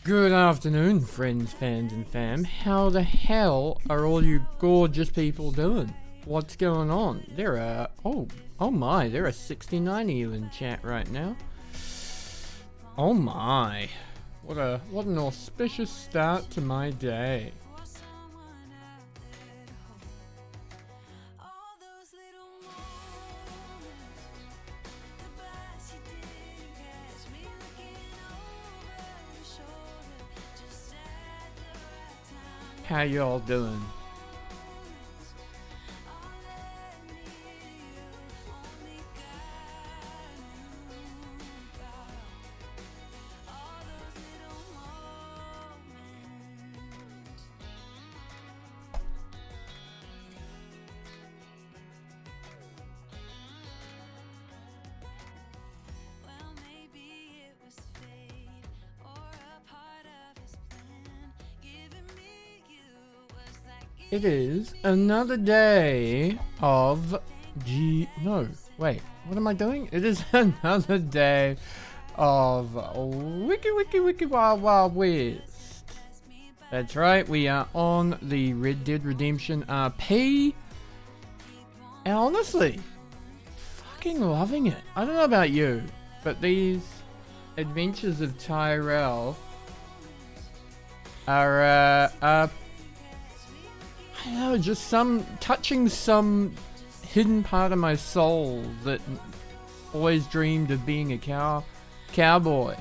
Good afternoon, friends, fans, and fam. How the hell are all you gorgeous people doing? What's going on? There are, oh my, there are 69 of you in chat right now. Oh my, what an auspicious start to my day. How y'all doing? It is another day of no, wait, what am I doing? It is another day of Wiki Wild Wild West. That's right, we are on the Red Dead Redemption RP. And honestly, fucking loving it. I don't know about you, but these adventures of Tyrell are I don't know, just touching some hidden part of my soul that always dreamed of being a cowboy.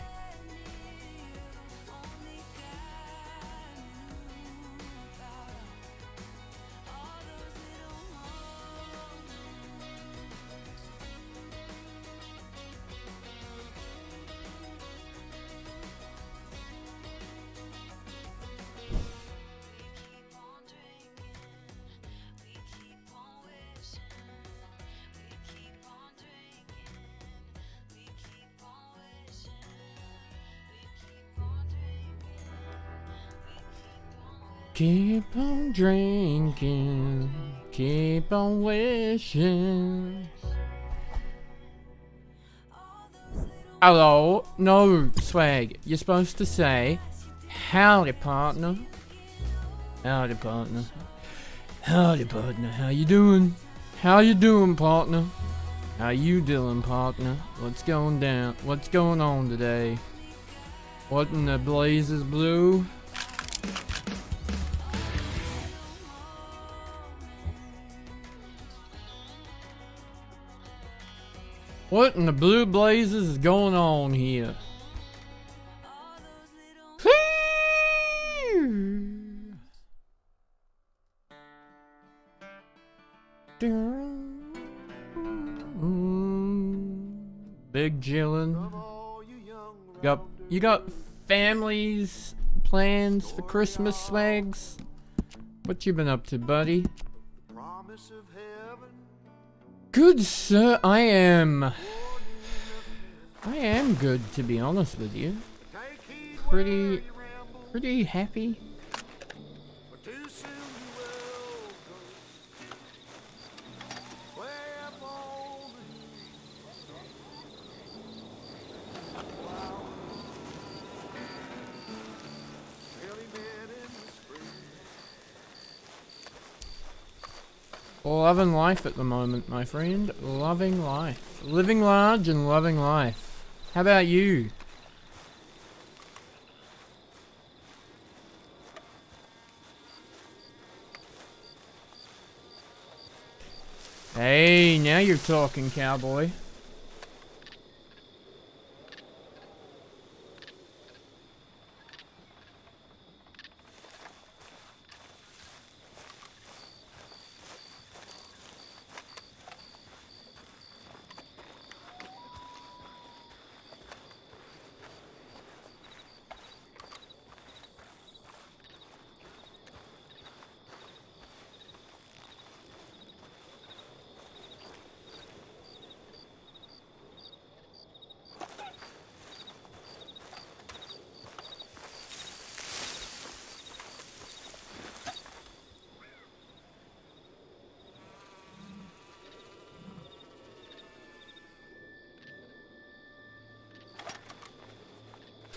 Keep on drinking, keep on wishing. Hello, no swag. You're supposed to say, howdy partner. Howdy partner. Howdy partner, how you doing? How you doing partner? How you doing partner? What's going down? What's going on today? What in the blazes blue? What in the blue blazes is going on here? Big chillin'. You got families, plans for Christmas, Swags? What you been up to, buddy? Good sir, I am good, to be honest with you. Pretty happy. Loving life at the moment, my friend. Loving life. Living large and loving life. How about you? Hey, now you're talking, cowboy.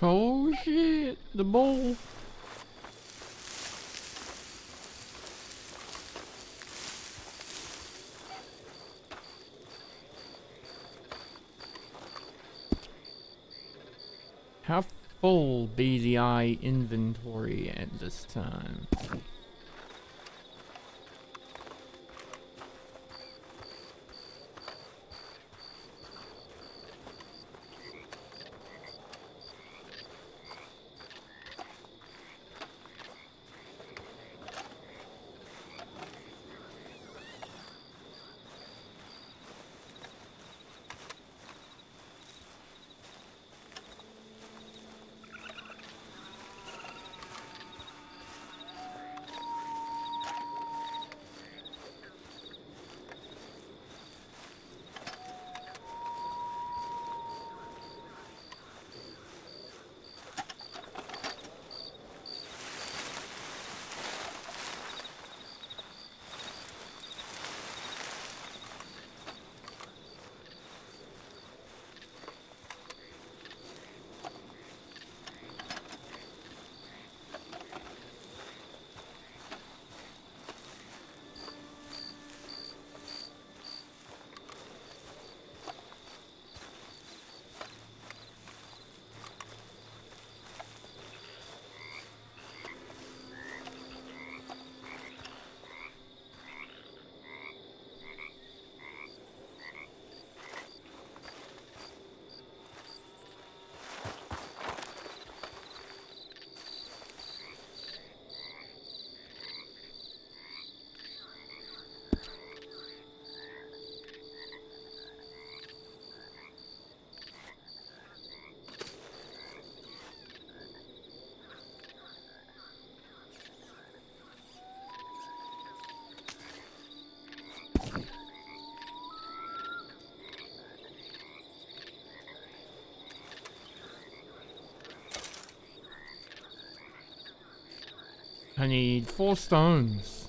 Oh shit, the bowl. How full be the eye inventory at this time? I need 4 stones.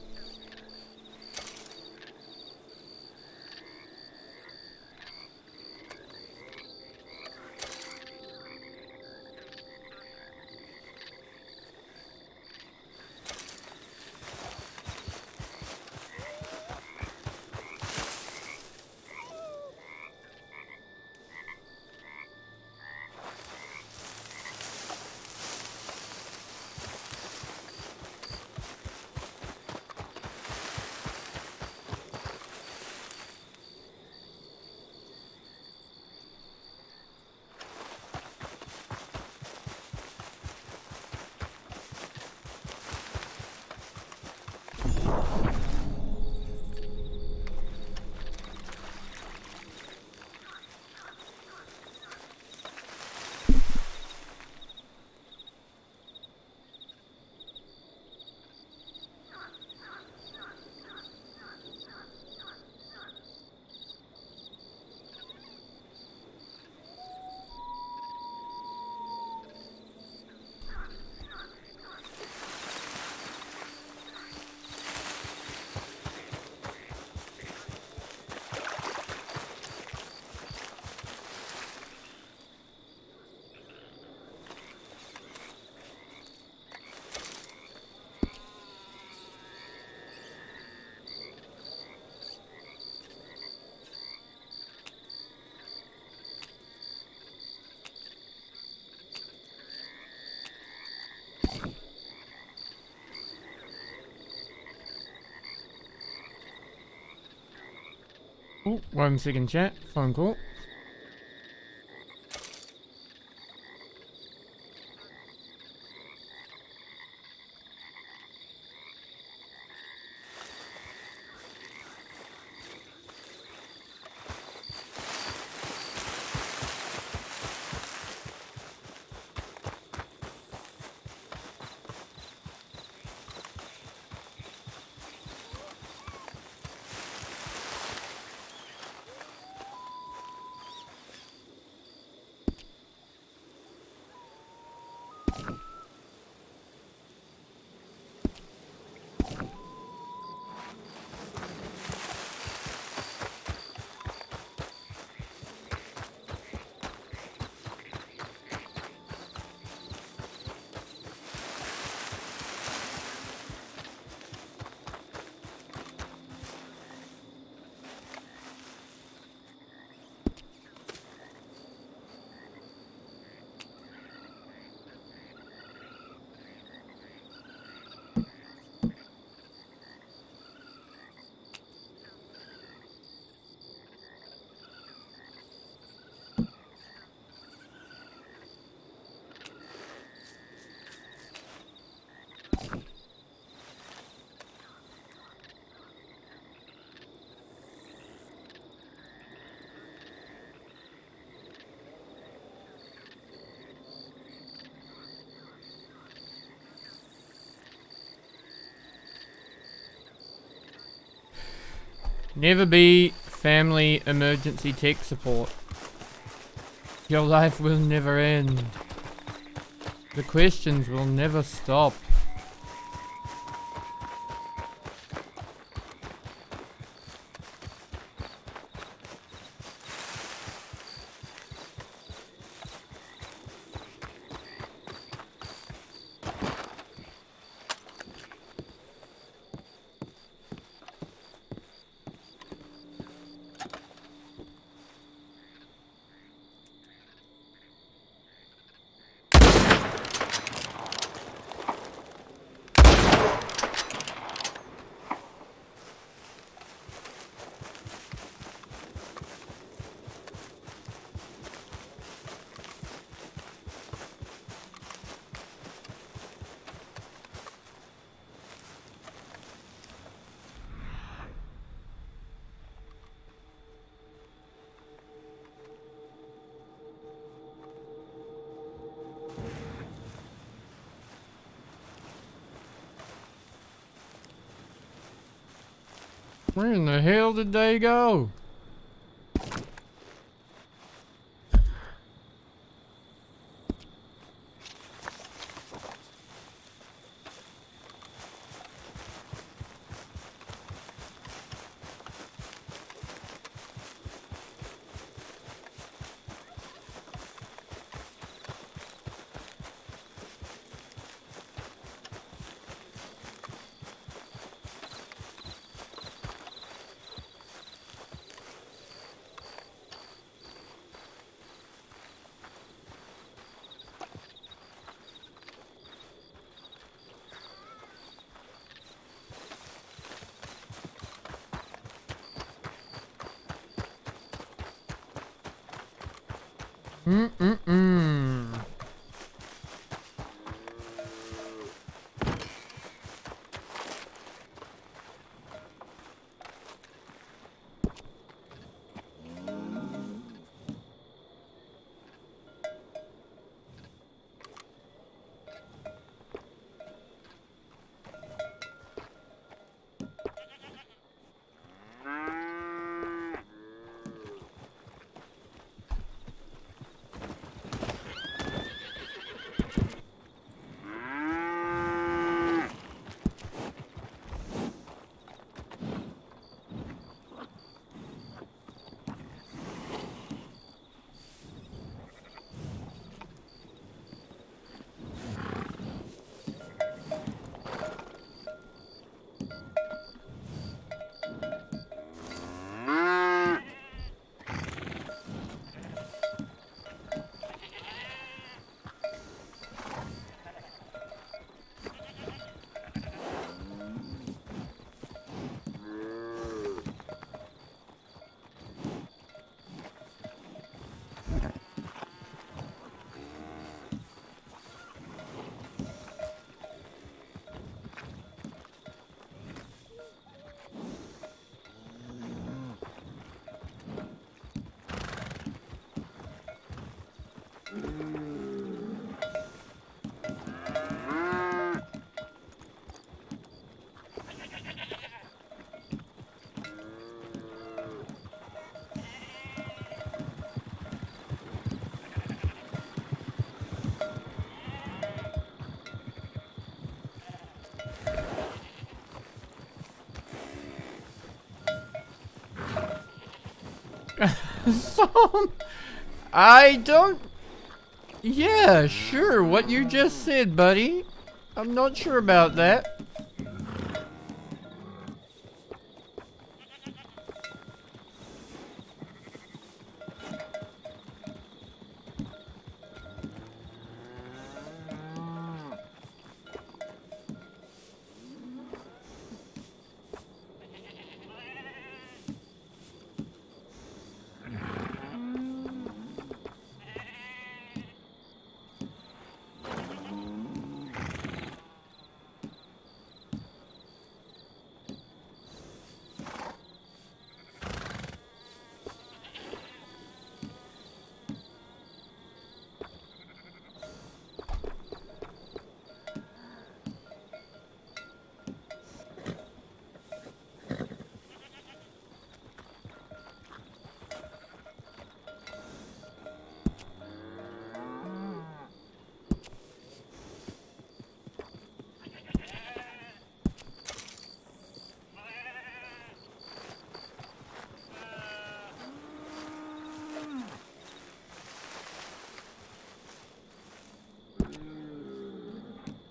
Oh, 1 second chat, phone call. Never be family emergency tech support. Your life will never end. The questions will never stop. Where in the hell did they go? I don't... Yeah, sure, what you just said, buddy. I'm not sure about that.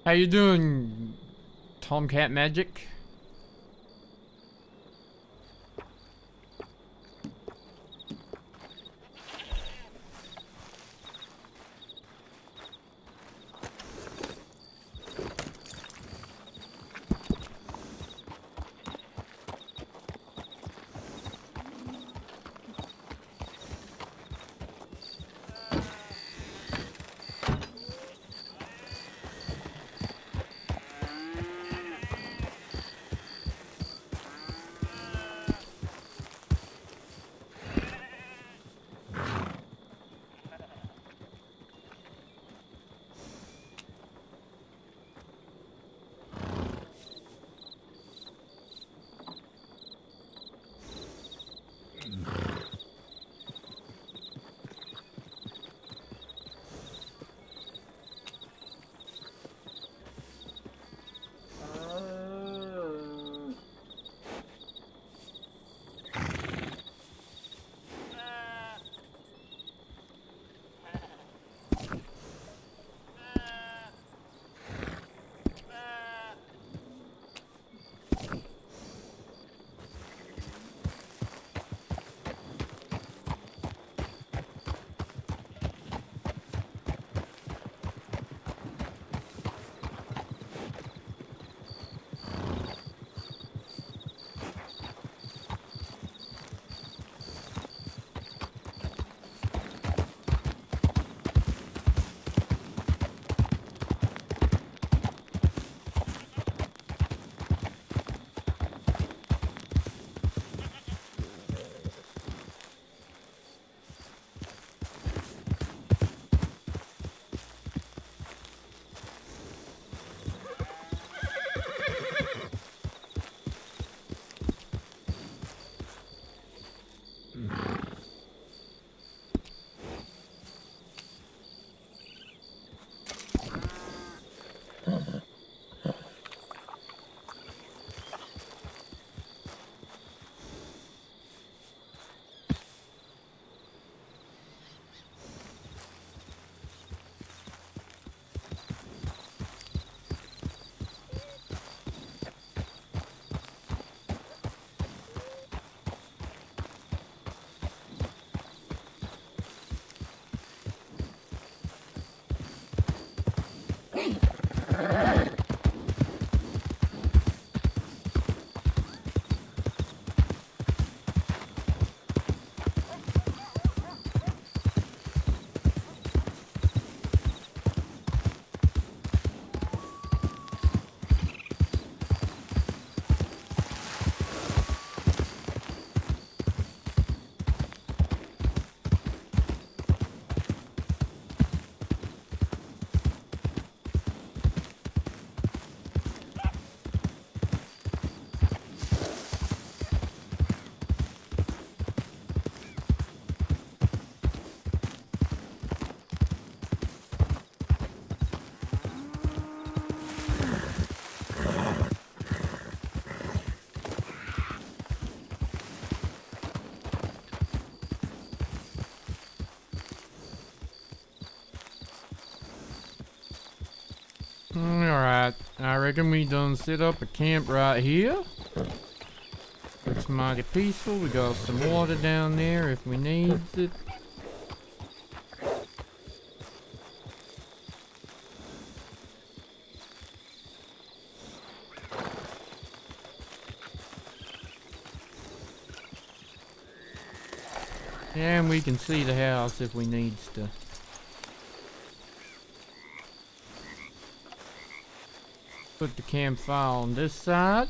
How you doing, Tomcat Magic? Alright, I reckon we done set up a camp right here. Looks mighty peaceful. We got some water down there if we need it. And we can see the house if we needs to. Put the campfire on this side.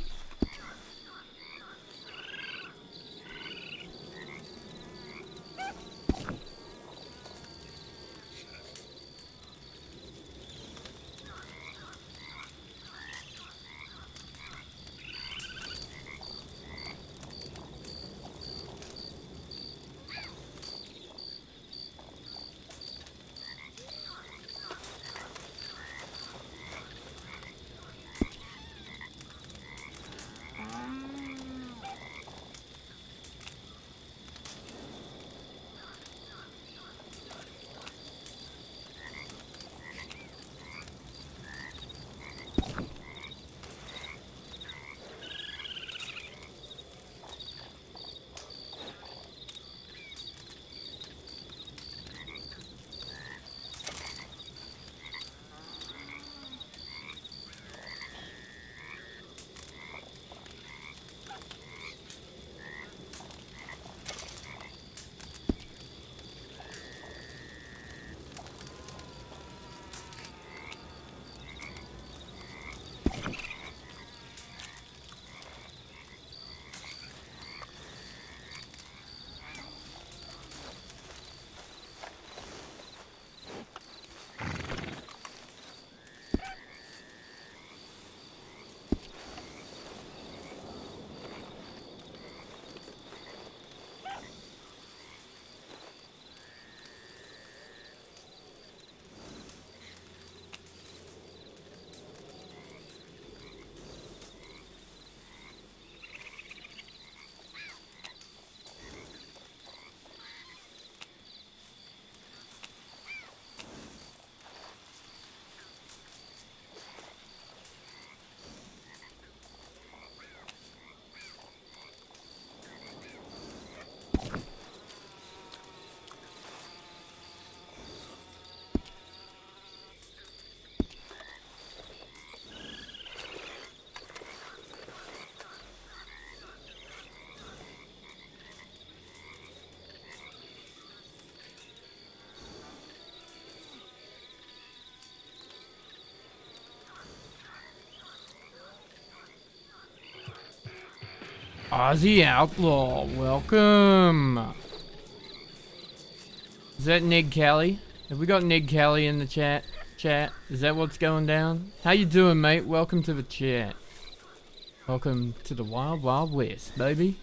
Aussie Outlaw, welcome. Is that Nig Kelly? Have we got Nig Kelly in the chat? Is that what's going down? How you doing, mate? Welcome to the chat. Welcome to the Wild Wild West, baby.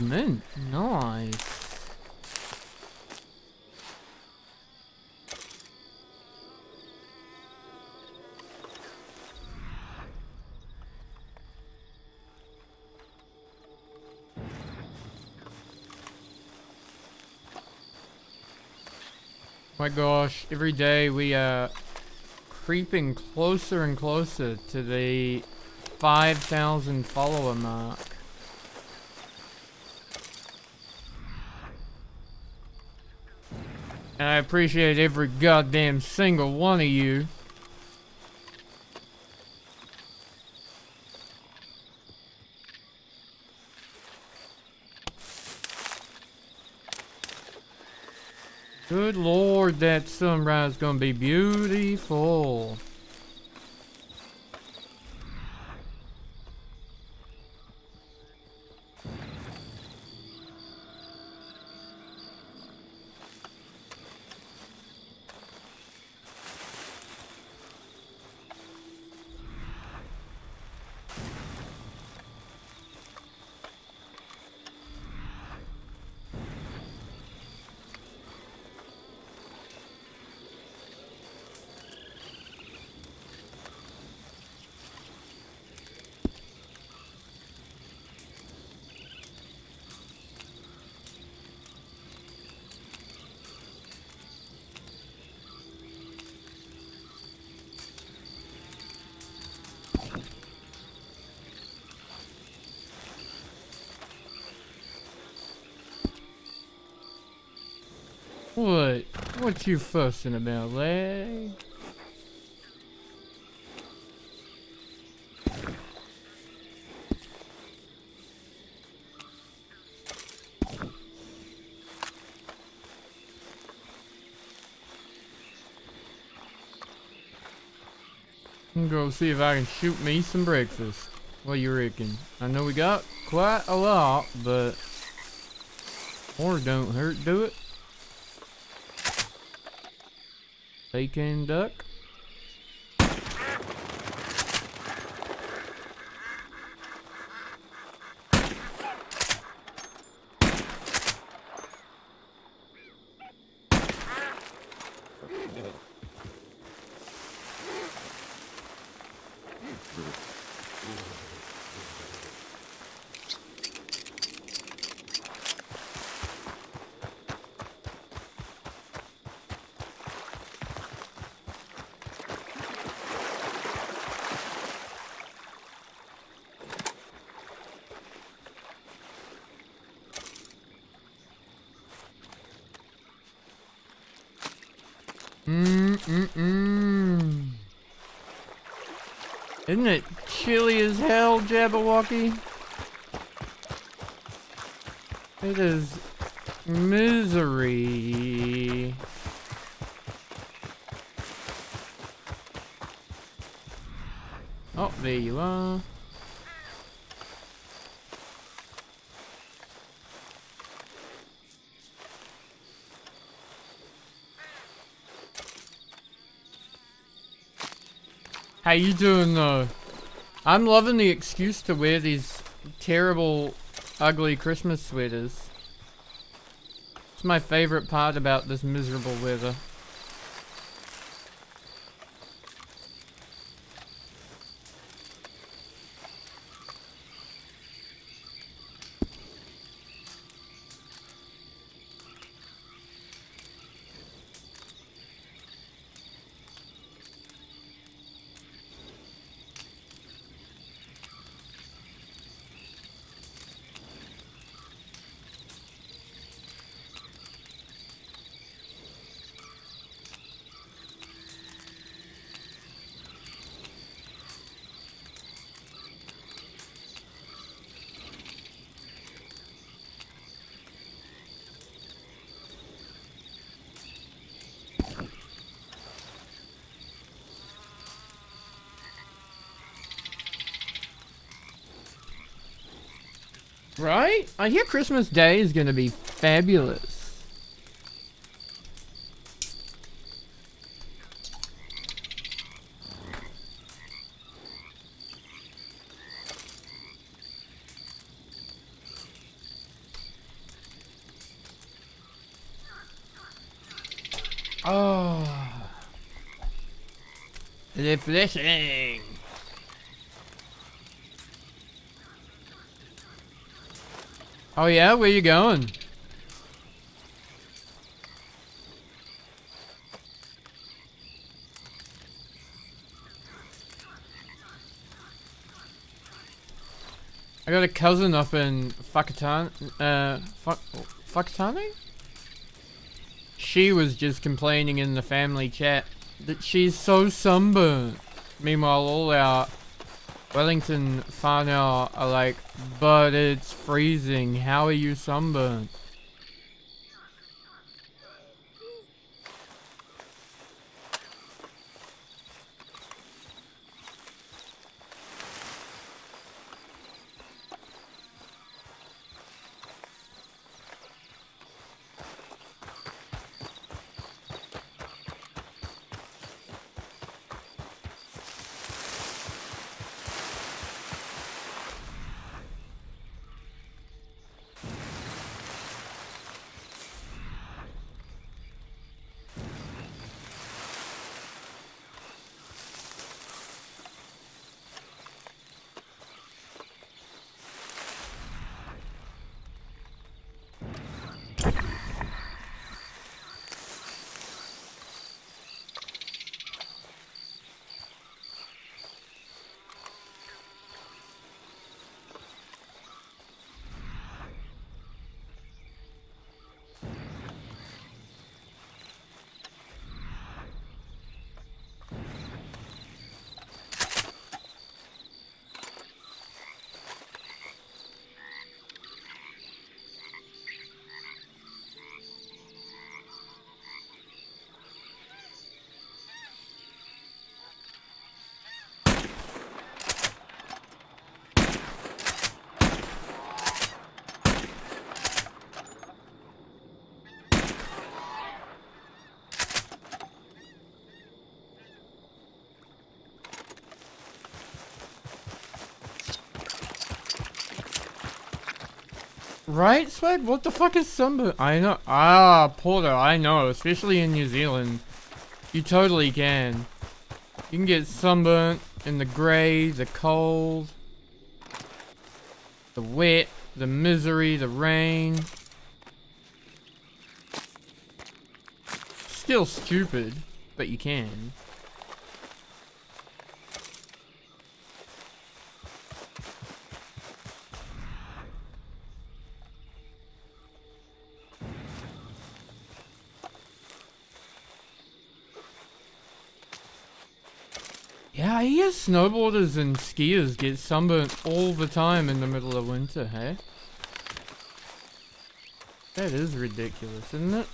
achievement. Nice. My gosh, every day we creeping closer and closer to the 5,000 follower mark. And I appreciate every goddamn single one of you. Good lord, that sunrise is gonna be beautiful. What you fussing about, lad? I'm gonna go see if I can shoot me some breakfast. What you reckon? I know we got quite a lot, but more don't hurt, do it? Bacon duck. Isn't it chilly as hell, Jabberwocky? It is misery. Oh, there you are. How you doing though? I'm loving the excuse to wear these terrible, ugly Christmas sweaters. It's my favorite part about this miserable weather. Right? I hear Christmas Day is gonna be fabulous. Oh. Refreshing. Oh yeah, where you going? I got a cousin up in Fakatane? She was just complaining in the family chat that she's so sunburnt. Meanwhile, all our Wellington whānau are like, but it's freezing, how are you sunburnt? Right, Swag? What the fuck is sunburn? I know. Ah, Porter, I know. Especially in New Zealand. You totally can. You can get sunburnt in the grey, the cold, the wet, the misery, the rain. Still stupid, but you can. Yeah, I hear snowboarders and skiers get sunburnt all the time in the middle of winter, hey? That is ridiculous, isn't it?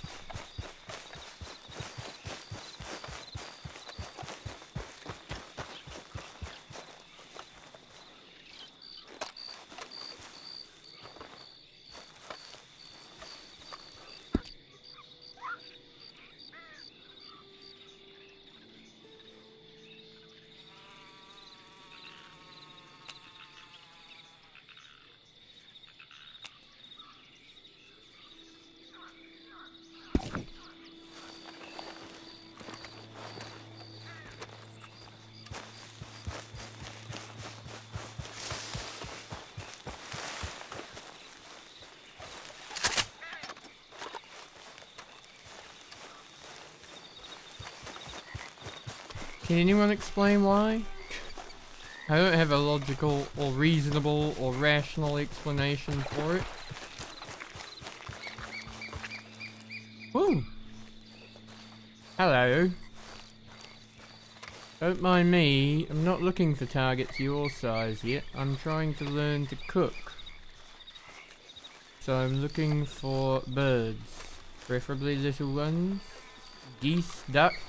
Can anyone explain why? I don't have a logical or reasonable or rational explanation for it. Woo! Hello. Don't mind me, I'm not looking for targets your size yet. I'm trying to learn to cook. So I'm looking for birds. Preferably little ones. Geese, ducks.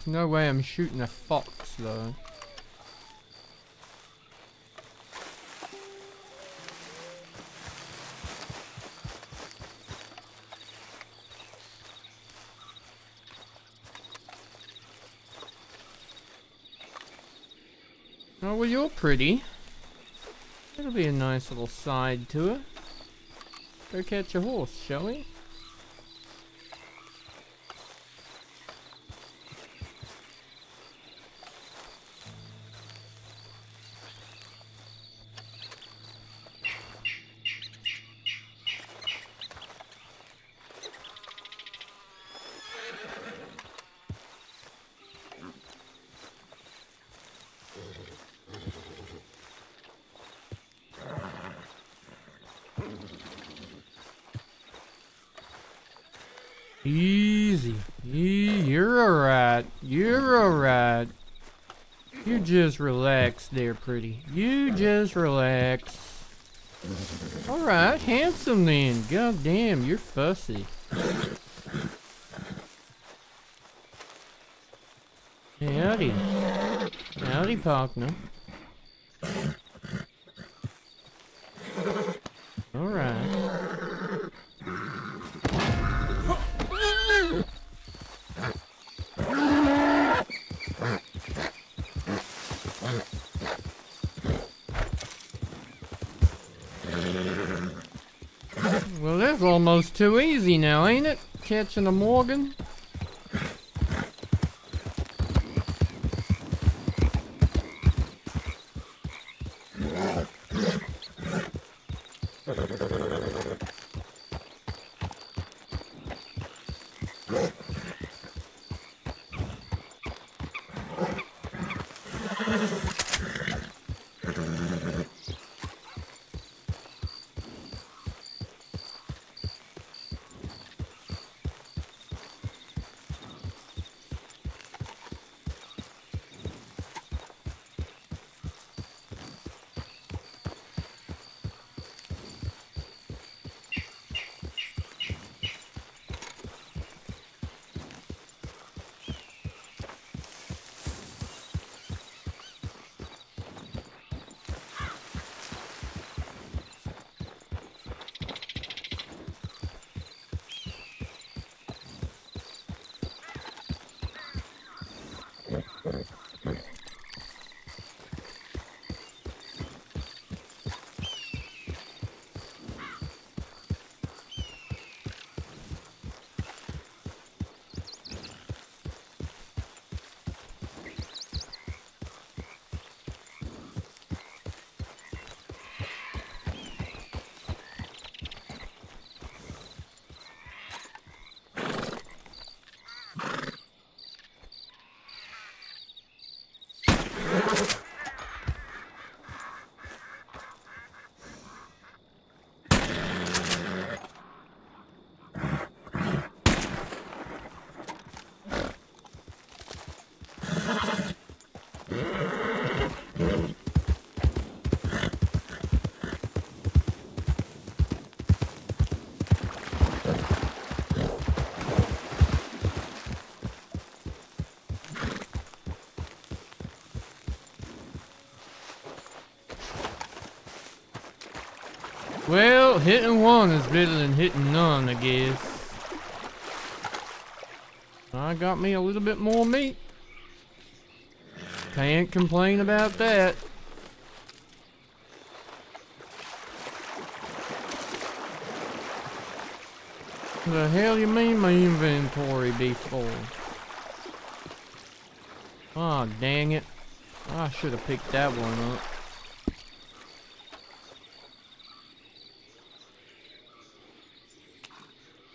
No way I'm shooting a fox though. Oh, well, you're pretty. That'll be a nice little side to it. Go catch a horse, shall we? Easy. You're alright. You're alright. You just relax there, pretty. You just relax. Alright, handsome then. God damn, you're fussy. Howdy. Howdy, partner. Alright. Well, that's almost too easy now, ain't it? Catching a Morgan. Well, hitting one is better than hitting none, I guess. I got me a little bit more meat. Can't complain about that. What the hell you mean my inventory be full? Aw, dang it. I should have picked that one up.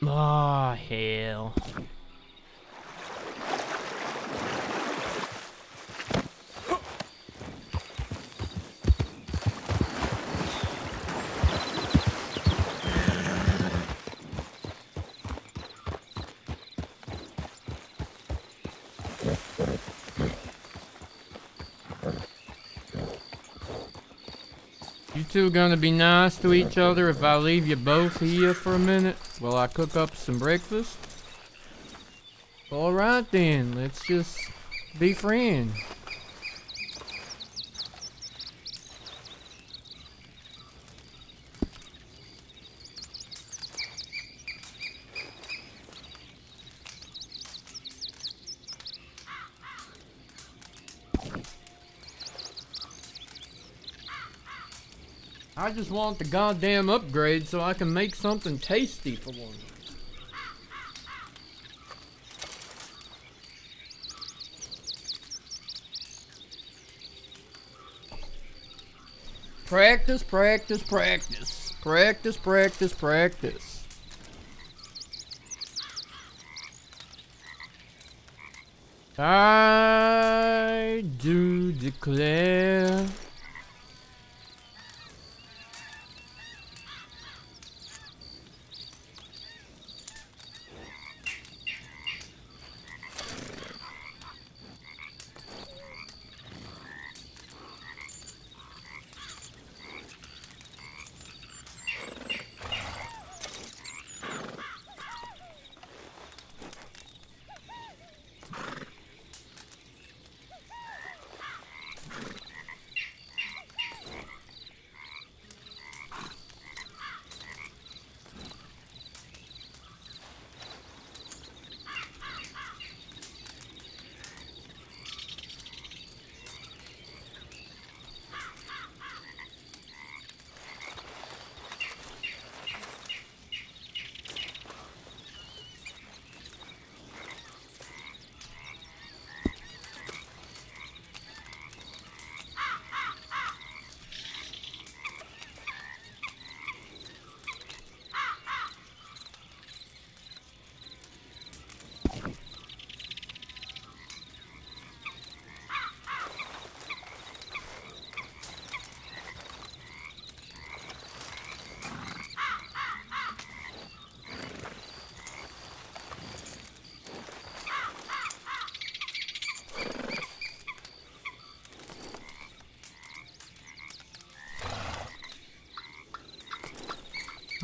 Ah, hell. You two gonna be nice to each other if I leave you both here for a minute while I cook up some breakfast? Alright then, let's just be friends. I just want the goddamn upgrade so I can make something tasty for one. Practice, practice, practice. Practice, practice, practice. I do declare.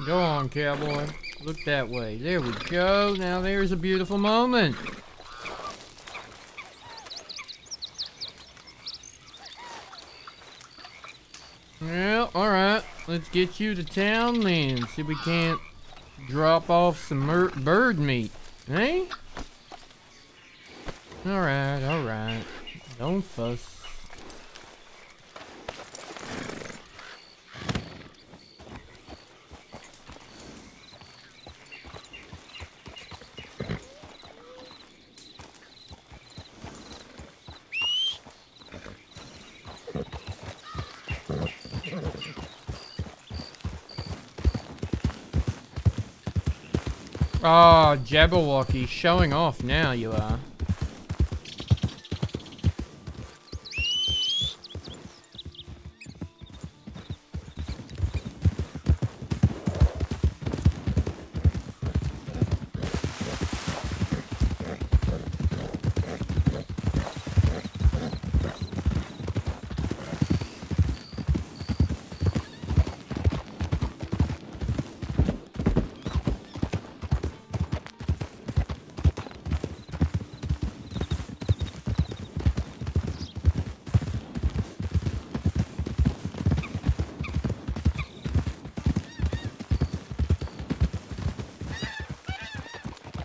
Go on, cowboy. Look that way. There we go. Now there's a beautiful moment. Well, alright. Let's get you to town then. See if we can't drop off some bird meat. Eh? Alright, alright. Don't fuss. Oh, Jabberwocky, showing off now you are.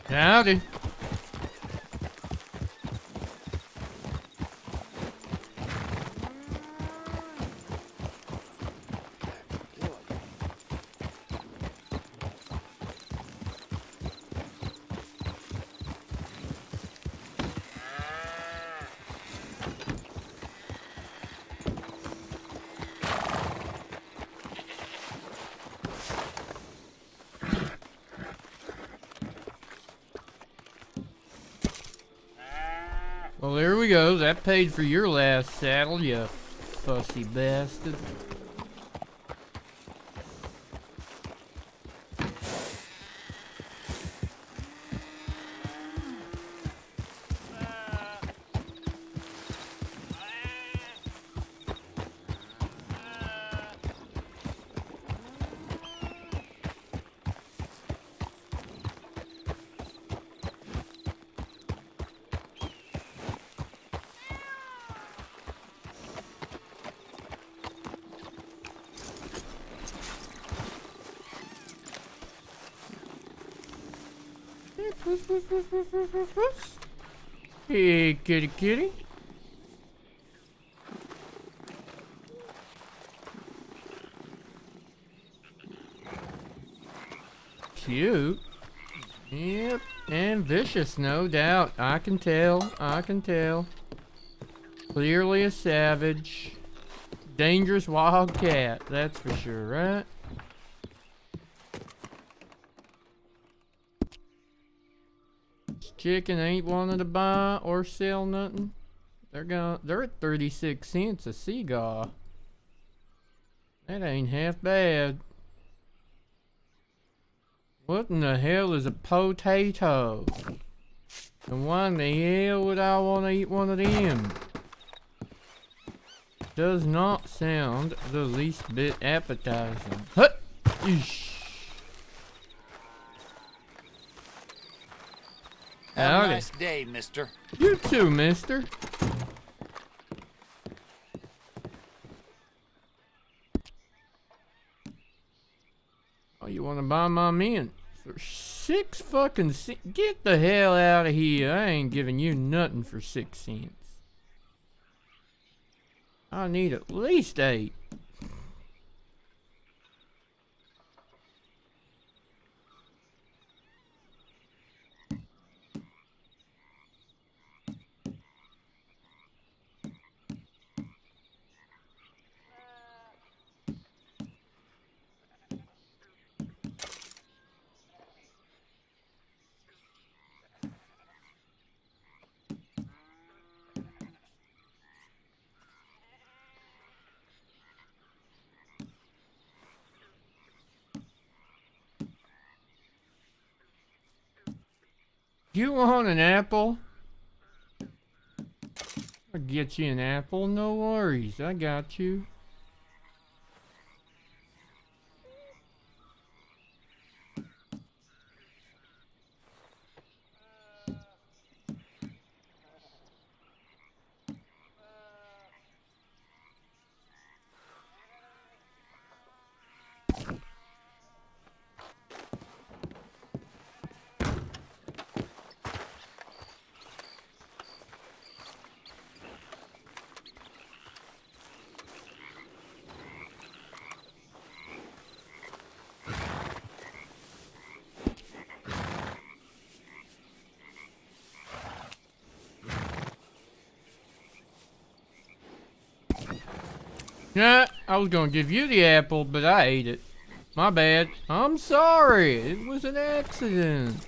Howdy. Well, there we go. That paid for your last saddle, you fussy bastard. Hey, kitty kitty. cute. Yep, and vicious, no doubt. I can tell. I can tell. Clearly a savage. Dangerous wild cat, that's for sure, right? This chicken ain't wanting to buy or sell nothing. They're at 36 cents a cigar. That ain't half bad. What in the hell is a potato? And why in the hell would I want to eat one of them? Does not sound the least bit appetizing. Hut! Eesh. Have a nice day, mister. You too, mister. Oh, you want to buy my mint? For 6 fucking cents? Get the hell out of here. I ain't giving you nothing for 6 cents. I need at least 8. You want an apple? I'll get you an apple, no worries. I got you. Nah, I was gonna give you the apple, but I ate it. My bad. I'm sorry. It was an accident.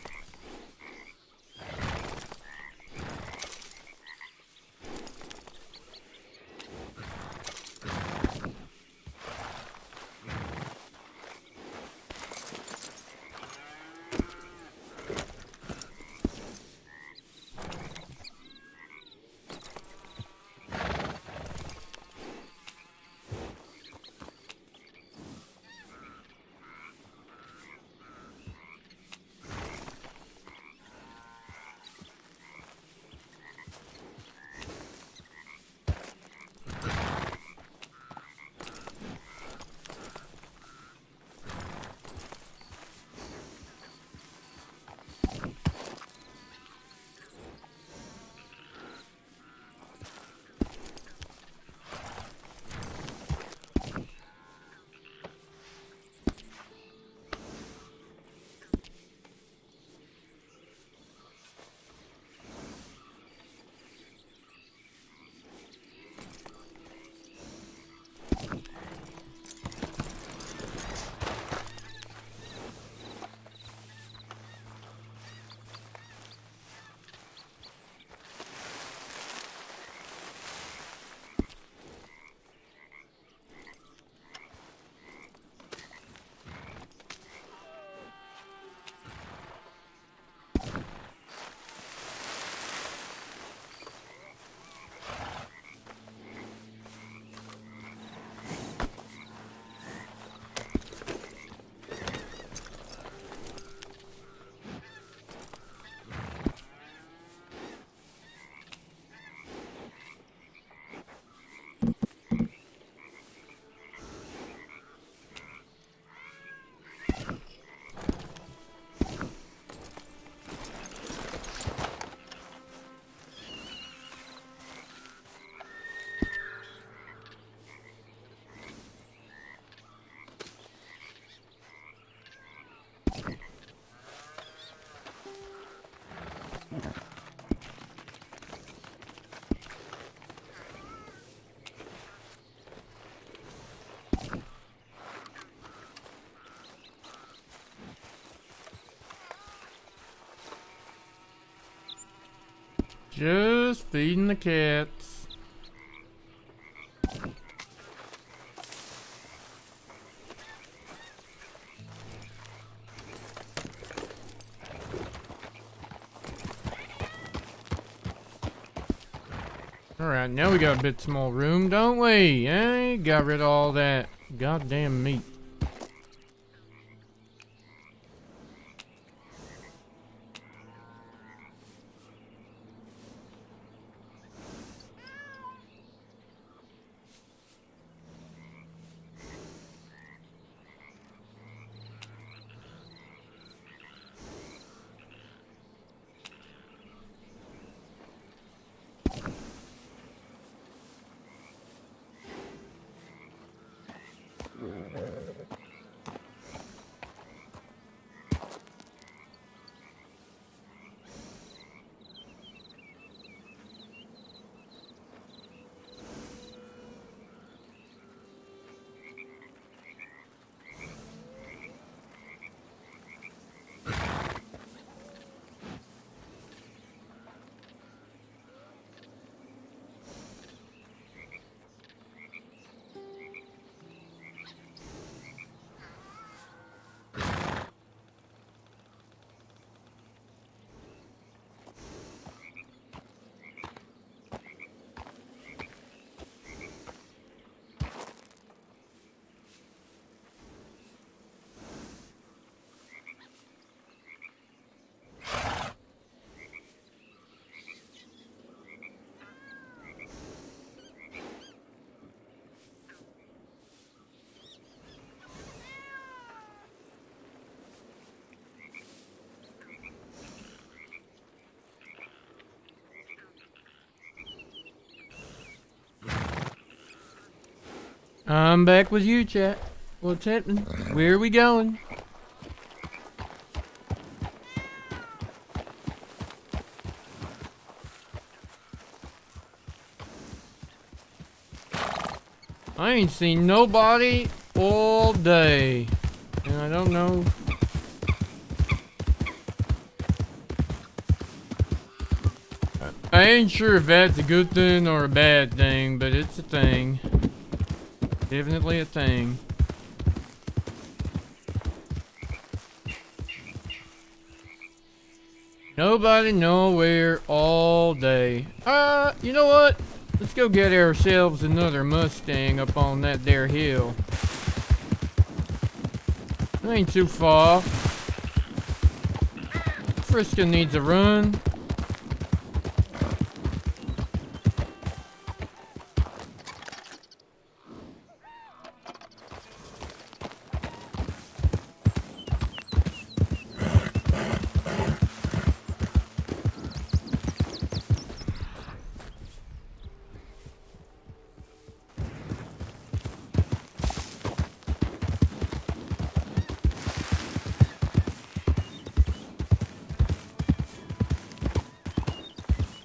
Just feeding the cats. Alright, now we got a bit small room, don't we? Eh? Got rid of all that goddamn meat. I'm back with you, chat. What's happening? Where are we going? I ain't seen nobody all day. And I don't know. I ain't sure if that's a good thing or a bad thing, but it's a thing. Definitely a thing. Nobody nowhere all day. You know what? Let's go get ourselves another Mustang up on that there hill. It ain't too far. Frisco needs a run.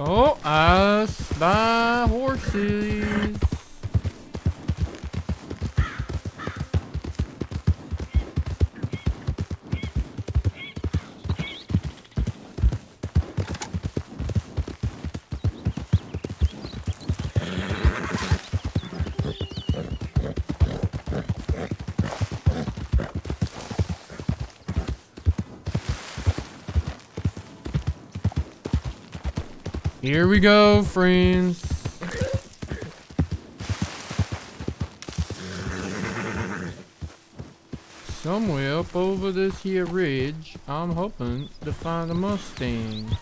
Oh, I spy horses. Here we go, friends. Somewhere up over this here ridge, I'm hoping to find a Mustang.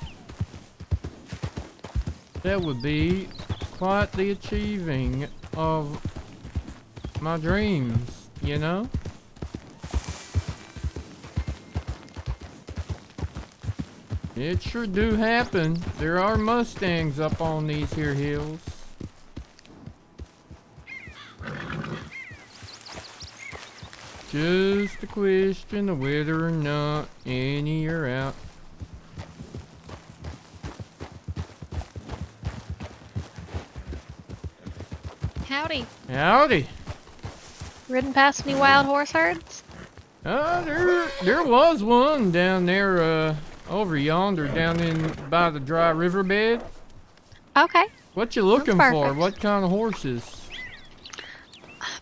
That would be quite the achieving of my dreams, you know? It sure do happen. There are Mustangs up on these here hills. Just a question of whether or not any are out. Howdy. Howdy. Ridden past any wild horse herds? There was one down there, over yonder, down in by the dry riverbed. Okay. What you looking That's for? perfect. What kind of horses?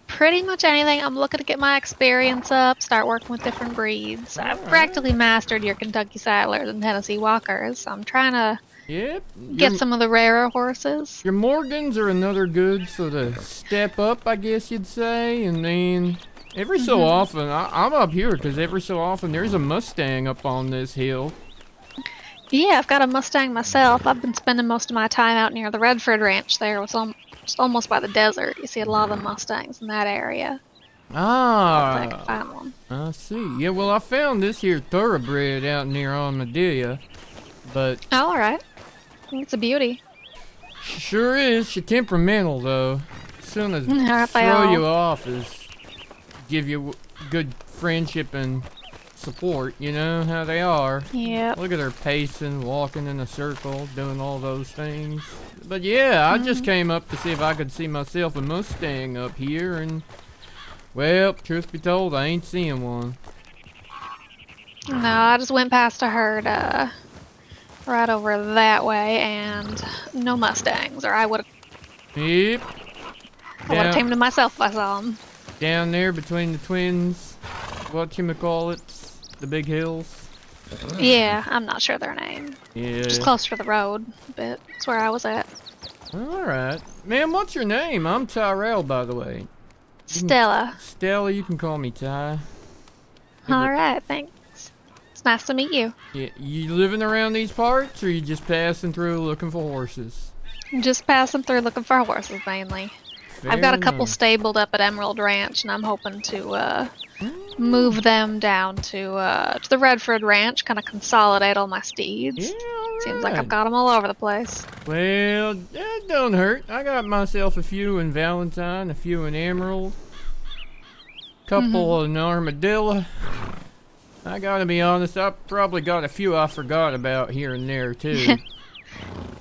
Pretty much anything. I'm looking to get my experience up, start working with different breeds. I've Alright. practically mastered your Kentucky Sattlers and Tennessee Walkers. I'm trying to Yep. get some of the rarer horses. Your Morgans are another good sort of step up, I guess you'd say. And then every so often, I'm up here because every so often there's a Mustang up on this hill. Yeah, I've got a Mustang myself. I've been spending most of my time out near the Redford Ranch there. It's almost by the desert. You see a lot of the Mustangs in that area. Hopefully I can Ah, find one. I see. Yeah, well, I found this here thoroughbred out near Armadillo, but Oh, alright. It's a beauty. she sure is. She's temperamental, though. As soon as Aren't they throw all? you off is give you good friendship and support. You know how they are. Yep. Look at her pacing, walking in a circle, doing all those things. But yeah, I just came up to see if I could see myself a Mustang up here, and well, truth be told, I ain't seeing one. No, I just went past a herd right over that way, and no Mustangs, or I would Yep. have tamed them myself if I saw them. Down there between the twins, whatchamacallits, the big hills. Yeah, I'm not sure their name. Yeah. Just close to the road, but that's where I was at. Alright. Ma'am, what's your name? I'm Tyrell, by the way. Stella. Stella, you can call me Ty. Alright, thanks. It's nice to meet you. Yeah, you living around these parts, or you just passing through looking for horses? I'm just passing through looking for horses mainly. I've got a couple Fair stabled up at Emerald Ranch, and I'm hoping to move them down to the Redford Ranch, kind of consolidate all my steeds. Yeah, Seems like I've alright. got them all over the place. Well, that don't hurt. I got myself a few in Valentine, a few in Emerald, couple in Armadillo. I gotta be honest, I probably got a few I forgot about here and there too.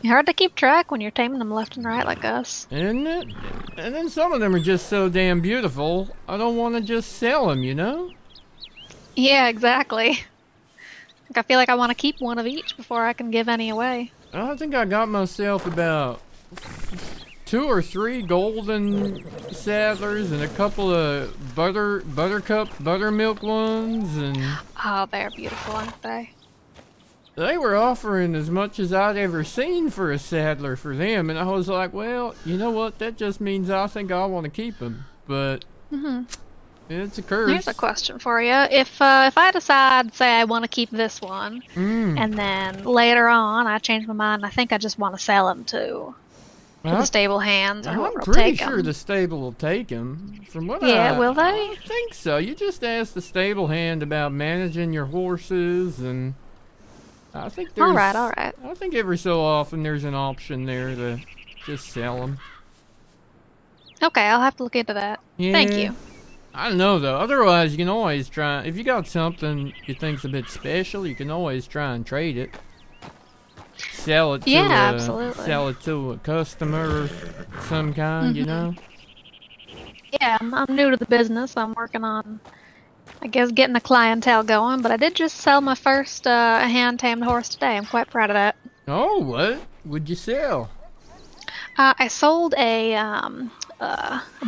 Hard to keep track when you're taming them left and right like us. Isn't it? And then some of them are just so damn beautiful, I don't want to just sell them, you know? Yeah, exactly. Like, I feel like I want to keep one of each before I can give any away. I think I got myself about 2 or 3 golden sattlers and a couple of buttermilk ones, and Oh, they're beautiful, aren't they? they were offering as much as I'd ever seen for a saddler for them, and I was like, well, you know what? That just means I think I want to keep them, but it's a curse. Here's a question for you. If I decide, say, I want to keep this one, Mm. and then later on I change my mind, I think I just want to sell them to the stable hands or I'm whoever will pretty take sure them. the stable will take them. From what Yeah, I will they? I think so. You just ask the stable hand about managing your horses, and I think there's. Alright. I think every so often there's an option there to just sell them. Okay, I'll have to look into that. Yeah. Thank you. I don't know though. Otherwise, you can always try. If you got something you think's a bit special, you can always try and trade it. Sell it to Yeah, a, absolutely. Sell it to a customer of some kind, you know. Yeah, I'm new to the business. I'm working on, I guess, getting the clientele going, but I did just sell my first hand-tamed horse today. I'm quite proud of that. Oh, what would you sell? I sold a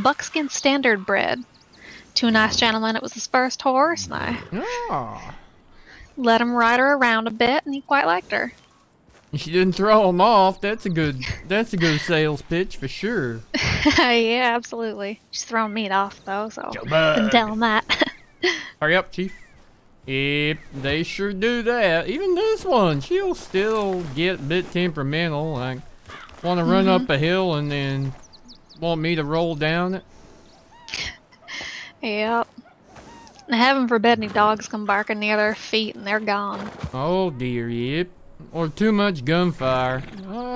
buckskin standard bred to a nice gentleman. It was his first horse, and I Ah, let him ride her around a bit, and he quite liked her. she didn't throw him off. That's a good sales pitch for sure. Yeah, absolutely. She's throwing meat off, though, so Joe didn't Bud. tell him that. Hurry up, Chief. Yep, they sure do that. Even this one, she'll still get a bit temperamental. Like, want to run up a hill and then want me to roll down it. Yep. And heaven forbid any dogs come barking near their feet and they're gone. Oh dear, yep. Or too much gunfire.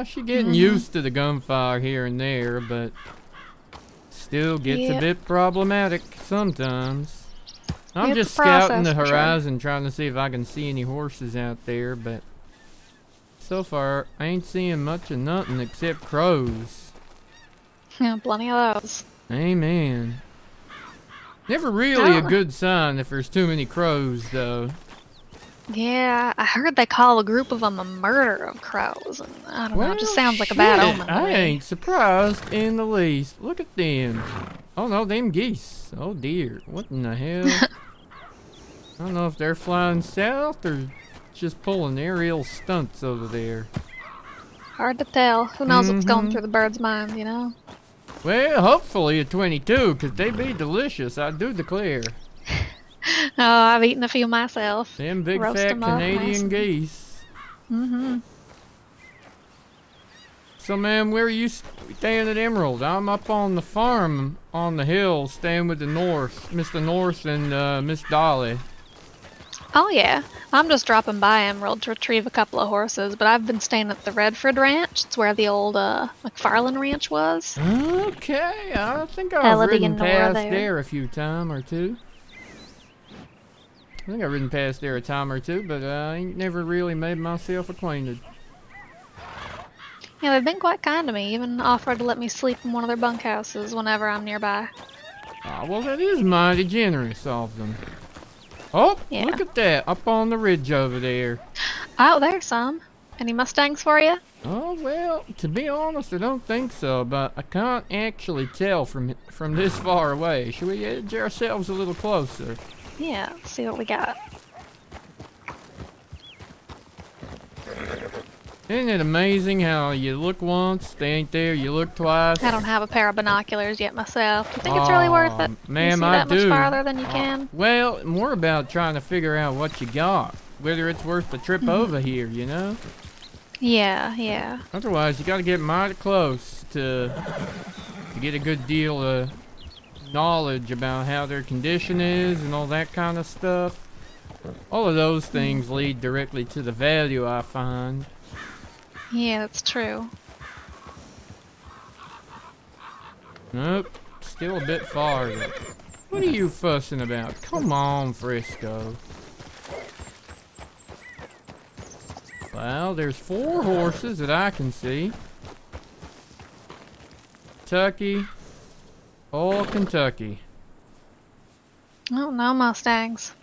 She getting used to the gunfire here and there, but still gets a Yep. bit problematic sometimes. I'm It's just a process, scouting the for sure. horizon, trying to see if I can see any horses out there, but so far I ain't seeing much of nothing except crows. Yeah, plenty of those. Amen. Never really a Oh. good sign if there's too many crows, though. Yeah, I heard they call a group of them a murder of crows, and I don't know, it just sounds like a shit, bad omen to I me. ain't surprised in the least. Look at them. Oh no, them geese. Oh dear, what in the hell? I don't know if they're flying south or just pulling aerial stunts over there. Hard to tell. Who knows what's going through the bird's mind, you know? Well, hopefully a 22, because they be delicious, I do declare. Oh, I've eaten a few myself. Them big Roast fat 'em up nice Canadian and- geese. Mm-hmm. So, ma'am, where are you staying at Emerald? I'm up on the farm on the hill, staying with the North, Mr. North and Miss Dolly. Oh yeah, I'm just dropping by Emerald to retrieve a couple of horses, but I've been staying at the Redford Ranch. It's where the old McFarlane Ranch was. Okay, I think I've Elodie ridden and Nora past there. there a few times or two. I think I've ridden past there a time or two, but I ain't never really made myself acquainted. Yeah, they've been quite kind to me, even offered to let me sleep in one of their bunkhouses whenever I'm nearby. Ah, well, that is mighty generous of them. Oh, Yeah. look at that, up on the ridge over there. Oh, there's some. Any Mustangs for you? Oh, well, to be honest, I don't think so, but I can't actually tell from this far away. Should we edge ourselves a little closer? Yeah, let's see what we got. Isn't it amazing how you look once, they ain't there, you look twice? I don't have a pair of binoculars yet myself. Do you think it's really worth it? Ma'am, you see I that do. much farther than you can? Well, more about trying to figure out what you got. Whether it's worth the trip over here, you know? Yeah, yeah. Otherwise, you gotta get mighty close to get a good deal of knowledge about how their condition is and all that kind of stuff. All of those things lead directly to the value, I find. Yeah, that's true. Nope, still a bit far. What are you fussing about? Come on, Frisco. Well, there's 4 horses that I can see. Kentucky. All Kentucky. Oh, no Mustangs.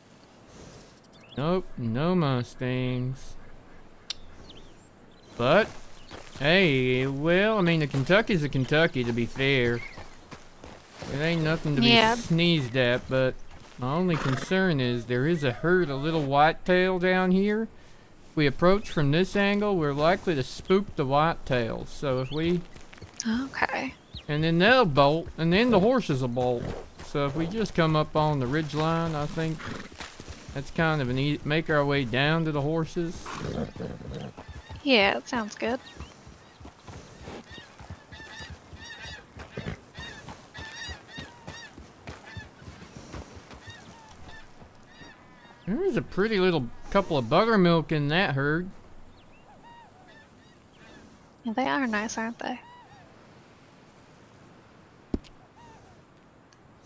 Nope, no Mustangs. But, hey, well, I mean, the Kentucky's a Kentucky, to be fair. It ain't nothing to be sneezed at, but my only concern is there is a herd of little whitetail down here. If we approach from this angle, we're likely to spook the whitetails. So if we... Okay. And then they'll bolt, and then the horses will bolt. So if we just come up on the ridge line, I think that's kind of an easy... Make our way down to the horses. Yeah, it sounds good. There's a pretty little couple of buttermilk in that herd. Yeah, they are nice, aren't they?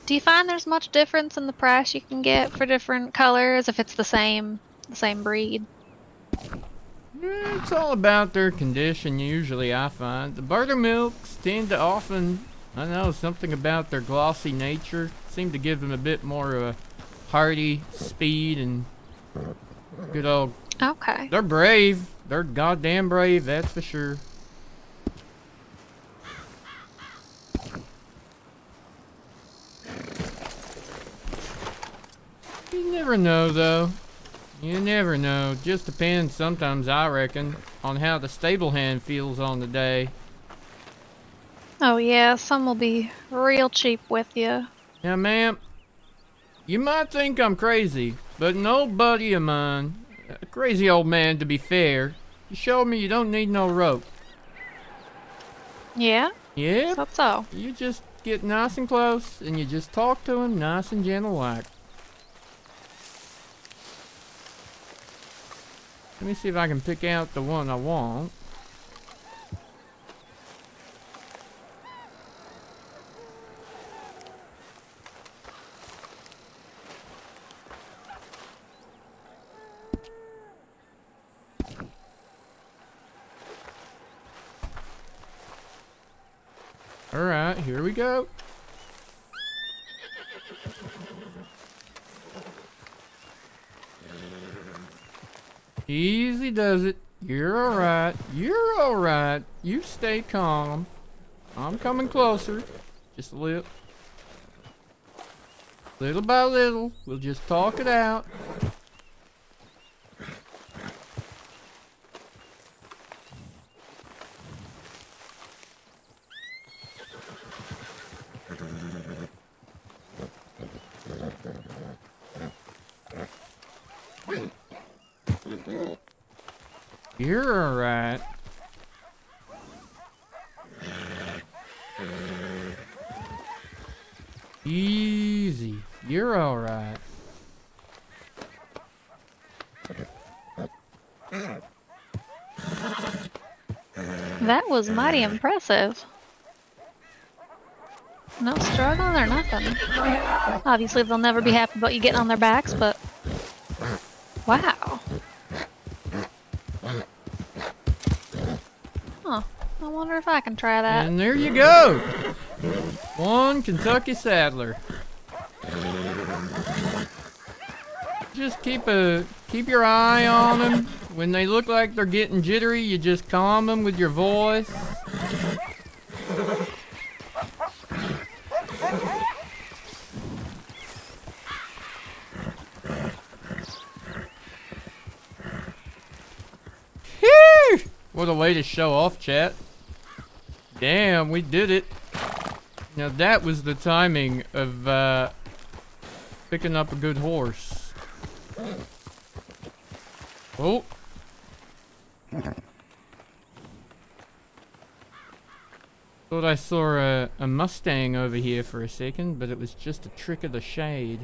Do you find there's much difference in the price you can get for different colors if it's the same breed? It's all about their condition, usually, I find. The buttermilks tend to often, I know, something about their glossy nature, seem to give them a bit more of a hearty speed and good old... Okay. They're brave. They're goddamn brave, that's for sure. You never know, though. You never know. Just depends sometimes, I reckon, on how the stable hand feels on the day. Oh yeah, some will be real cheap with you. Now, ma'am, you might think I'm crazy, but an old buddy of mine, a crazy old man to be fair, he showed me you don't need no rope. Yeah? Yep. That's so. You just get nice and close, and you just talk to him nice and gentle like. Let me see if I can pick out the one I want. Alright, here we go. Easy does it. You're alright. You're alright. You stay calm. I'm coming closer. Just a little. Little by little. We'll just talk it out. You're alright. Easy. You're alright. That was mighty impressive. No struggling or nothing. Obviously they'll never be happy about you getting on their backs, but wow. Huh. I wonder if I can try that. And there you go. One Kentucky Saddler. Just keep your eye on them. When they look like they're getting jittery, you just calm them with your voice. What a way to show off, chat. Damn, we did it. Now that was the timing of picking up a good horse. Oh. Thought I saw a Mustang over here for a second, but it was just a trick of the shade.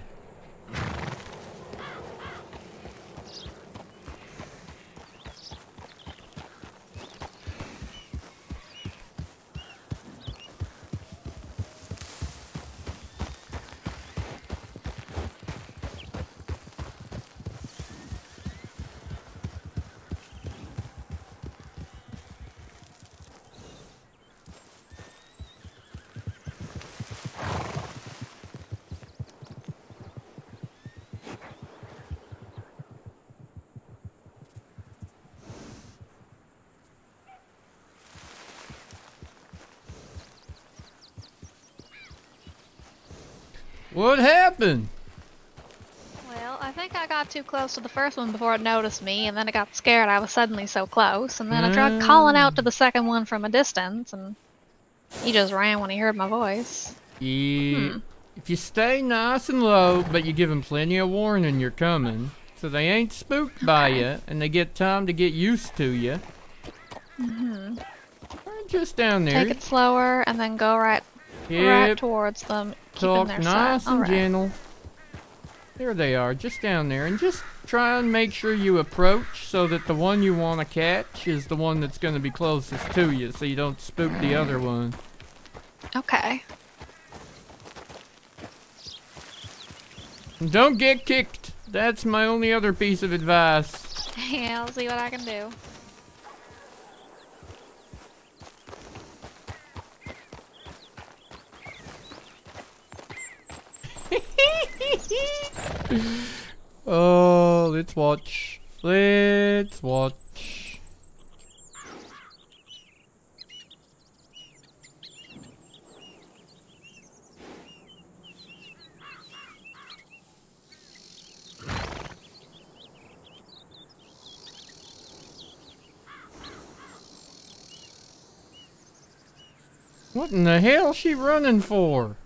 What happened? Well, I think I got too close to the first one before it noticed me, and then it got scared I was suddenly so close, and then I tried calling out to the second one from a distance, and he just ran when he heard my voice. Yeah. If you stay nice and low, but you give them plenty of warning you're coming, so they ain't spooked by you, and they get time to get used to you. Just down there. Take it slower, and then go right towards them. Talk nice and gentle. There they are, just down there. And just try and make sure you approach so that the one you want to catch is the one that's going to be closest to you, so you don't spook the other one. Okay. And don't get kicked. That's my only other piece of advice. Yeah, I'll see what I can do. Oh, let's watch. Let's watch. What in the hell is she running for?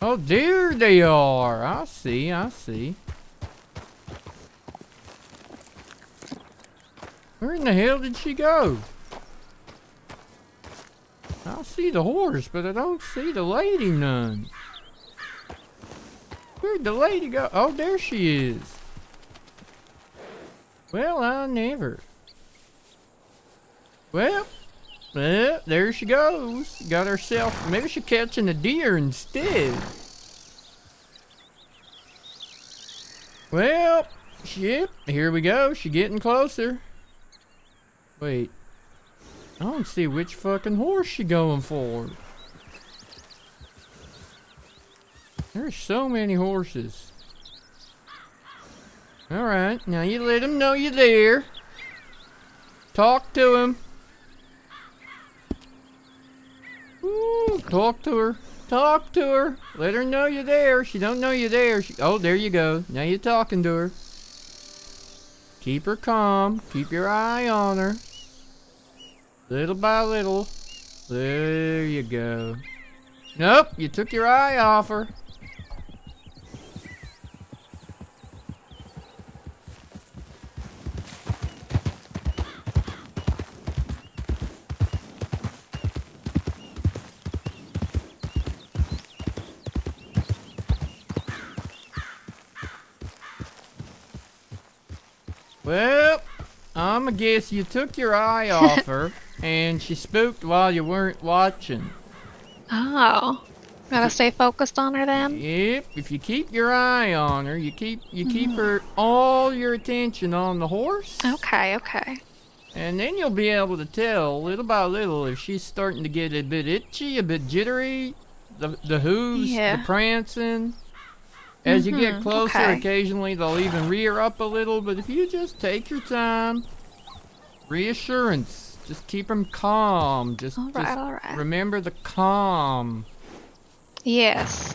Oh, there they are. I see, I see. Where in the hell did she go? I see the horse, but I don't see the lady none. Where'd the lady go? Oh, there she is. Well, I never. Well, there she goes. Got herself. Maybe she's catching a deer instead. Well, Yep, here we go. She getting closer. Wait. I don't see which fucking horse she going for. There's so many horses. Alright, now you let him know you're there. Talk to him. Ooh, talk to her. Talk to her. Let her know you're there. She don't know you're there. Oh, there you go. Now you're talking to her. Keep her calm. Keep your eye on her. Little by little. There you go. Nope, you took your eye off her. Well, I'ma guess you took your eye off her, and she spooked while you weren't watching. Oh. Gotta stay focused on her then? Yep, if you keep your eye on her, you keep her all your attention on the horse. Okay, okay. And then you'll be able to tell little by little if she's starting to get a bit itchy, a bit jittery, the hooves, the prancing. As you get closer, occasionally they'll even rear up a little, but if you just take your time, reassurance, just keep them calm. Just remember the calm. Yes.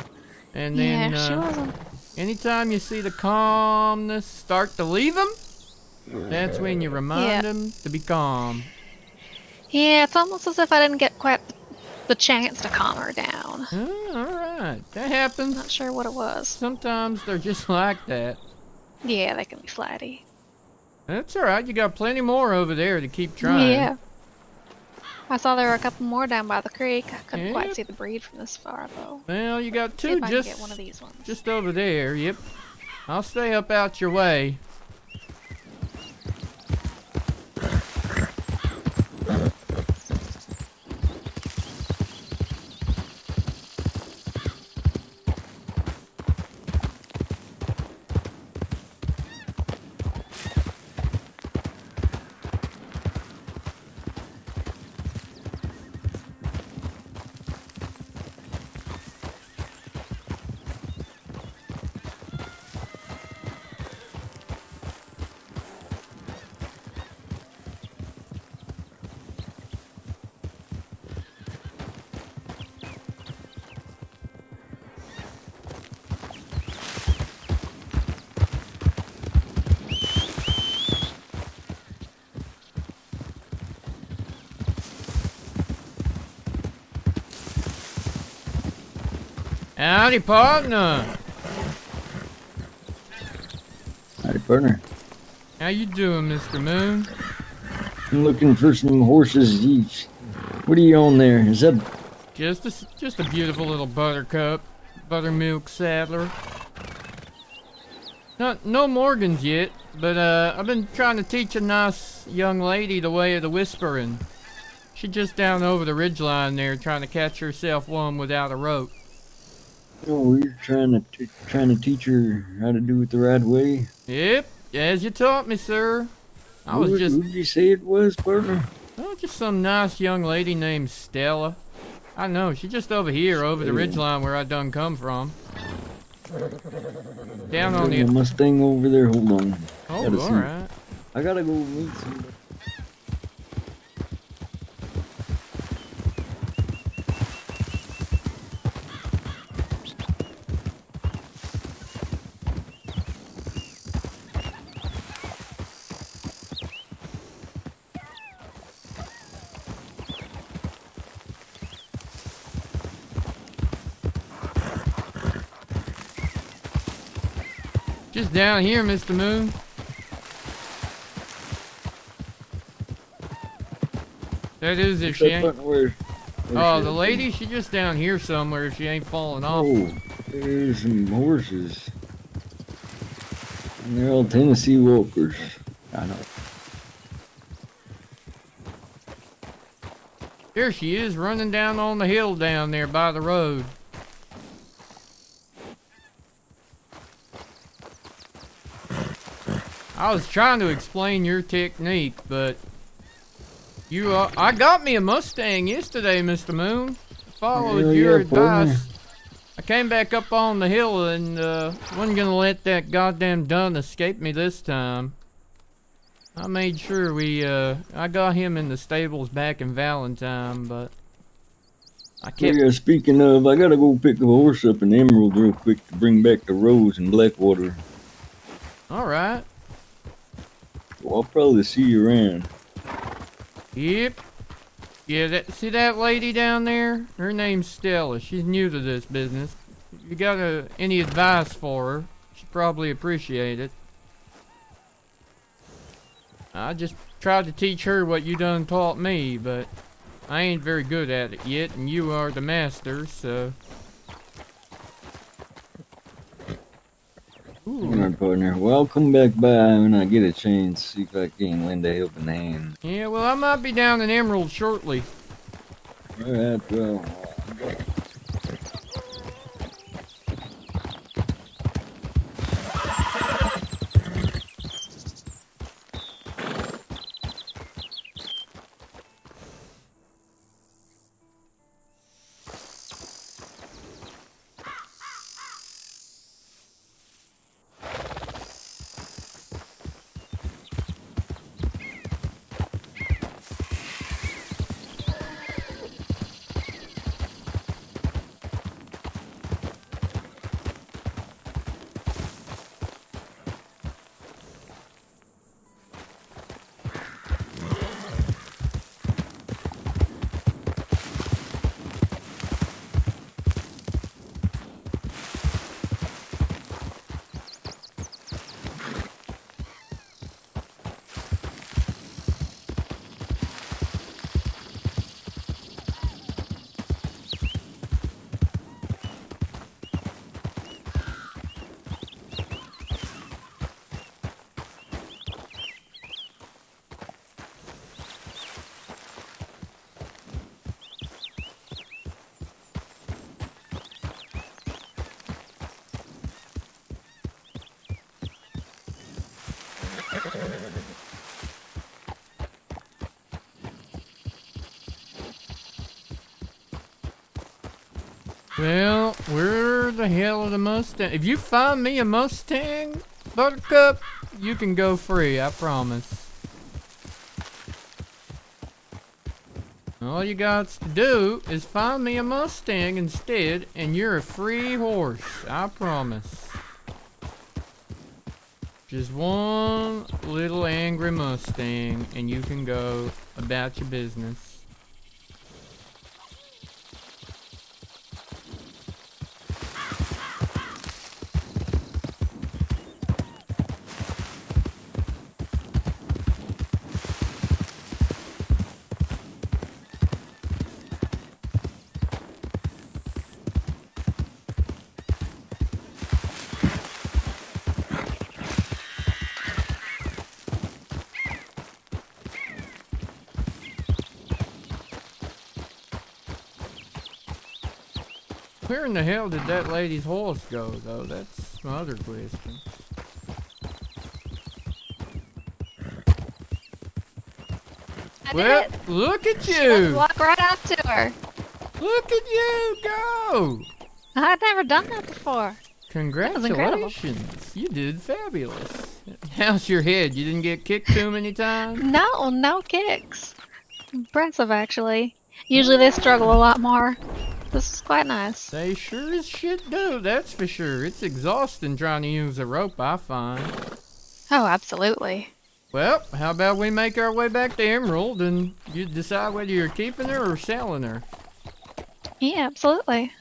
And then, she wasn't. Anytime you see the calmness start to leave them, that's when you remind them to be calm. Yeah, it's almost as if I didn't get quite the chance to calm her down. Alright, that happens. Not sure what it was. Sometimes they're just like that. Yeah, they can be flatty. That's alright, you got plenty more over there to keep trying. Yeah. I saw there were a couple more down by the creek. I couldn't quite see the breed from this far, though. Well, you got two see if I can get one of these ones. Just over there, yep. I'll stay up out your way. Howdy, partner. Howdy, partner. How you doing, Mr. Moon? I'm looking for some horses each. What are you on there? Is that just a beautiful little buttercup, buttermilk saddler. No Morgans yet, but I've been trying to teach a nice young lady the way of the whispering. She's just down over the ridgeline there, trying to catch herself one without a rope. Oh, you're trying to teach her how to do it the right way? Yep, as you taught me, sir. Who did you say it was, partner? Oh, just some nice young lady named Stella. I know, she's just over here, over the ridgeline where I done come from. Down on the Mustang over there. Hold on. Oh, alright. I gotta go meet somebody. Just down here, Mr. Moon. That is if she ain't... Oh, the lady, she just down here somewhere if she ain't falling off. Oh, there's some horses. And they're all Tennessee Walkers. I know. Here she is, running down on the hill down there by the road. I was trying to explain your technique, but I got me a Mustang yesterday, Mr. Moon. Followed your advice. I came back up on the hill and wasn't gonna let that goddamn dun escape me this time. I made sure I got him in the stables back in Valentine, but I kept... Yeah, speaking of, I gotta go pick a horse up in Emerald real quick to bring back to Rose and Blackwater. Alright. Well, I'll probably see you around. Yep. Yeah, see that lady down there? Her name's Stella. She's new to this business. If you got any advice for her, she'd probably appreciate it. I just tried to teach her what you done taught me, but I ain't very good at it yet, and you are the master, so... Alright, partner. Well, I'll come back by when I get a chance, see if I can lend a helping hand. Yeah, well, I might be down in Emerald shortly. Alright, well... Well, where the hell are the Mustang? If you find me a Mustang, Buttercup, you can go free, I promise. All you got to do is find me a Mustang instead, and you're a free horse, I promise. Just one little angry Mustang, and you can go about your business. Where in the hell did that lady's horse go, though? That's my other question. Well, look at you! Walk right up to her. Look at you go! I've never done that before. Congratulations! You did fabulous. How's your head? You didn't get kicked too many times? No, no kicks. Impressive, actually. Usually they struggle a lot more. This is quite nice. They sure as shit do, that's for sure. It's exhausting trying to use a rope, I find. Oh, absolutely. Well, how about we make our way back to Emerald and you decide whether you're keeping her or selling her? Yeah, absolutely.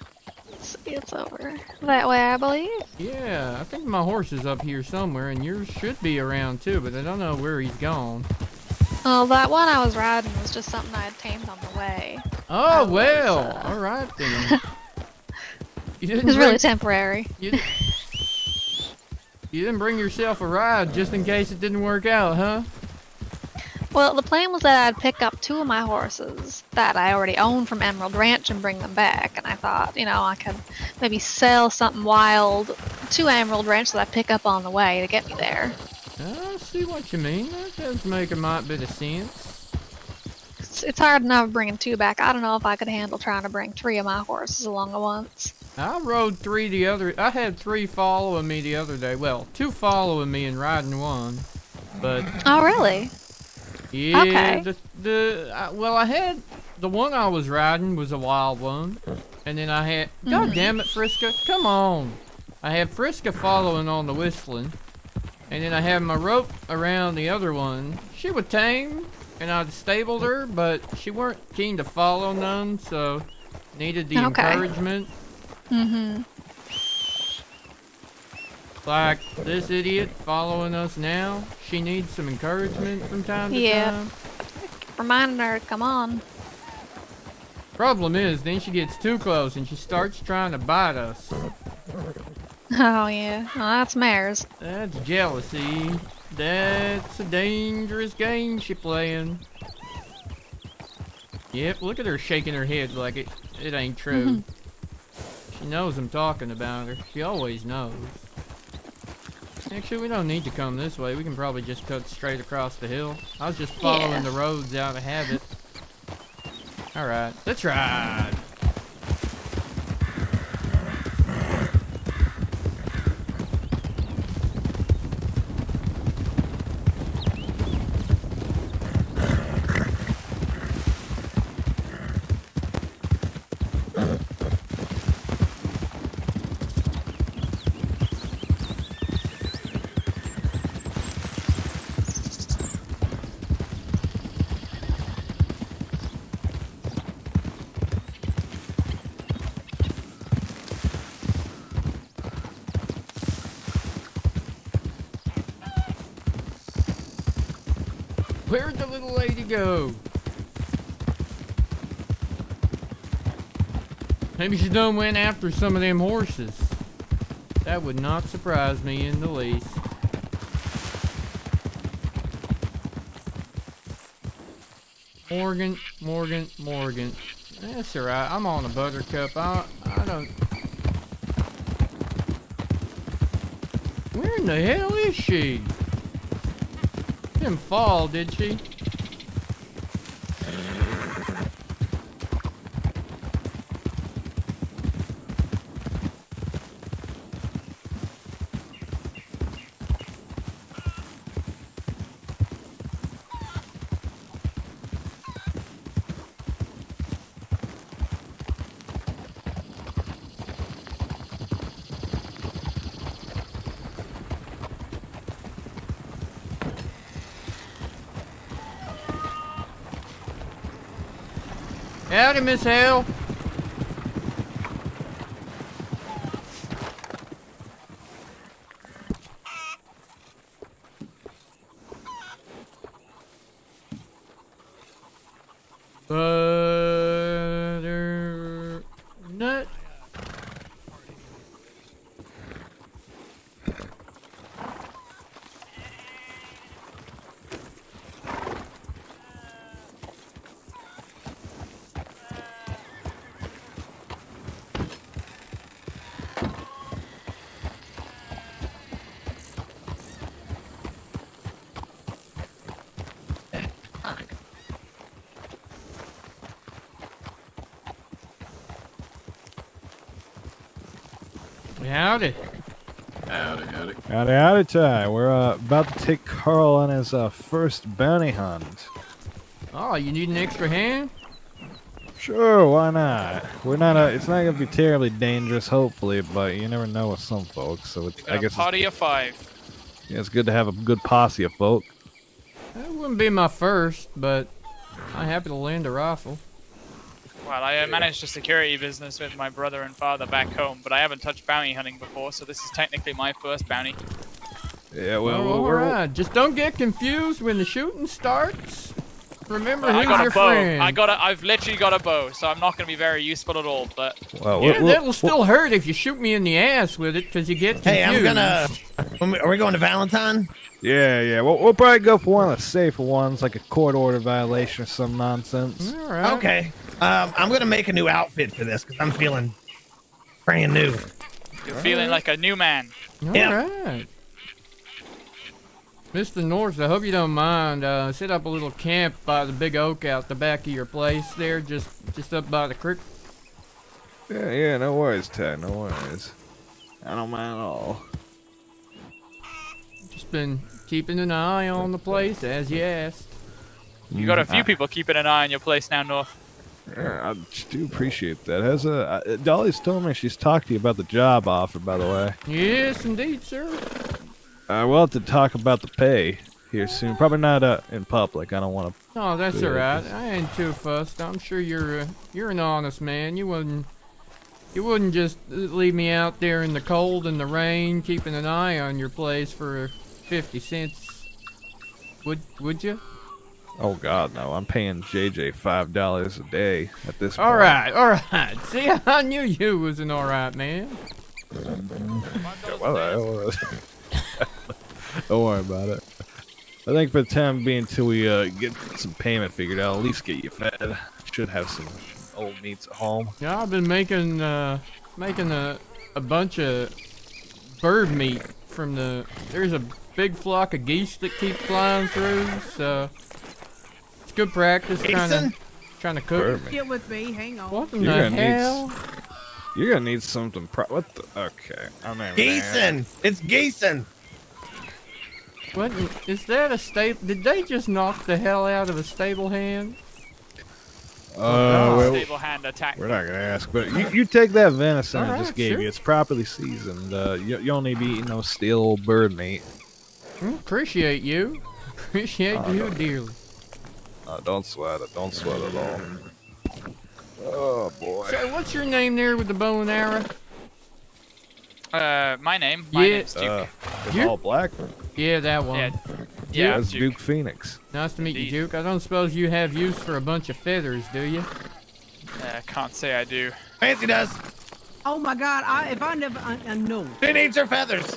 Let's see, it's over that way, I believe. Yeah, I think my horse is up here somewhere and yours should be around too, but I don't know where he's gone. Oh, that one I was riding was just something I had tamed on the way. Oh, well, alright then. It was really temporary. You didn't bring yourself a ride just in case it didn't work out, huh? Well, the plan was that I'd pick up 2 of my horses that I already own from Emerald Ranch and bring them back. And I thought, you know, I could maybe sell something wild to Emerald Ranch that I pick up on the way to get me there. I see what you mean. That does make a mite bit of sense. It's hard enough bringing 2 back. I don't know if I could handle trying to bring 3 of my horses along at once. I rode 3 the other. I had 3 following me the other day. Well, 2 following me and riding 1. But oh, really? yeah, okay. Well, I had the one I was riding was a wild one, and then I had. God damn it, Friska! Come on! I had Friska following on the whistling, and then I had my rope around the other one. She was tame, and I'd stabled her, but she weren't keen to follow none, so needed the encouragement. Like this idiot following us now. She needs some encouragement from time to time. Reminding her to come on. Problem is, then she gets too close and she starts trying to bite us. Oh yeah, well, that's mares. That's jealousy. That's a dangerous game she playing. Yep, look at her shaking her head like it ain't true. She knows I'm talking about her. She always knows. Actually, we don't need to come this way. We can probably just cut straight across the hill. I was just following the roads out of habit. Alright, let's ride. Where'd the little lady go? Maybe she done went after some of them horses. That would not surprise me in the least. Morgan. That's alright. I'm on a buttercup. I don't... Where in the hell is she? Didn't fall, did she? Howdy, Miss Hale. Butternut. Howdy. Howdy, Ty. We're about to take Carl on his first bounty hunt. Oh, you need an extra hand? Sure, why not? We're not. It's not gonna be terribly dangerous, hopefully, but you never know with some folks. So I guess. Party of 5. Yeah, it's good to have a good posse of folk. That wouldn't be my first, but I'm happy to lend a rifle. Well, I managed a security business with my brother and father back home, but I haven't touched bounty hunting before, so this is technically my first bounty. Yeah, well, alright. Just don't get confused when the shooting starts. Remember, who's your bow. friend? I've literally got a bow, so I'm not going to be very useful at all. But that'll still hurt if you shoot me in the ass with it, because you get confused. Hey, are we going to Valentine? Yeah. We'll probably go for one of the safer ones, like a court order violation or some nonsense. All right. Okay. I'm gonna make a new outfit for this because I'm feeling brand new. You're feeling like a new man. All right. Mr. North, I hope you don't mind. Set up a little camp by the big oak out the back of your place there, just up by the creek. Yeah, no worries, Ted, no worries. I don't mind at all. Just been keeping an eye on the place as you asked. You got a few people keeping an eye on your place now, North. Yeah, I do appreciate that. Dolly's told me she's talked to you about the job offer, by the way. Yes, indeed, sir. We'll have to talk about the pay here soon. Probably not in public. I don't want to. Oh, that's alright. I ain't too fussed. I'm sure you're an honest man. You wouldn't just leave me out there in the cold and the rain, keeping an eye on your place for 50 cents. Would you? Oh God, no! I'm paying JJ $5 a day at this point. All right. See, I knew you was an alright man. Well, don't worry about it. I think for the time being, until we get some payment figured out, at least get you fed. Should have some old meats at home. Yeah, I've been making a bunch of bird meat from there's a big flock of geese that keep flying through, so it's good practice trying to cook. Get with me, hang on. What in the hell? You're gonna need something. What the? Okay, I'm not. Geeson! It's Geeson! What is that? A stable? Did they just knock the hell out of a stable hand? Stable hand attack. We're not gonna ask, but you take that venison I just gave sure. you. It's properly seasoned. You don't need to be eating no stale old bird meat. Appreciate you. Appreciate you dearly. Don't sweat it. Don't sweat it all. Oh boy. So, what's your name there with the bow and arrow? My name's Duke. It's all black. Yeah, that one. Yeah, that's Duke Phoenix. Nice to meet you, Duke. I don't suppose you have use for a bunch of feathers, do you? Can't say I do. Fancy does. Oh my God! No. She needs her feathers.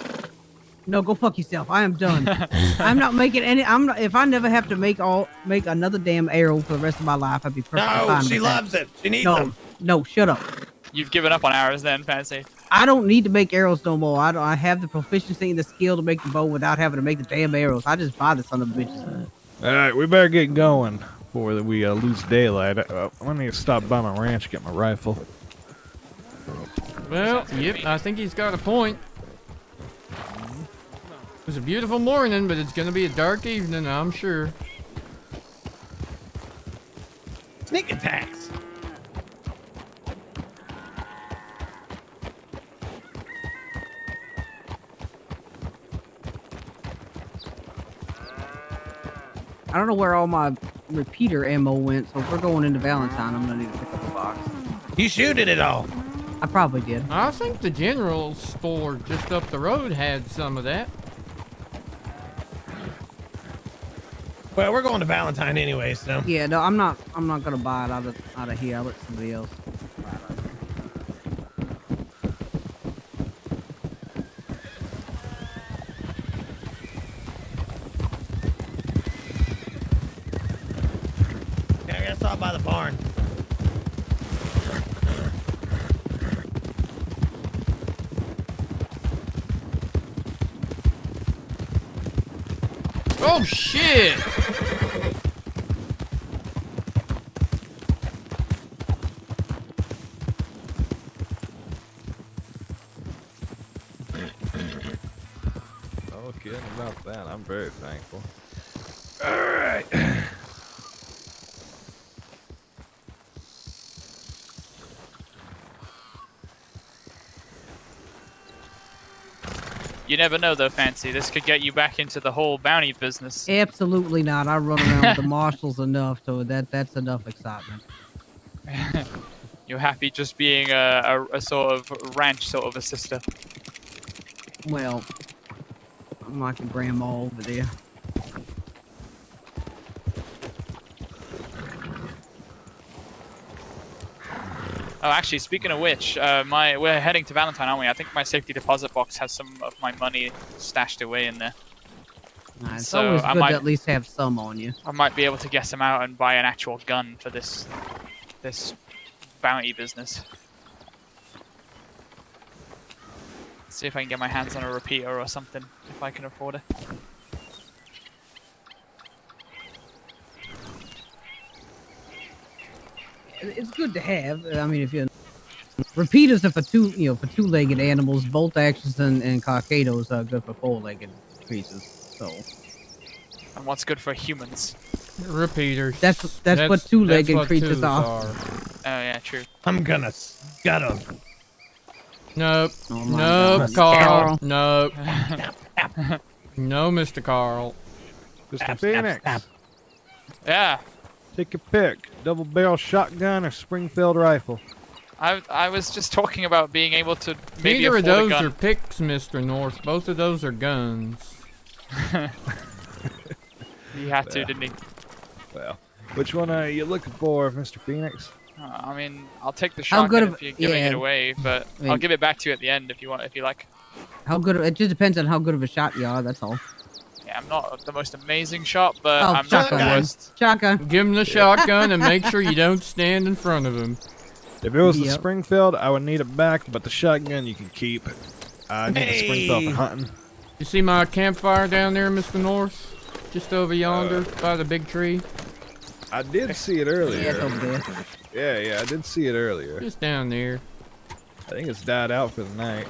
No, go fuck yourself. I am done. I'm not making any. If I never have to make another damn arrow for the rest of my life, I'd be perfectly fine. No, she loves it. She needs no, them. No, shut up. You've given up on arrows then, Fancy. I don't need to make arrows no more. I have the proficiency and the skill to make the bow without having to make the damn arrows. I just buy the son of a bitches. All right, we better get going before we lose daylight. Let me stop by my ranch, get my rifle. Well, yep, I think he's got a point. It was a beautiful morning, but it's gonna be a dark evening, I'm sure. Sneak attacks. I don't know where all my repeater ammo went, so if we're going into Valentine, I'm gonna need to pick up a box. You shooted it all. I probably did. I think the general store just up the road had some of that. Well, we're going to Valentine anyway, so. Yeah, no, I'm not gonna buy it out of here. I'll let somebody else buy it. Yeah, I saw it by the barn. Oh shit! No kidding about that. I'm very thankful. All right. You never know, though, Fancy. This could get you back into the whole bounty business. Absolutely not. I run around with the marshals enough, so that's enough excitement. You're happy just being a sort of ranch sort of assistant. Well, I'm like a grandma over there. Oh, actually, speaking of which, we're heading to Valentine, aren't we? I think my safety deposit box has some of my money stashed away in there. Nah, it's So always I good might- to at least have some on you. I might be able to get some out and buy an actual gun for this bounty business. See if I can get my hands on a repeater or something, if I can afford it. it's good to have. I mean, if you repeaters are for two-legged animals, bolt actions and carcados are good for four-legged creatures. So. And what's good for humans? Repeaters. That's what two-legged creatures are. Oh yeah, true. I'm gonna gut him. Nope. Oh my Nope, God. Carl. Nope. No, Mr. Carl. Mr. Phoenix. Yeah. Take your pick. Double barrel shotgun or Springfield rifle. I was just talking about being able to maybe Neither of afford a those gun. are picks, Mr. North. Both of those are guns. He had to, didn't he? Well, which one are you looking for, Mr. Phoenix? I mean, I'll take the How good shotgun of- if you're giving yeah. it away, but I mean- I'll give it back to you at the end if you want, if you like. How good? It just depends on how good of a shot you are. That's all. Yeah, I'm not the most amazing shot, but Oh, I'm not the shotgun. worst. Shotgun. Give him the shotgun and make sure you don't stand in front of him. If it was the Yep. Springfield, I would need it back, but the shotgun you can keep. I need the Springfield for hunting. You see my campfire down there, Mr. North? Just over yonder, by the big tree. I did see it earlier. Yeah, it's over there. Yeah, I did see it earlier. Just down there. I think it's died out for the night.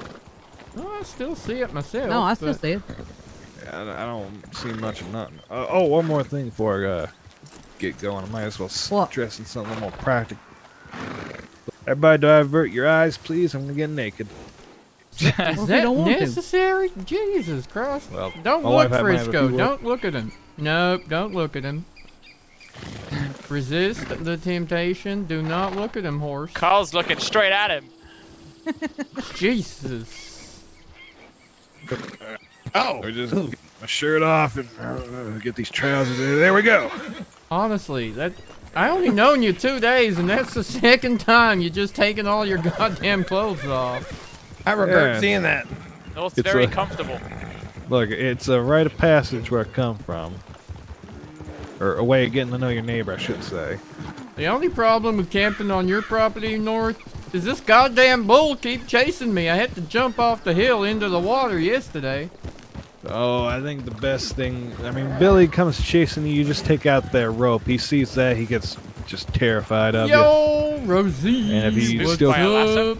Oh, I still see it myself. No, I still but- see it. Yeah, I don't see much of nothing. Oh, one more thing before I get going. I might as well What? dress in something a little more practical. Everybody divert your eyes, please. I'm gonna get naked. Is you that don't want to. necessary? Jesus Christ. Well, Don't my look, wife had me have a Frisco. few Don't look at him. Nope, don't look at him. Resist the temptation. Do not look at him, horse. Carl's looking straight at him. Jesus. Oh, Or just get my shirt off and get these trousers in. There we go. Honestly, I only known you 2 days, and that's the second time you just taken all your goddamn clothes off. I regret Yeah. seeing that. North's It's very a- comfortable. Look, it's a rite of passage where I come from. Or a way of getting to know your neighbor, I should say. The only problem with camping on your property, North, is this goddamn bull keep chasing me. I had to jump off the hill into the water yesterday. Oh, I think the best thing... I mean, Billy comes chasing you, you just take out that rope. He sees that, he gets just terrified of you. Yo, Rosie. And if he what's still- By a lasso? up?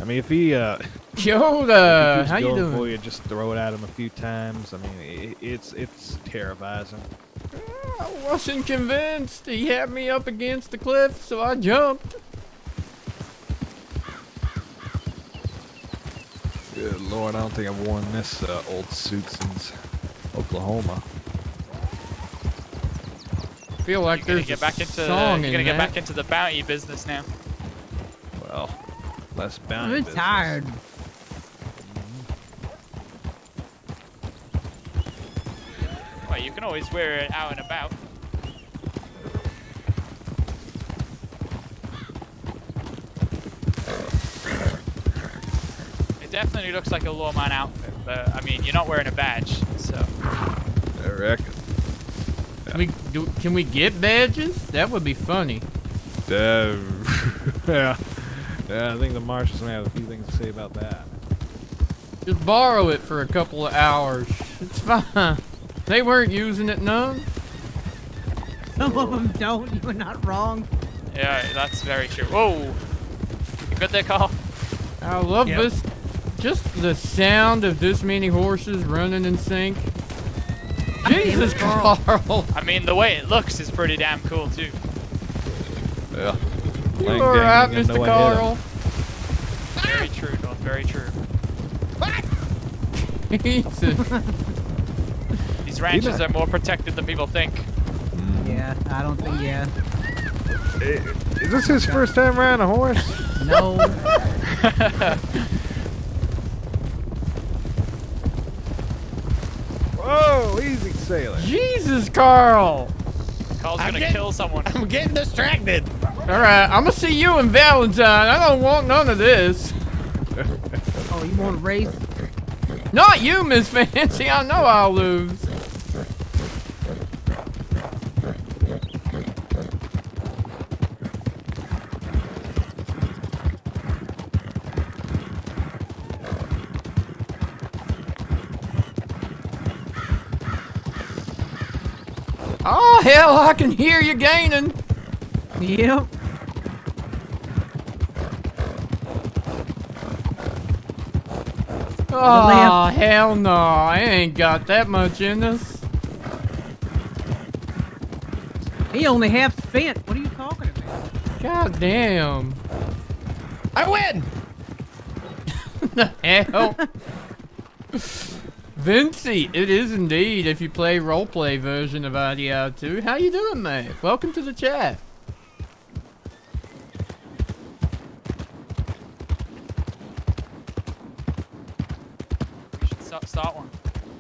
I mean, if he... Yoda, If he how keeps you going for doing? you, just throw it at him a few times. I mean, it's terrorizing. I wasn't convinced. He had me up against the cliff, so I jumped. Good Lord, I don't think I've worn this old suit since Oklahoma. I feel like You're gonna there's get back into song you're gonna in get that. back into the bounty business now. Well, less I'm bounty business. tired. Well, you can always wear it out and about. It definitely looks like a lawman outfit, but I mean, you're not wearing a badge, so. I reckon. Can we get badges? That would be funny. Yeah. Yeah, I think the marshals may have a few things to say about that. Just borrow it for a couple of hours. It's fine. They weren't using it none. Some of them don't. You were not wrong. Yeah, that's very true. Whoa! You good there, Carl? I love Yep. this. Just the sound of this many horses running in sync. Jesus, Carl. I mean, the way it looks is pretty damn cool, too. Yeah. You alright, Mr. Carl? Very true, North, very true. Jesus. These ranches are more protected than people think. Yeah, I don't think. Yeah. Is this his first time riding a horse? No. Whoa, easy sailing. Jesus, Carl. Carl's I'm gonna getting- kill someone. I'm getting distracted. Alright, I'm gonna see you in Valentine. I don't want none of this. Oh, you want to race? Not you, Miss Fancy. I know I'll lose. Oh, hell, I can hear you gaining. Yep. Oh, hell no. I ain't got that much in us. He only half spent. What are you talking about? God damn. I win! The hell? Vincey, it is indeed if you play roleplay version of IDR 2. How you doing, mate? Welcome to the chat. You should start one.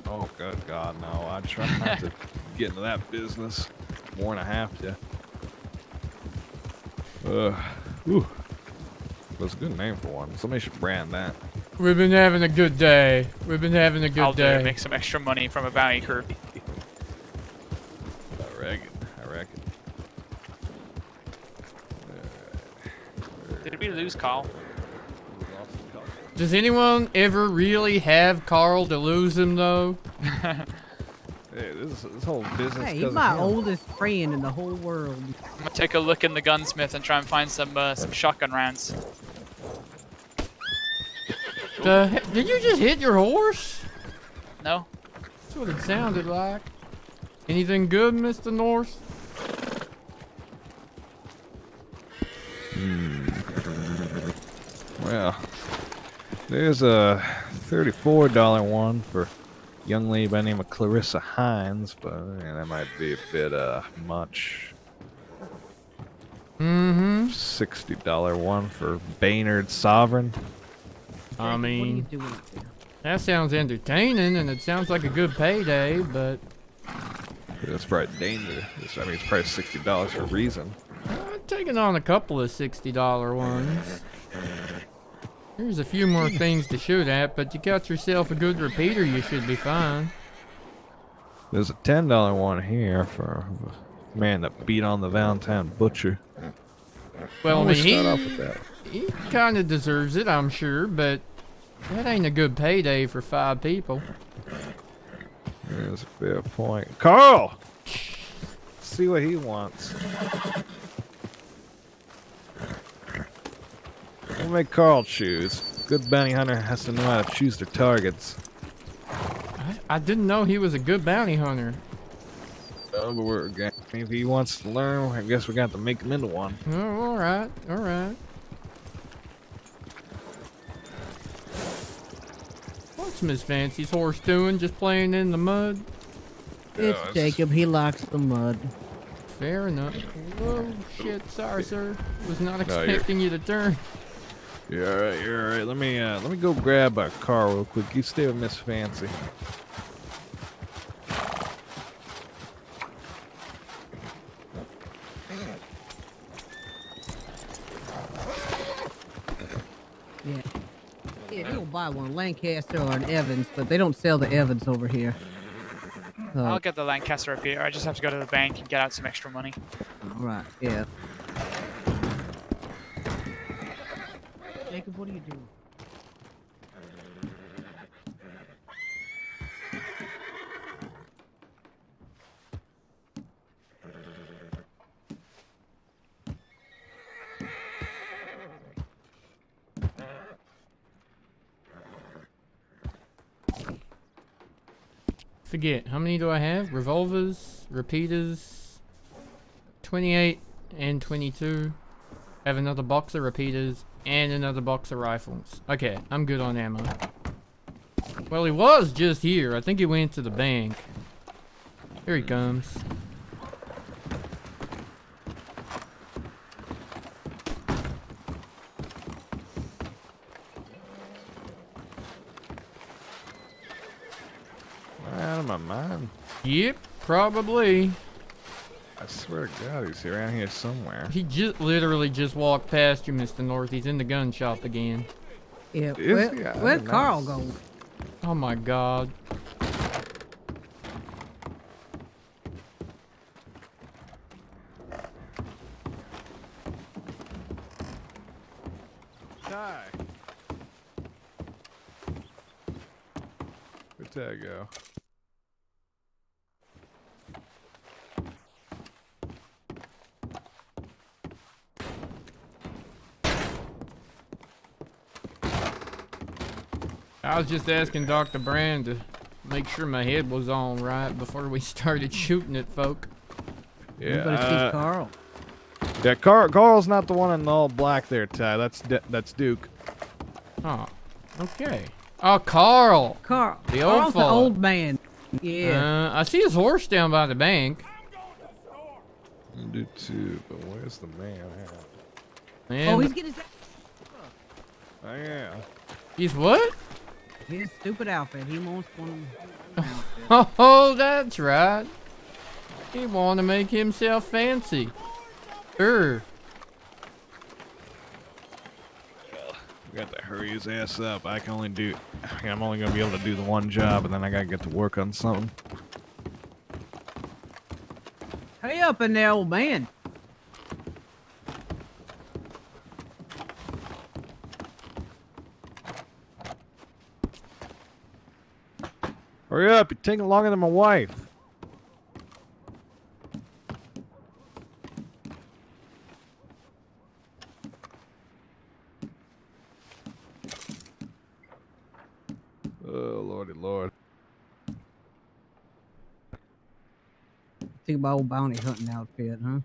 Oh, good God, no. I try not to get into that business. More than I have to. Whew. That's a good name for one. Somebody should brand that. We've been having a good day. We've been having a good I'll do day. it, make some extra money from a bounty crew. I reckon. Did we lose Carl? Does anyone ever really have Carl to lose him, though? Hey, this whole business. Hey, he's my oldest friend in the whole world. I'm gonna take a look in the gunsmith and try and find some shotgun rounds. Did you just hit your horse? No? That's what it sounded like. Anything good, Mr. North? Well, there's a $34 one for a young lady by the name of Clarissa Hines, but that might be a bit much. $60 one for Baynard Sovereign. I mean, what are you doing up there? that sounds entertaining, and it sounds like a good payday, but That's probably danger. It's probably $60 for a reason. I'm taking on a couple of $60 ones. There's a few more things to shoot at, but you got yourself a good repeater, you should be fine. There's a $10 one here for a man that beat on the Valentine Butcher. Well, I mean, start off with that. he kind of deserves it, I'm sure, but that ain't a good payday for 5 people. There's a fair point. Carl! See what he wants. We'll make Carl choose. Good bounty hunter has to know how to choose their targets. I didn't know he was a good bounty hunter. Oh, but if he wants to learn, I guess we got to make him into one. Oh, alright, alright. What's Miss Fancy's horse doing? Just playing in the mud? It's Jacob. He likes the mud. Fair enough. Whoa, shit. Sorry, sir. Was not expecting you to turn. You're alright, you're alright. Let me go grab a car real quick. You stay with Miss Fancy. Yeah. Yeah, you'll buy one, Lancaster or an Evans, but they don't sell the Evans over here. I'll get the Lancaster up here. I just have to go to the bank and get out some extra money. Right, yeah. Jacob, what are you doing? Forget. How many do I have? Revolvers, repeaters, 28 and 22. Have another box of repeaters and another box of rifles. Okay, I'm good on ammo. Well, he was just here. I think he went to the bank. Here he comes. Out of my mind. Yep, probably. I swear to God, he's around here somewhere. He just literally just walked past you, Mr. North. He's in the gun shop again. Yeah, Is he? where'd Carl go? Oh my God. Ty. Where'd Ty go? I was just asking Dr. Brand to make sure my head was on right before we started shooting at folk. Yeah. You better see Carl. Yeah, Carl's not the one in all black there, Ty. That's Duke. Oh, okay. Oh, Carl. Carl. The old Carl's the fella. old man. Yeah. I see his horse down by the bank. I do too, but where's the man at? And Oh, he's getting his. Oh, yeah. he's what? His stupid outfit. He wants one. Oh, that's right. He want to make himself fancy. Sure. We got to hurry his ass up. I'm only gonna be able to do the one job, and then I gotta get to work on something. Hurry up in there, old man. Hurry up! You're taking longer than my wife. Oh, lordy lord. Think about old bounty hunting outfit, huh?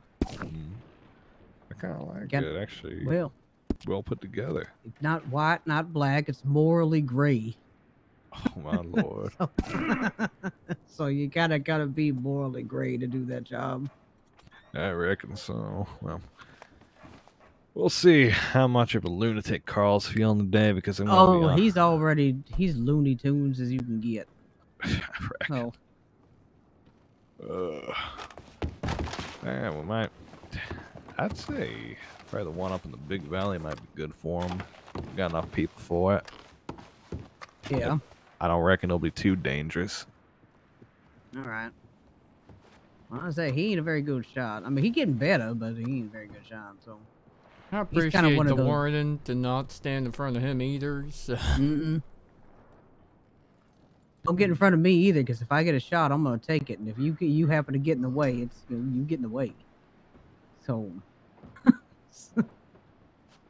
I kind of like Got- it, actually. Well, Well put together. it's not white, not black. It's morally gray. Oh, my lord. So you gotta be morally gray to do that job. I reckon so. Well, we'll see how much of a lunatic Carl's feeling today, because I'm gonna be he's Looney Tunes as you can get. I reckon. Oh, Yeah, I'd say probably the one up in the Big Valley might be good for him. Got enough people for it. yeah. I don't reckon it'll be too dangerous. All right. Well, I say he ain't a very good shot. I mean, he getting better, but he ain't a very good shot. So. I He's kinda appreciate one the of those- warning to not stand in front of him either. So. Mm-mm. Don't get in front of me either, because if I get a shot, I'm gonna take it. And if you happen to get in the way, it's you get in the way. So.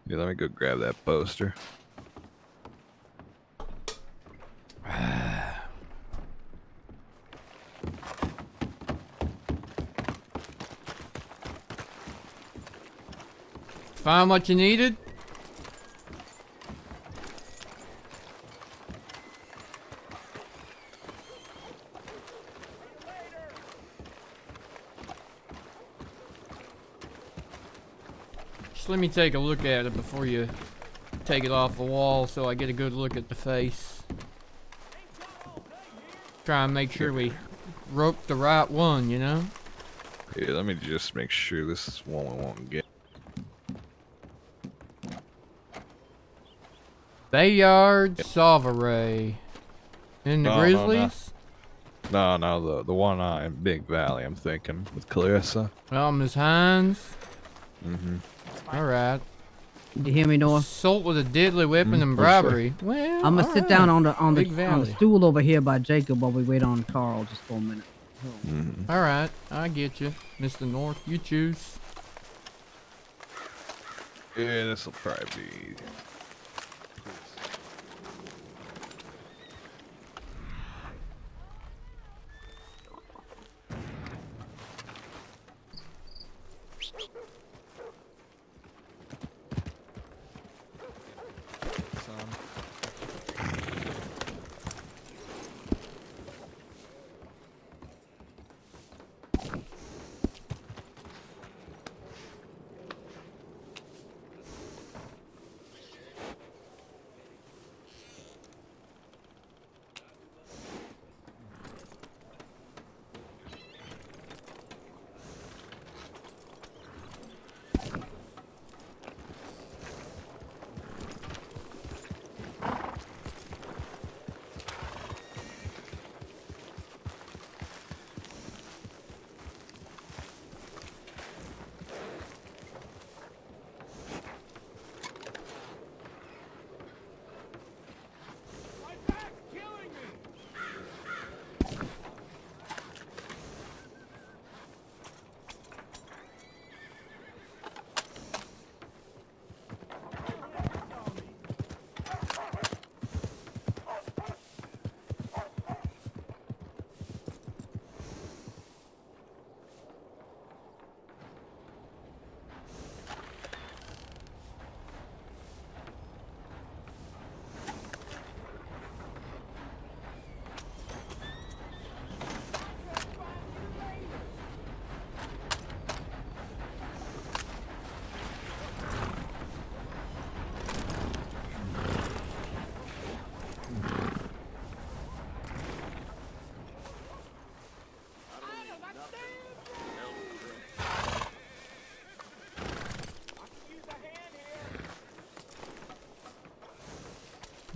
Yeah, let me go grab that poster. Find what you needed? Just let me take a look at it before you take it off the wall so I get a good look at the face. Try and make sure we rope the right one, you know? Yeah, let me just make sure this is one we won't get. Bayard Foray. In the No, no, no. Grizzlies? No, the one in Big Valley, I'm thinking, with Clarissa. Well, Miss Hines. Mm-hmm. Alright. Did you hear me, Noah? Assault with a deadly weapon and for sure. bribery. Well, I'm gonna sit down on the Big Valley. stool over here by Jacob while we wait on Carl just for a minute. Mm-hmm. Alright, I get you. Mr. North, you choose. Yeah, this will probably be.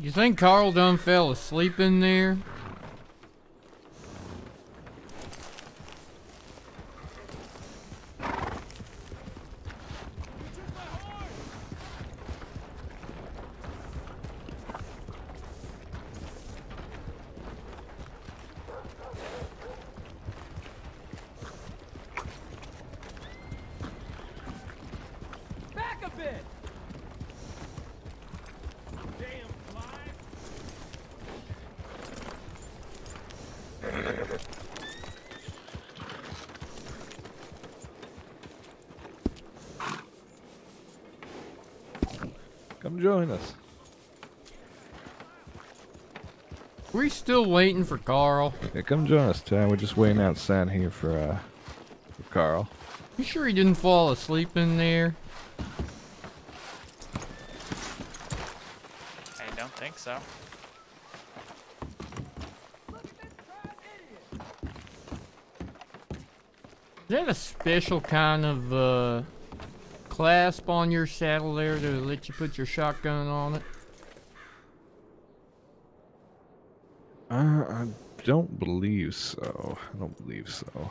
You think Carl done fell asleep in there? Come join us. We still waiting for Carl. Yeah, come join us, Ty. We're just waiting outside here for Carl. You sure he didn't fall asleep in there? I don't think so. Is that a special kind of clasp on your saddle there to let you put your shotgun on it? I don't believe so. I don't believe so.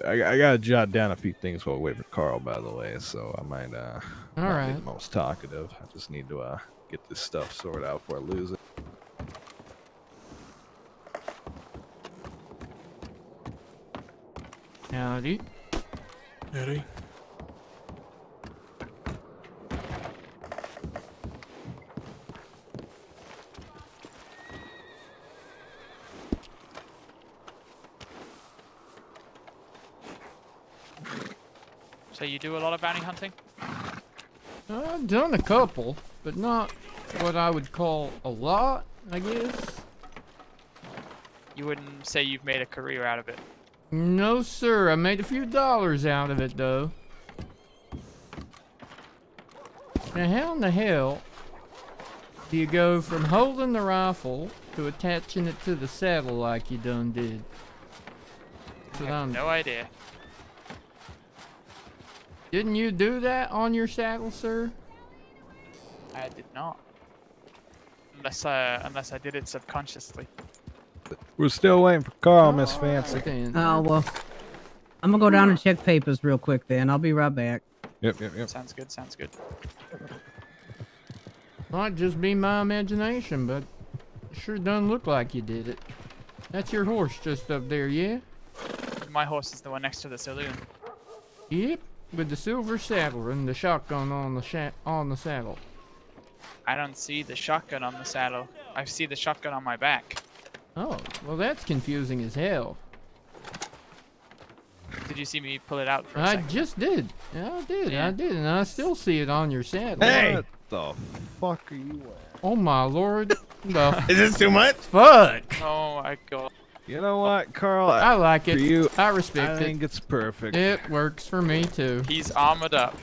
I gotta jot down a few things while we wait for Carl, by the way, so I might not be the most talkative. I just need to get this stuff sorted out before I lose it. Howdy. Howdy. So you do a lot of bounty hunting? I've done a couple, but not what I would call a lot, I guess. You wouldn't say you've made a career out of it? No, sir. I made a few dollars out of it, though. Now, how in the hell do you go from holding the rifle to attaching it to the saddle like you done did? I have no idea. Didn't you do that on your saddle, sir? I did not. Unless I did it subconsciously. We're still waiting for Carl, Miss Fancy. Oh, well. I'm gonna go down and check papers real quick then. I'll be right back. Yep. Sounds good, sounds good. Might just be my imagination, but it sure doesn't look like you did it. That's your horse just up there, yeah? My horse is the one next to the saloon. Yep, with the silver saddle and the shotgun on the saddle. I don't see the shotgun on the saddle. I see the shotgun on my back. Oh, well that's confusing as hell. Did you see me pull it out for a I second? just did. Yeah, I did, Yeah. and I still see it on your saddle. Hey! What the fuck are you at? Oh my lord. The Is this too much? fuck? Oh my god. You know what, Carl? I like it. For you, I I respect it. think it's perfect. It works for me too. He's armored up.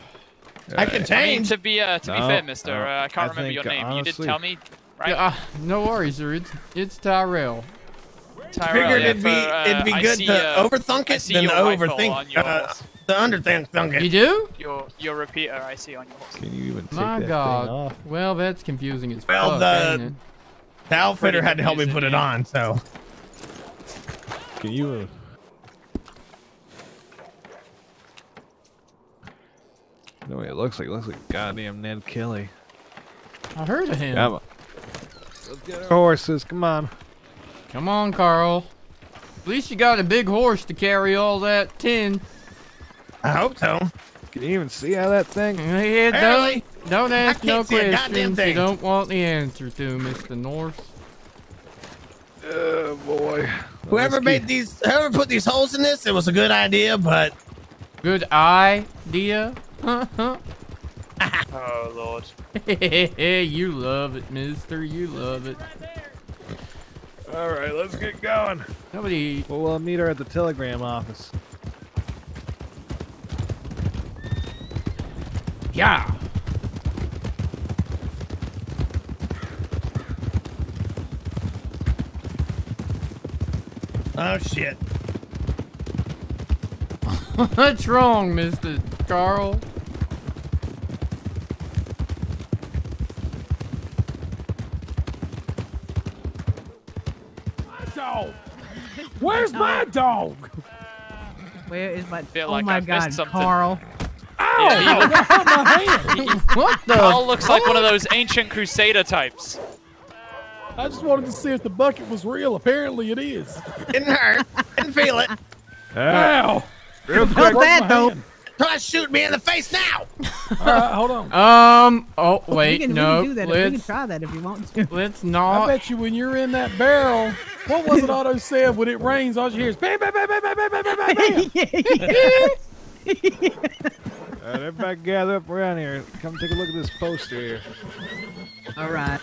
I can I mean, change. to be No, fair, mister, no. I can't I remember your think, name. You did honestly- tell me, right? Yeah, no worries, sir. It's Tyrell. Tyrell, Figured yeah, it'd be I good see, to overthunk I it see than your to rifle overthink on your horse. the underthink You it. do? Your repeater I see on your horse. Can you even take My that God. thing off? Well, that's confusing as Well, fuck, ain't it? The outfitter had to help me put it on, so. Can you? No way, it looks like goddamn Ned Kelly. I heard of him. Come on. Let's get our horses. Come on. Come on, Carl. At least you got a big horse to carry all that tin. I hope so. Can you even see how that thing? Yeah, Apparently. don't ask I no can't see a goddamn questions you thing. don't want the answer to, Mr. North. Oh boy. Whoever put these holes in this, it was a good idea, but Good idea. Oh lord. You love it, mister. You love it. All right, let's get going. Nobody. We'll meet her at the telegram office. Yeah. oh shit. What's wrong, Mr. Carl? dog? Where's my dog? Where is my? Feel Oh like my I've God, missed something. Carl! Ow! Yeah, That hurt my hand. What the? Carl looks like one of those ancient crusader types. I just wanted to see if the bucket was real. Apparently it is. Didn't hurt. Didn't feel it. Ow! Real Felt quick. that though. Try to shoot me in the face now. All right, hold on. Oh wait, we can no. do that. We can Let's try that if you want to. let's I not. bet you when you're in that barrel, what was it Otto said? When it rains, all you hear is bam, bam, bam, bam, bam, bam, bam, bam, bam. All right, everybody gather up around here. Come take a look at this poster here. All right.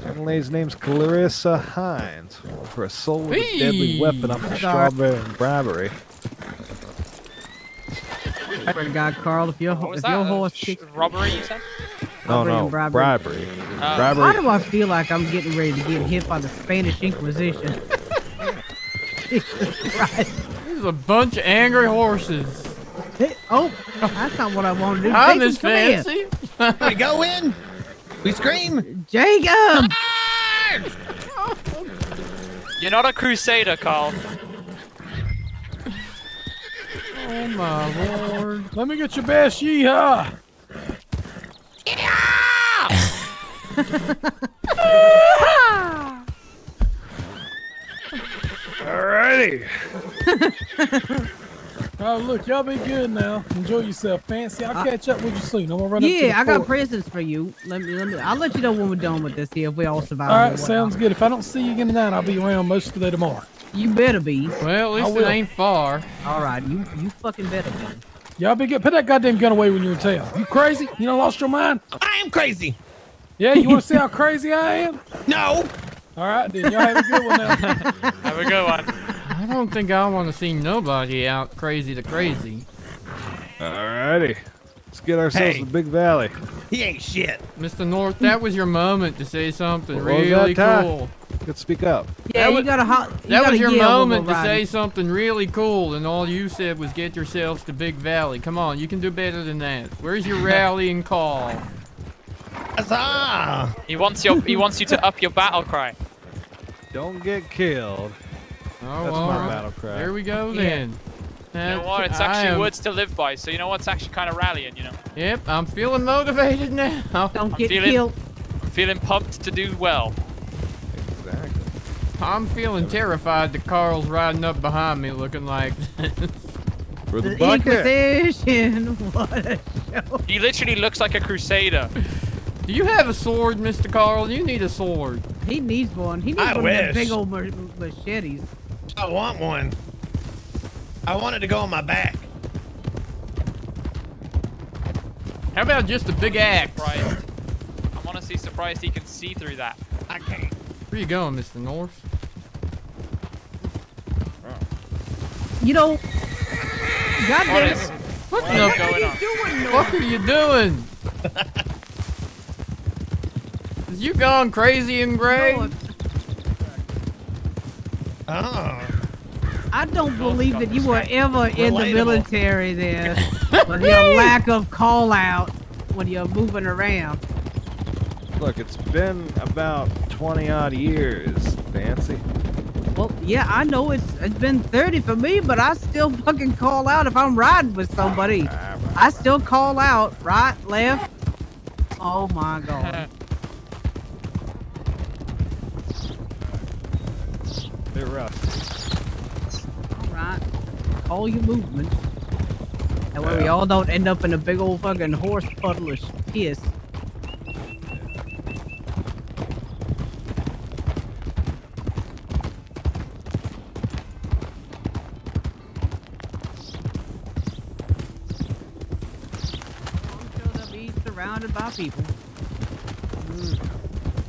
Young lady's name's Clarissa Hines. For assault with a deadly Hey. weapon up a strawberry and bribery. I swear to God, Carl, if your What was if that? your horse kicks, Robbery, you said? No, Robbery no, and bribery. bribery. why Bribery. do I feel like I'm getting ready to get hit by the Spanish Inquisition? Jesus Christ. There's a bunch of angry horses. Oh, that's not what I want to do. I'm Jacob, Miss come here. Fancy. We go in. We scream. Jacob! You're not a crusader, Carl. Oh my lord. Let me get your best yeehaw. Alrighty. Oh, look, y'all be good now. Enjoy yourself, Fancy. I'll catch up with you soon. I'm gonna run up to the Yeah, I got fort. presents for you. I'll let you know when we're done with this here if we all survive. All right, sounds good. If I don't see you again tonight, I'll be around most of the day tomorrow. You better be. Well, at I least it will. ain't far. All right, you fucking better be. Y'all be good. Put that goddamn gun away when you're in town. You crazy? You done lost your mind? I am crazy. Yeah, you want to see how crazy I am? No. All right, then. Y'all have a good one now. Have a good one. I don't think I want to see nobody out crazy to crazy. Alrighty. Let's get ourselves Hey. to the Big Valley. He ain't shit. Mr. North, that was your moment to say something What was really that, Ty? cool. Let's speak up. Yeah, That you gotta That was your moment to Ride. say something really cool, and all you said was get yourselves to Big Valley. Come on, you can do better than that. Where's your rallying call? Huzzah! He wants you to up your battle cry. Don't get killed. Oh, That's all my right. battle cry. There we go Yeah. then. You know what? It's actually words to live by. So you know what's actually kind of rallying. You know. Yep, I'm feeling motivated now. Don't get feeling- killed. I'm feeling pumped to do well. Exactly. I'm feeling terrified that Carl's riding up behind me looking like For the The bucket. Inquisition. What a show. He literally looks like a crusader. Do you have a sword, Mr. Carl? You need a sword. He needs one. He needs I one of them wish. big old machetes. I want one. I want it to go on my back. How about just a big axe? Surprised. I'm honestly surprised he can see through that. I can't. Where you going, Mr. North? You know, What goddamn is, it. What what the is going on? fuck are you doing? Is you gone crazy and gray? Oh. I don't believe that you were ever in the Relatable. military then. With your lack of call out when you're moving around. Look, it's been about 20 odd years, Fancy. Well, yeah, I know it's been 30 for me, but I still fucking call out if I'm riding with somebody. I still call out right, left. Oh my god. Bit rough. All right, call your movements. That way we all don't end up in a big old fucking horse puddle of piss. Surrounded by people.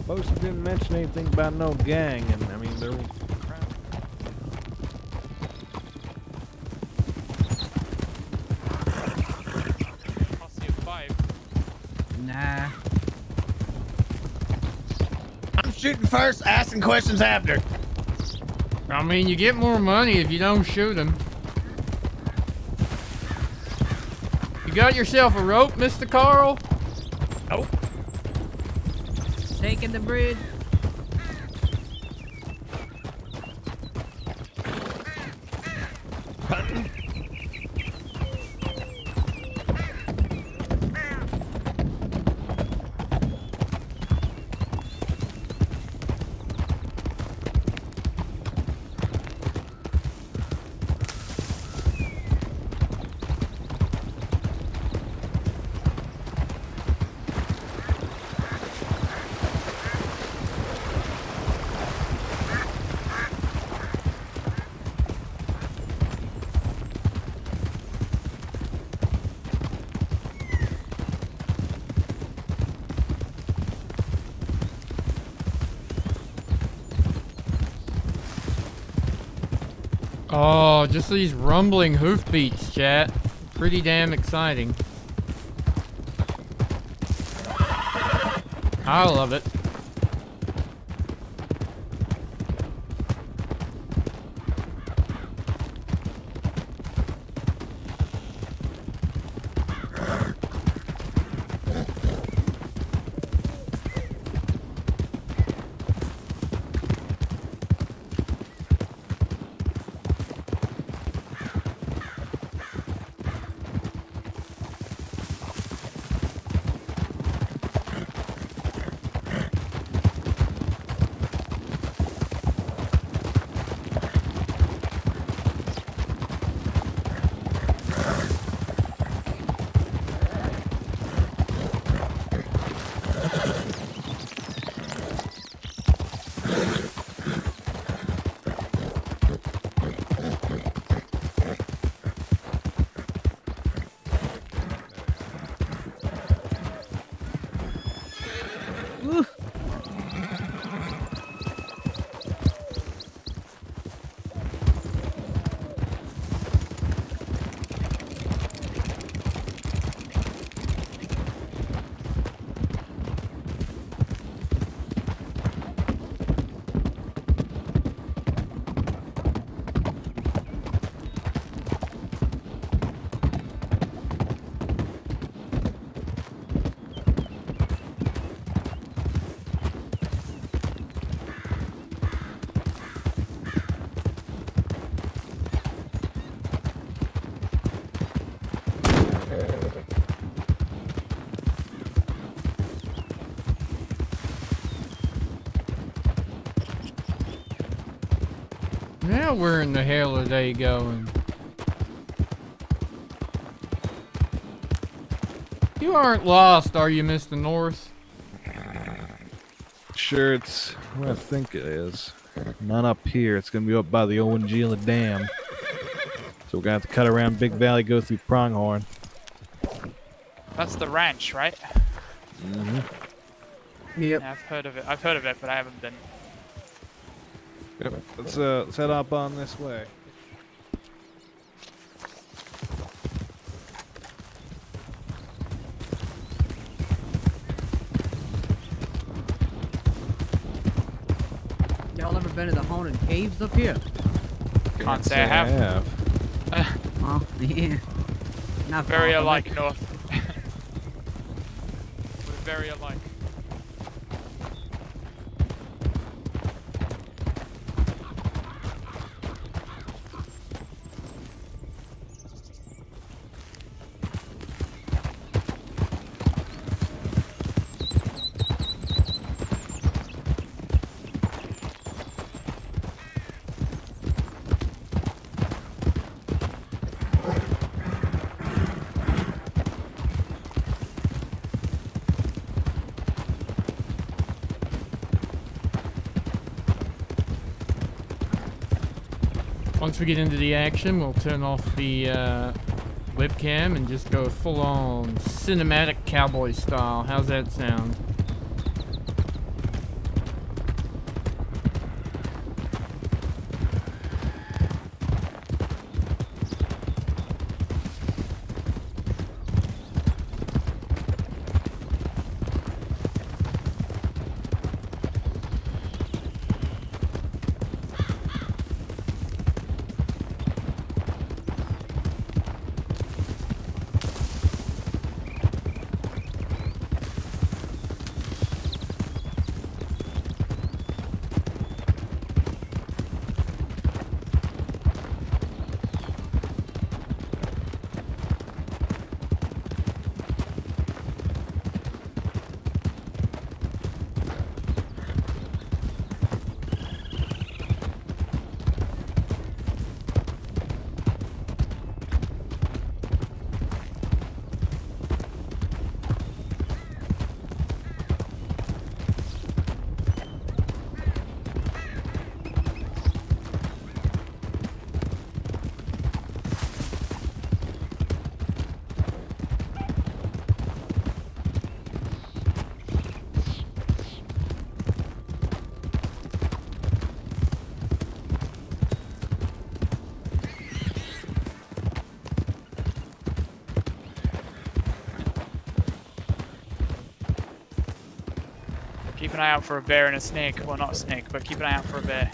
Most didn't mention anything about no gang, and I mean, there was Nah. I'm shooting first, asking questions after. I mean, you get more money if you don't shoot him. You got yourself a rope, Mr. Carl? Nope. Taking the bridge. Oh, just these rumbling hoofbeats, chat. Pretty damn exciting. I love it. Now where in the hell are they going? You aren't lost, are you, Mr. North? Sure, it's where I think it is. Not up here. It's gonna be up by the Owen Dam. So we're gonna have to cut around Big Valley, go through Pronghorn. That's the ranch, right? Mm-hmm. Yep. Yeah, I've heard of it, but I haven't been. Yep. Let's head up on this way. Y'all ever been to the haunted caves up here? Can't say I have. Oh, yeah. Not Very far from alike, it. North. We're very alike. Once we get into the action, we'll turn off the webcam and just go full-on cinematic cowboy style. How's that sound? Keep an eye out for a bear and a snake. Well, not a snake, but keep an eye out for a bear.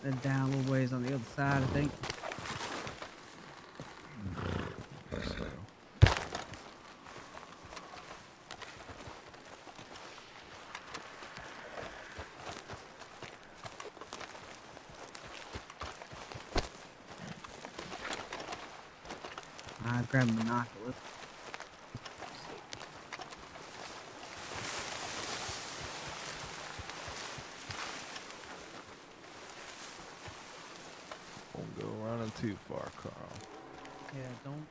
Then down a little ways on the other side, I think. I grabbed binoculars. Don't go running too far, Carl. Yeah, don't.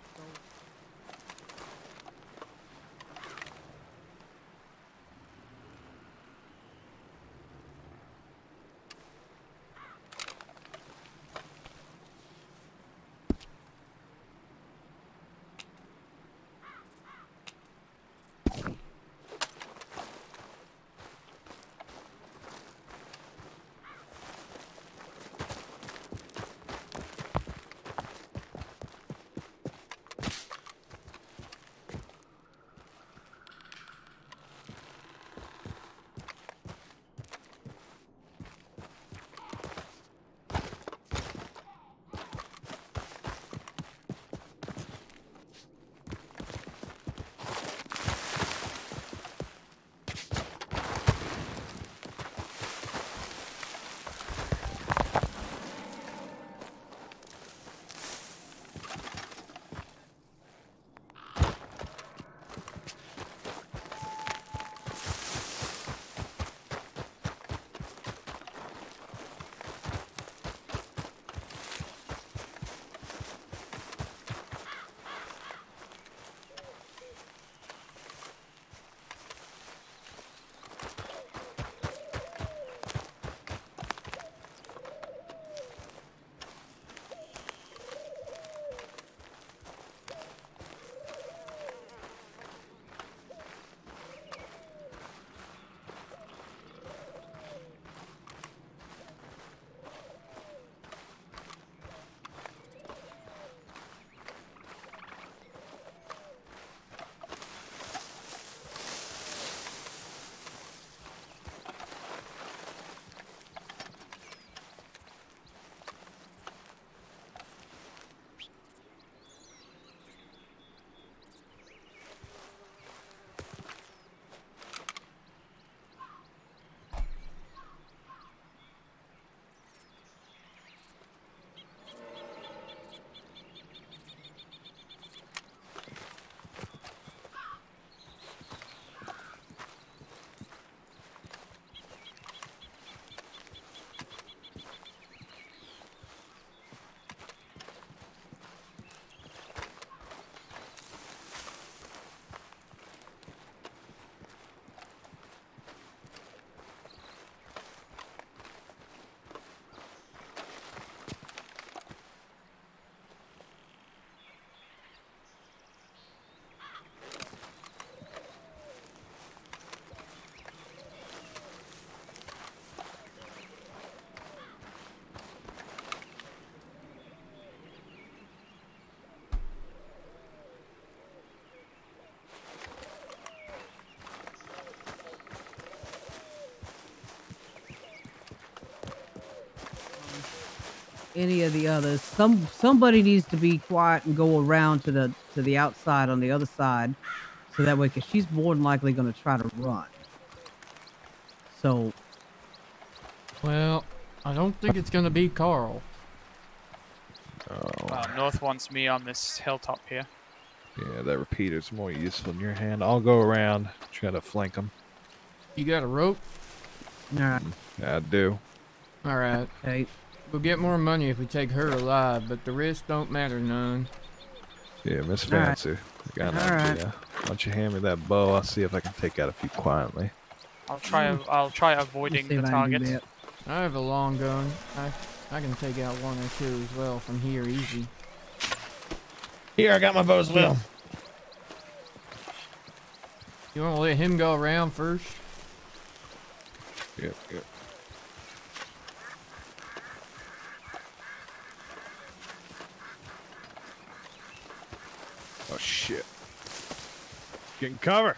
Any of the others. Somebody needs to be quiet and go around to the outside on the other side, so that way, because she's more than likely going to try to run. So. Well, I don't think it's gonna be Carl. Oh. North wants me on this hilltop here. Yeah, that repeater's more useful in your hand. I'll go around, try to flank him. You got a rope? Alright. Yeah, I do. Alright. Okay. We'll get more money if we take her alive, but the rest don't matter none. Yeah, Miss Fancy. I got an idea. Why don't you hand me that bow? I'll see if I can take out a few quietly. I'll try avoiding the target. I have a long gun. I can take out one or two as well from here easy. Here, I got my bow as well. You want to let him go around first? Yep. Oh shit. Getting cover.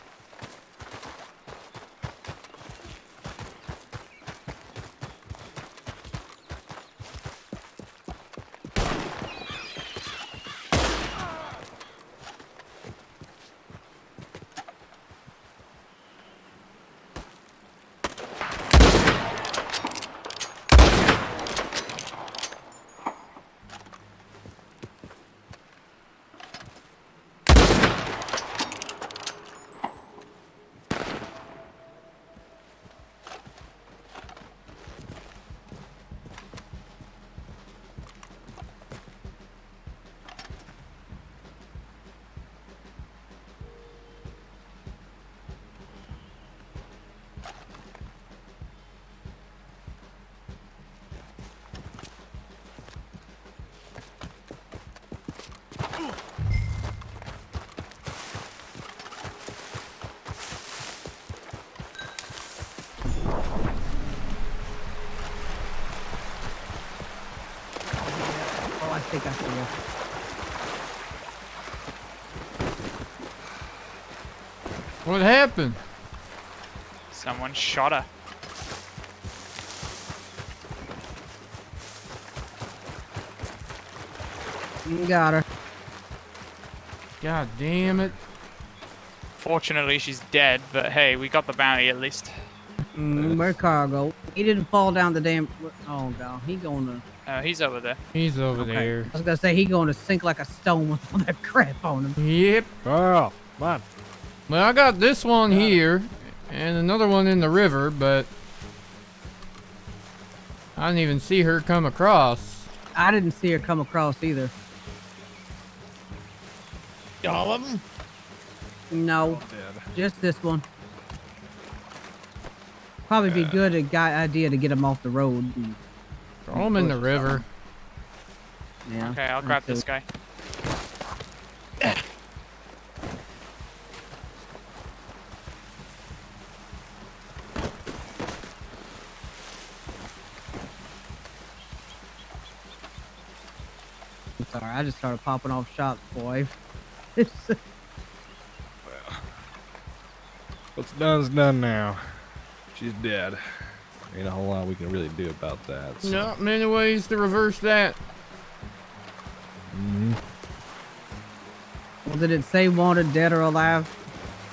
I think I see you. What happened? Someone shot her. You got her. God damn it. Fortunately, she's dead, but hey, we got the bounty at least. Where cargo? He didn't fall down the damn. Oh god, he going to. He's over there. He's over there. I was gonna say he going to sink like a stone with all that crap on him. Yep. Oh, come on. Well, I got this one here and another one in the river, but I didn't even see her come across. I didn't see her come across either. All of them? No, just this one. Probably be good idea to get him off the road. Throw him in the river. Yeah. Okay, I'll grab this guy. I'm sorry, I just started popping off shots, boy. What's done's done now. She's dead. Ain't a whole lot we can really do about that. So. Not many ways to reverse that. Well, did it say wanted, dead or alive?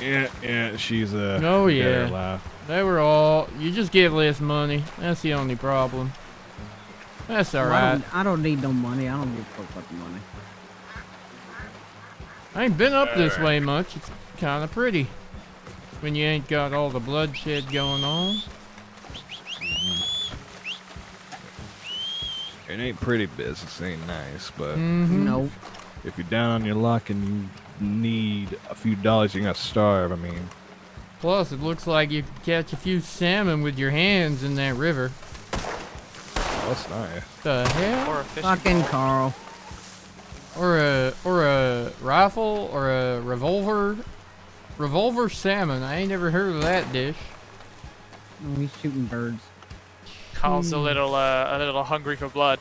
Yeah, she's oh yeah, dead or alive. They were all. You just get less money. That's the only problem. That's all right. I don't need no money. I don't need to fuck about the money. I ain't been up this way much. It's kind of pretty when you ain't got all the bloodshed going on. It ain't pretty business, ain't nice, but No. if you're down on your luck and you need a few dollars, you're gonna starve. I mean, Plus, it looks like you could catch a few salmon with your hands in that river. that's nice. The hell? Or a fishing Fucking pole. Carl. Or a rifle or a revolver. Revolver salmon. I ain't never heard of that dish. Oh, he's shooting birds. Carl's a little hungry for blood.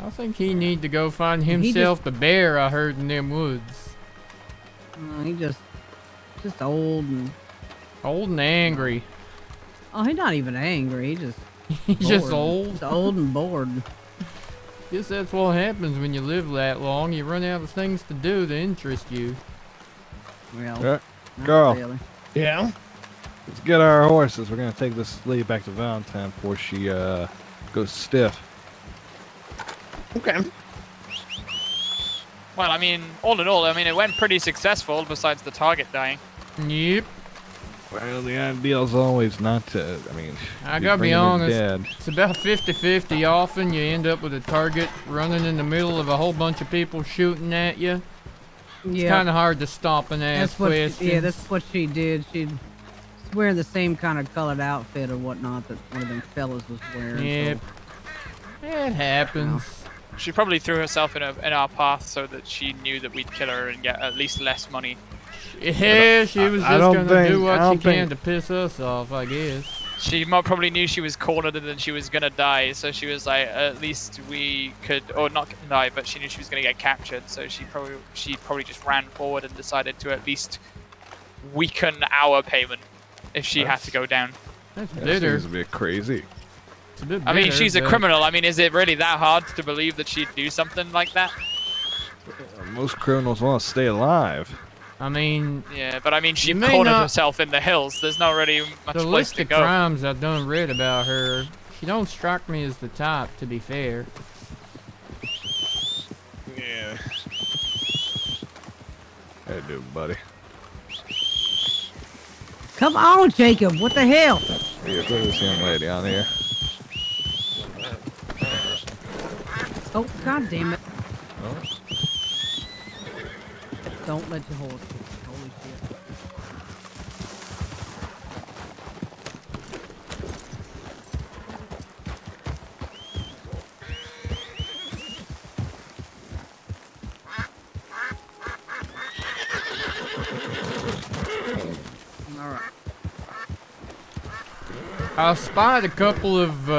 I think he need to go find himself the bear I heard in them woods. He just old and angry. oh, he's not even angry. He just He's bored. just old. Just old and bored. Guess that's what happens when you live that long. You run out of things to do to interest you. Well, Yeah. not Carl. really. Yeah. Let's get our horses. We're gonna take this lady back to Valentine before she goes stiff. Okay. Well, I mean, all in all, I mean, it went pretty successful besides the target dying. Yep. Well, the ideal is always not to, I mean... I gotta be honest, it's about 50-50. Often you end up with a target running in the middle of a whole bunch of people shooting at you. It's kind of hard to stop and ask questions. Yeah, that's what she did. She's wearing the same kind of colored outfit or whatnot that one of them fellas was wearing. Yep. So. It happens. She probably threw herself in our path so that she knew that we'd kill her and get at least less money. Yeah, she was just gonna do what she can to piss us off, I guess. She probably knew she was cornered and then she was gonna die, so she was like, at least we could, or not die, but she knew she was gonna get captured, so she probably just ran forward and decided to at least weaken our payment if she had to go down. That's bitter. Seems a bit crazy. It's a bit bitter, I mean, she's a criminal. I mean, is it really that hard to believe that she'd do something like that? Most criminals want to stay alive. I mean... Yeah, but I mean, she cornered herself in the hills. There's not really much place to go. The list of crimes I've done read about her, she don't strike me as the type, to be fair. Yeah. How you doing, buddy? Come on, Jacob. What the hell? Yeah, look at this young lady on here. Oh, god damn it. Oh. Don't let your horse kick. Holy shit. Alright. I spied a couple of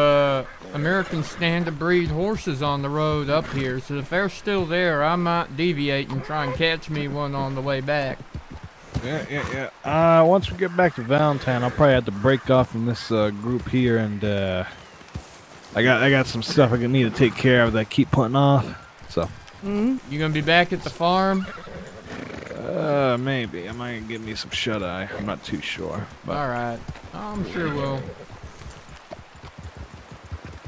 American standard breed horses on the road up here, so if they're still there, I might deviate and try and catch me one on the way back. Yeah. Once we get back to Valentine, I'll probably have to break off from this group here, and I got some stuff I need to take care of that I keep putting off. So. You gonna be back at the farm? Maybe. I might give me some shut eye. I'm not too sure. All right. I'm sure we'll.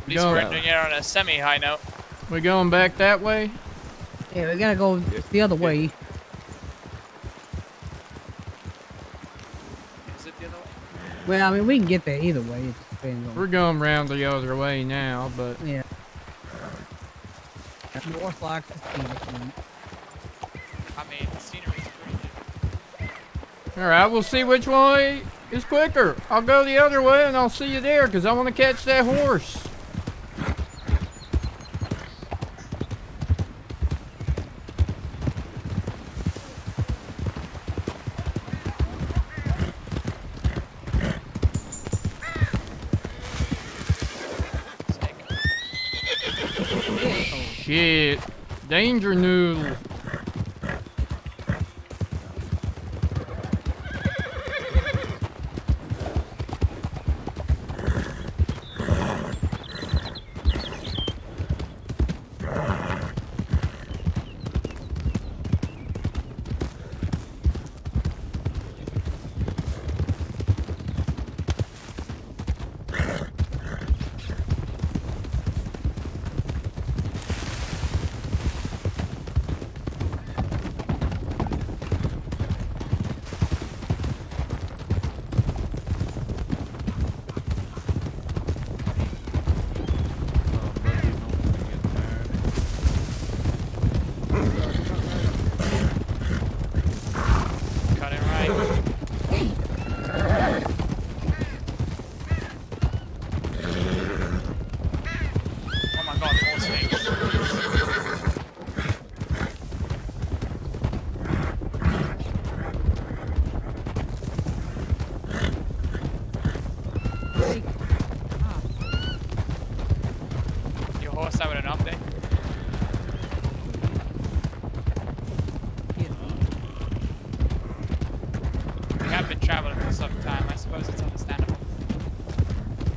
At least we're ending it on a semi-high note. We going back that way? Yeah, we gotta go the other way. Is it the other way? Well, I mean, we can get there either way. It just depends on... We're going round the other way now, but... Yeah. North likes the scenery. I mean, the scenery's pretty good. Alright, we'll see which way is quicker. I'll go the other way and I'll see you there, because I want to catch that horse. Shit. Danger noodle.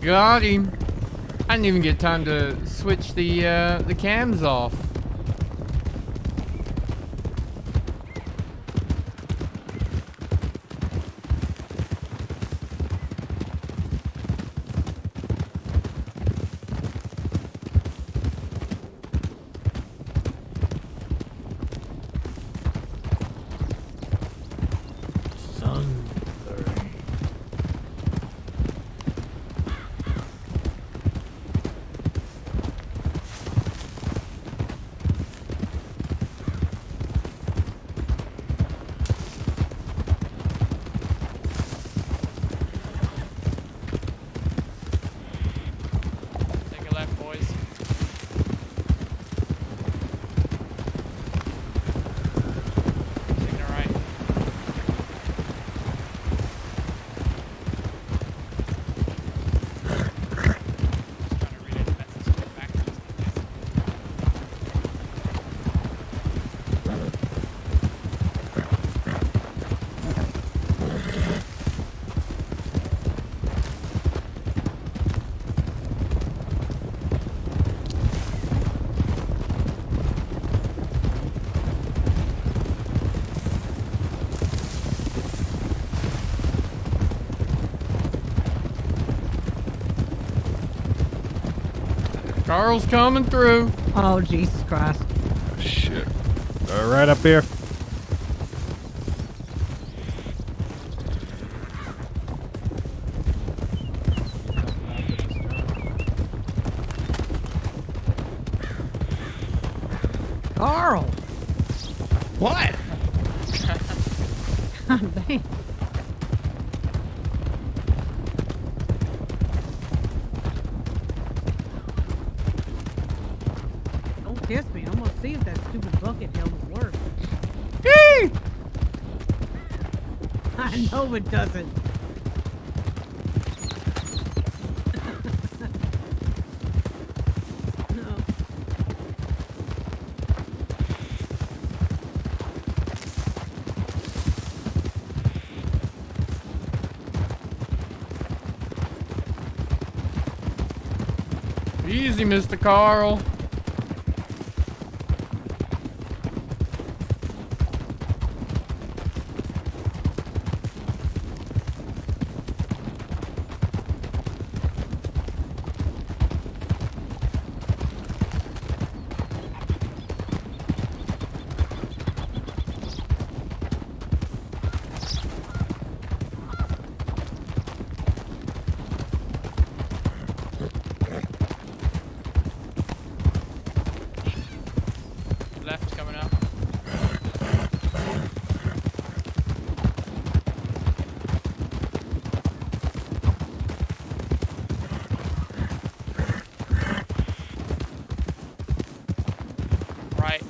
Got him. I didn't even get time to switch the cams off. Carl's coming through. Oh, Jesus Christ. Oh, shit. Right up here. Carl! What? God dang. Don't kiss me. I'm gonna see if that stupid bucket hell will work. I know it doesn't. No. Easy, Mr. Carl. Left coming up. Right.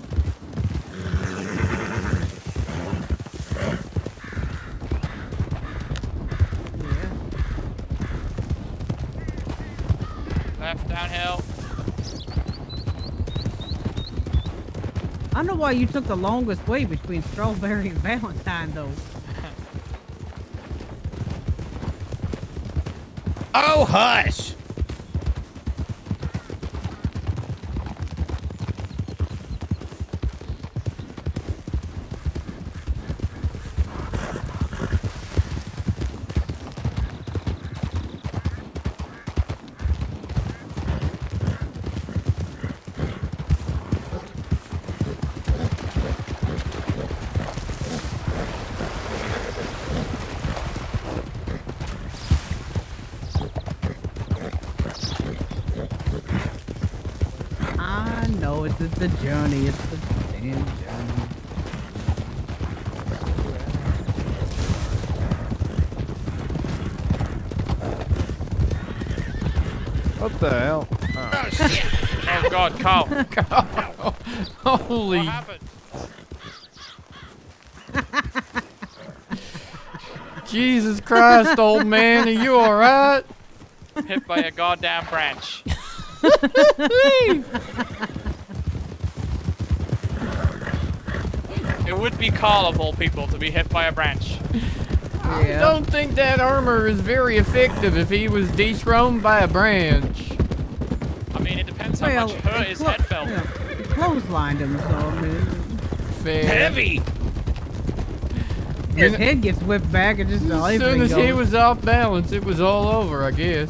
Left downhill. I know why you took the longest way between Strawberry and Valentine, though. Oh, hush! I know it's the journey. It's the damn journey. What the hell? Oh shit! Oh God, Carl! Carl. Holy. What happened? Jesus Christ, old man. Are you alright? Hit by a goddamn branch. It would be Carl of all people to be hit by a branch. I don't think that armor is very effective if he was dethroned by a branch. I mean, it depends how much hurt his head felt. Yeah, it clotheslined him, so I mean, Fair. Heavy! his head gets whipped back and just As everything soon as he goes. was off balance, it was all over, I guess.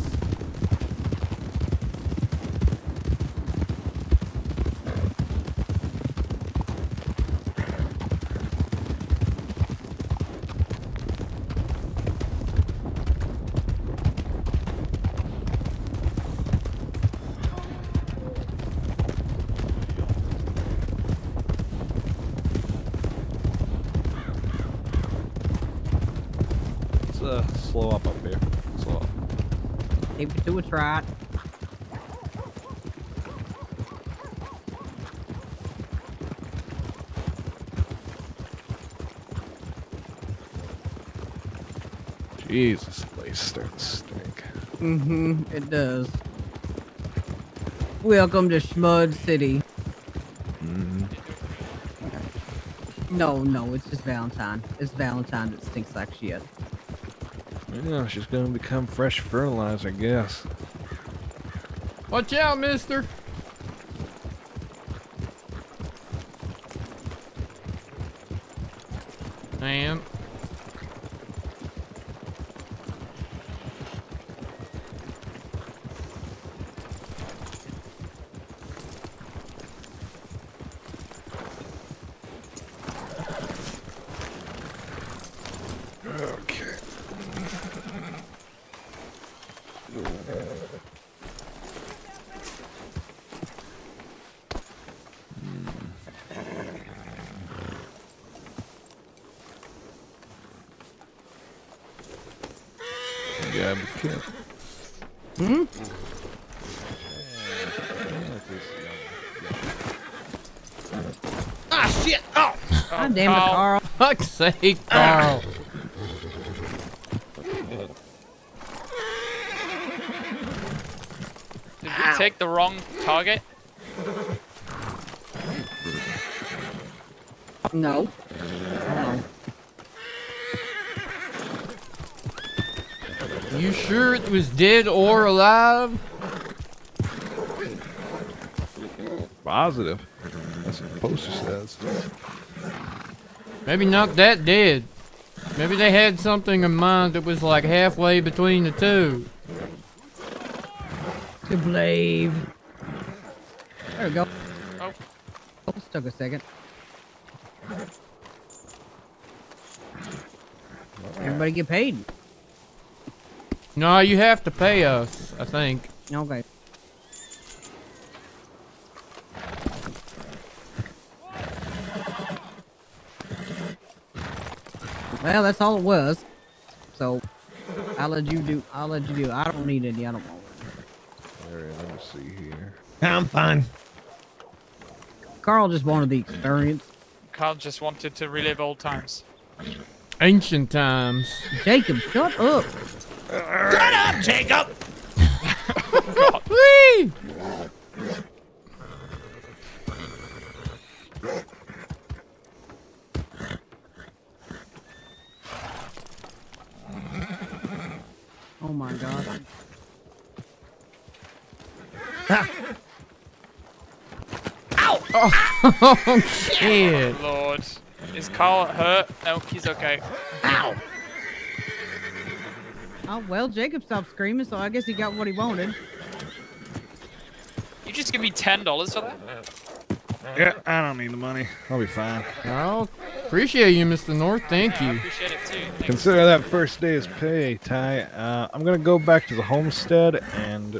Slow up here. Slow up. Keep it to a trot. Jesus, this place starting to stink. Mm-hmm, it does. Welcome to Schmud City. No, it's just Valentine. It's Valentine that stinks like shit. Yeah, she's gonna become fresh fertilizer, I guess. Watch out, mister. I am. Yeah, but kid. Hmm? Ah, shit! Oh! God damn it, Carl. Fuck's sake, Carl. Did we take the wrong target? No. You sure it was dead or alive? Positive. That's what the poster says. Maybe not that dead. Maybe they had something in mind that was like halfway between the two. To believe. There we go. Oh. This took a second. Everybody get paid. No, you have to pay us, I think. Okay. Well, that's all it was. So, I'll let you do. I don't need any. I don't want it. Alright, let me see here. I'm fine. Carl just wanted the experience. Carl just wanted to relive old times. Ancient times. Jacob, shut up. Shut up, Jacob! Whee! Oh my god. Ow! Oh, shit. Lord. Is Carl hurt? No, he's okay. Ow! Oh well, Jacob stopped screaming, so I guess he got what he wanted. You just give me $10 for that? Yeah, I don't need the money. I'll be fine. Oh, appreciate you, Mr. North. Thank Yeah, I you. appreciate it too. Thanks. Consider that first day as pay, Ty. I'm gonna go back to the homestead, and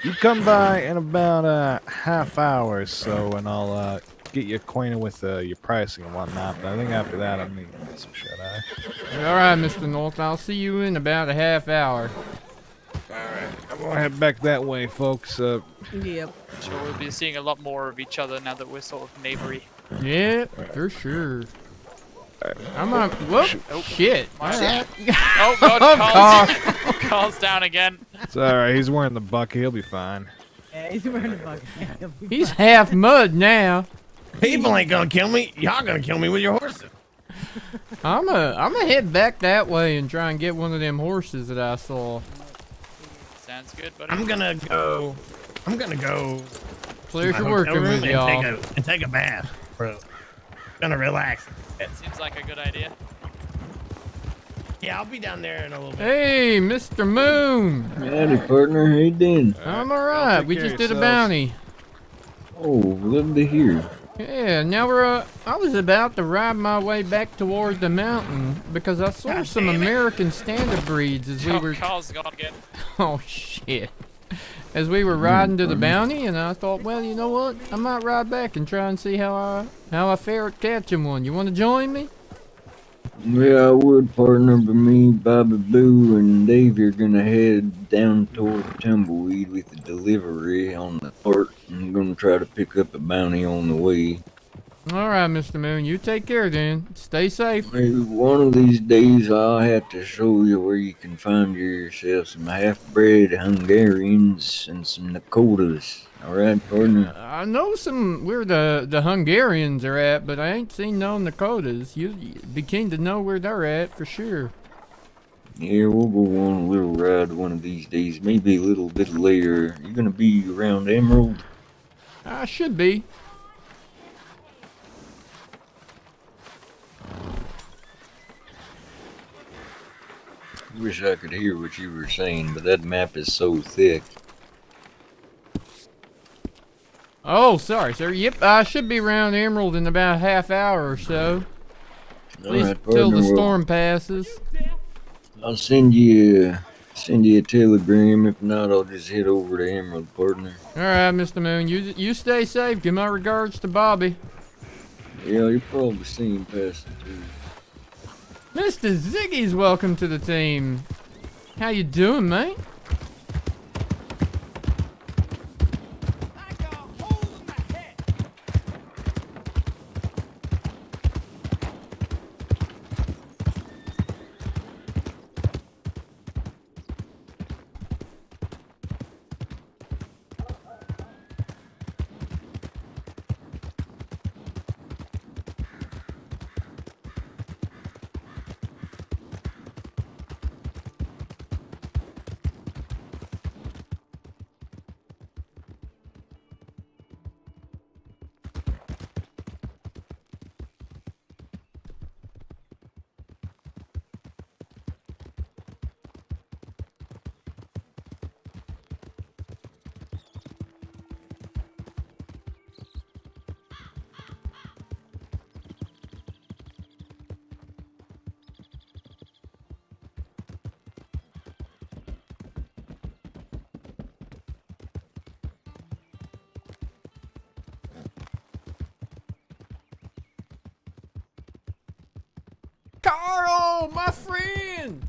you come by in about a half hour or so, and I'll get you acquainted with your pricing and whatnot. But I think after that, I'm gonna get some shut-eye. All right, Mr. North. I'll see you in about a half hour. Alright, I'm gonna head back that way, folks. Yep. Sure, we'll be seeing a lot more of each other now that we're sort of neighbory. Yeah, for sure. I'm on. Whoop! Oh, shit! My All bad. right. Oh god, Oh, Carl's down again. It's alright, he's wearing the bucket, he'll be fine. Yeah, he's wearing a bucket. He's half mud now. People ain't gonna kill me. Y'all gonna kill me with your horses. I'm gonna head back that way and try and get one of them horses that I saw. Sounds good, buddy. I'm gonna go. Pleasure my working hotel room with y'all. and take a bath, bro. Gonna relax. Seems like a good idea. Yeah, I'll be down there in a little bit. Hey, Mr. Moon. Howdy, partner. How you doing? I'm alright. We just did a bounty. Oh, love to hear. Yeah, now we're, I was about to ride my way back toward the mountain because I saw some American standard breeds as we were... Carl's gone again. Oh, shit. As we were riding to the bounty, and I thought, well, you know what? I might ride back and try and see how I fare at catching one. You want to join me? Yeah, I would, partner, but me, Bobby Blue, and Dave are gonna head down toward Tumbleweed with the delivery on the cart. I'm gonna try to pick up a bounty on the way. Alright, Mr. Moon, you take care then. Stay safe. Maybe one of these days I'll have to show you where you can find yourself some half-bred Hungarians and some Dakotas. Alright, partner? I know where the Hungarians are at, but I ain't seen no Dakotas. You'd be keen to know where they're at for sure. Yeah, we'll go on a little ride one of these days. Maybe a little bit later. You gonna be around Emerald? I should be. Wish I could hear what you were saying, but that map is so thick. Oh, sorry, sir. Yep, I should be around Emerald in about a half hour or so. At least Alright, till the partner, storm passes. I'll send you a telegram. If not, I'll just head over to Emerald, partner. Alright, Mr. Moon. You stay safe. Give my regards to Bobby. Yeah, you'll probably see him passing through. Mr. Ziggy's welcome to the team. How you doing, mate? Carl, my friend!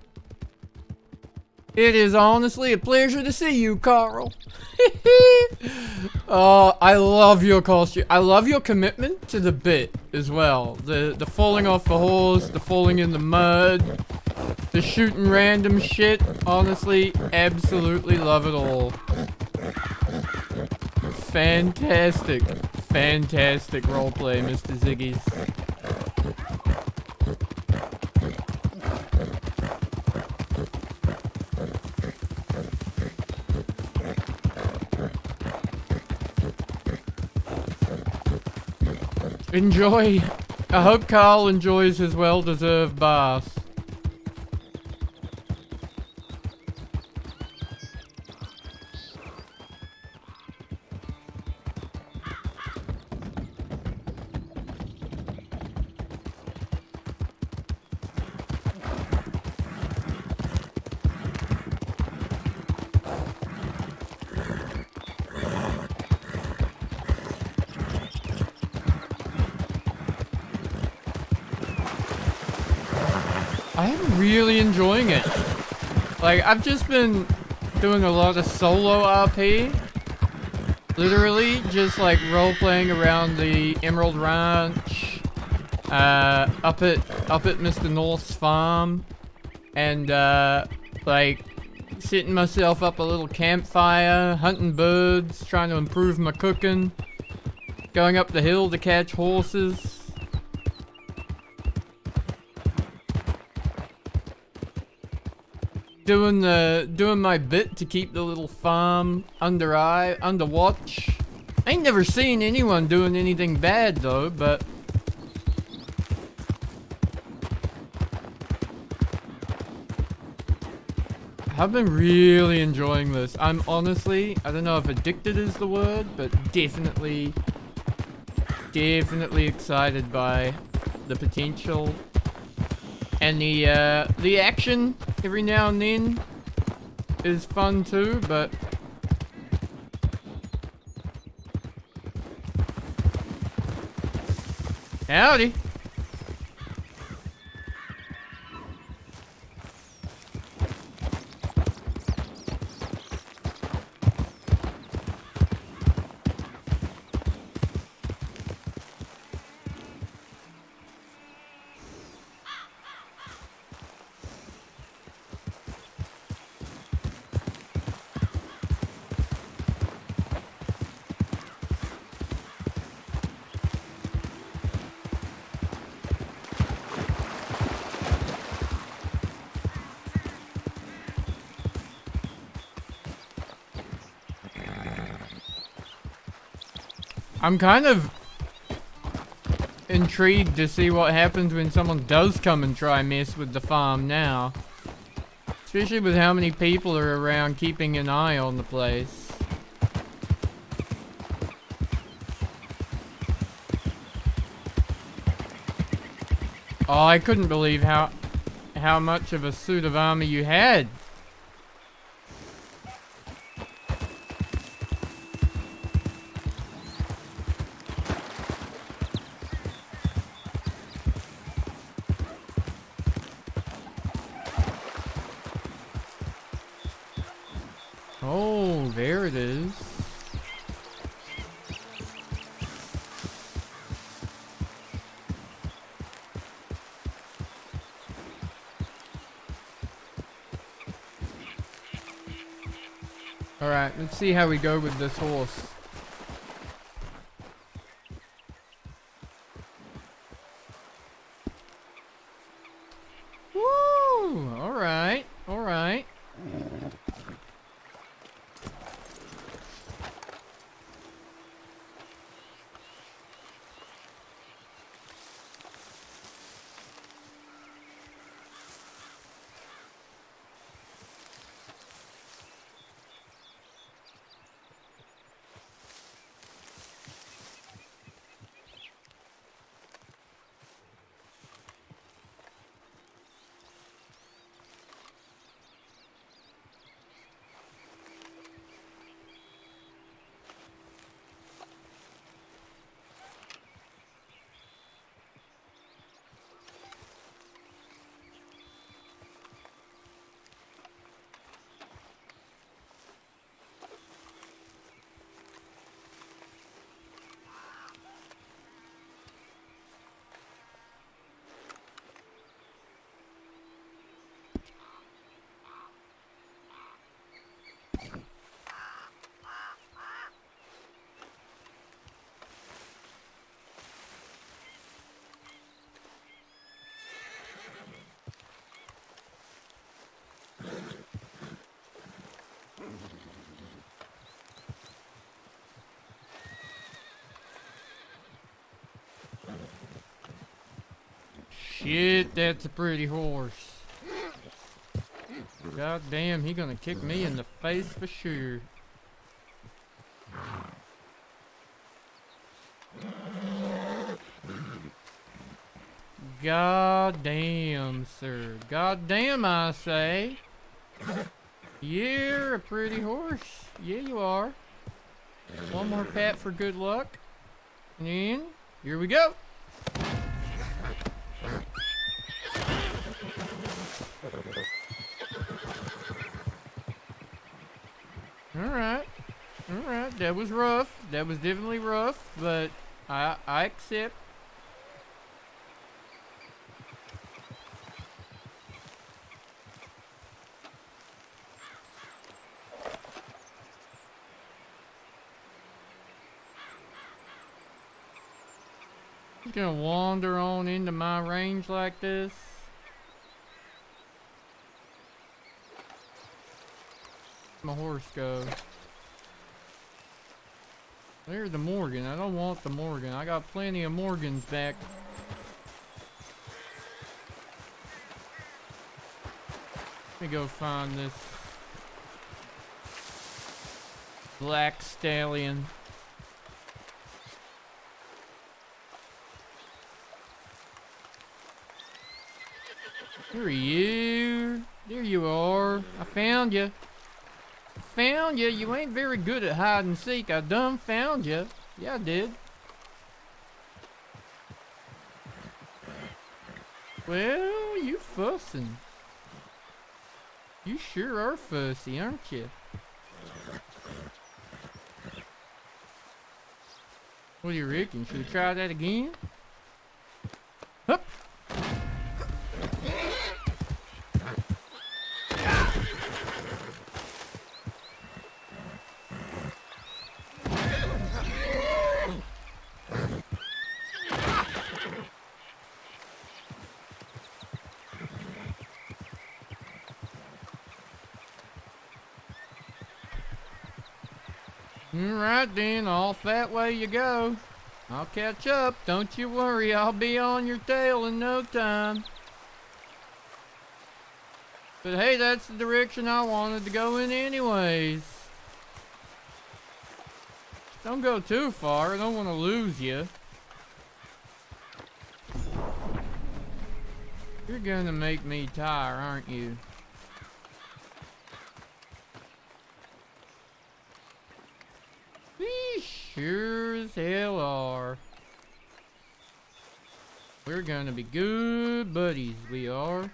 It is honestly a pleasure to see you, Carl. I love your costume. I love your commitment to the bit as well. The falling off the horse, the falling in the mud, the shooting random shit. Honestly, absolutely love it all. Fantastic, fantastic roleplay, Mr. Ziggy's. Enjoy. I hope Carl enjoys his well-deserved bath. I'm really enjoying it. Like, I've just been doing a lot of solo RP. Literally, just like role-playing around the Emerald Ranch, up at Mr. North's farm, and like setting myself up a little campfire, hunting birds, trying to improve my cooking, going up the hill to catch horses. Doing my bit to keep the little farm under watch. I ain't never seen anyone doing anything bad though, but I've been really enjoying this. I'm honestly, I don't know if addicted is the word, but definitely excited by the potential. And the action every now and then is fun too, but howdy. I'm kind of intrigued to see what happens when someone does come and try and mess with the farm now. Especially with how many people are around keeping an eye on the place. Oh, I couldn't believe how much of a suit of armor you had. Oh, there it is. Alright, let's see how we go with this horse. Woo! Alright, alright. Shit, that's a pretty horse. God damn, he gonna kick me in the face for sure. God damn, sir. God damn, I say. You're a pretty horse. Yeah, you are. One more pat for good luck. And here we go. Alright. Alright, that was rough. That was definitely rough, but I accept. He's gonna wander on into my range like this. My horse go. There's the Morgan. I don't want the Morgan. I got plenty of Morgans back. Let me go find this black stallion. There you. There you are. I found you. Found you. You ain't very good at hide and seek. I done found you. Yeah, I did. Well, you fussing. You sure are fussy, aren't you? What do you reckon? Should we try that again? Hup! Alright then, off that way you go. I'll catch up, don't you worry, I'll be on your tail in no time. But hey, that's the direction I wanted to go in anyways. Don't go too far, I don't want to lose you. You're gonna make me tire, aren't you? We sure as hell are. We're gonna be good buddies, we are.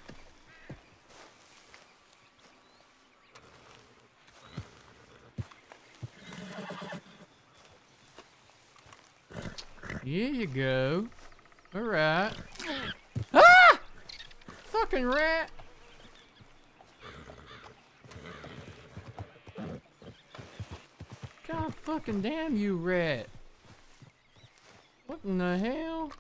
Here you go. Alright. Ah! Fucking rat! God fucking damn you, rat. What in the hell?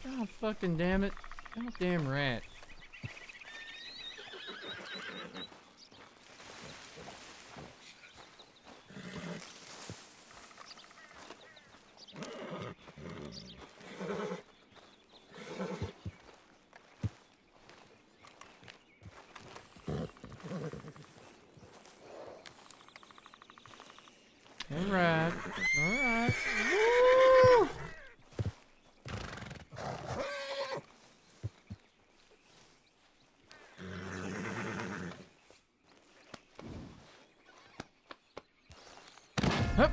God fucking damn it. God damn rat. Alright. Alright. Woo! Hup.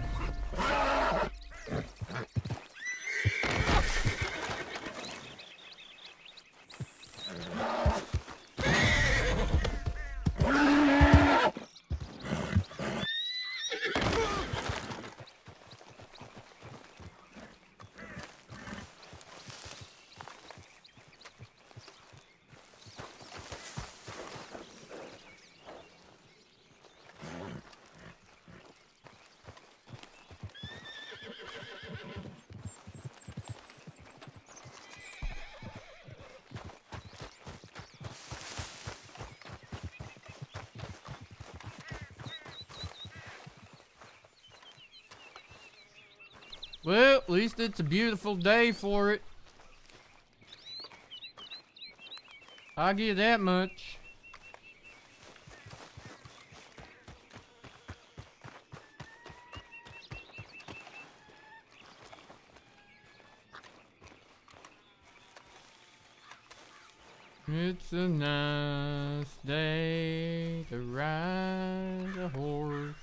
Well, at least it's a beautiful day for it. I'll give you that much. It's a nice day to ride a horse.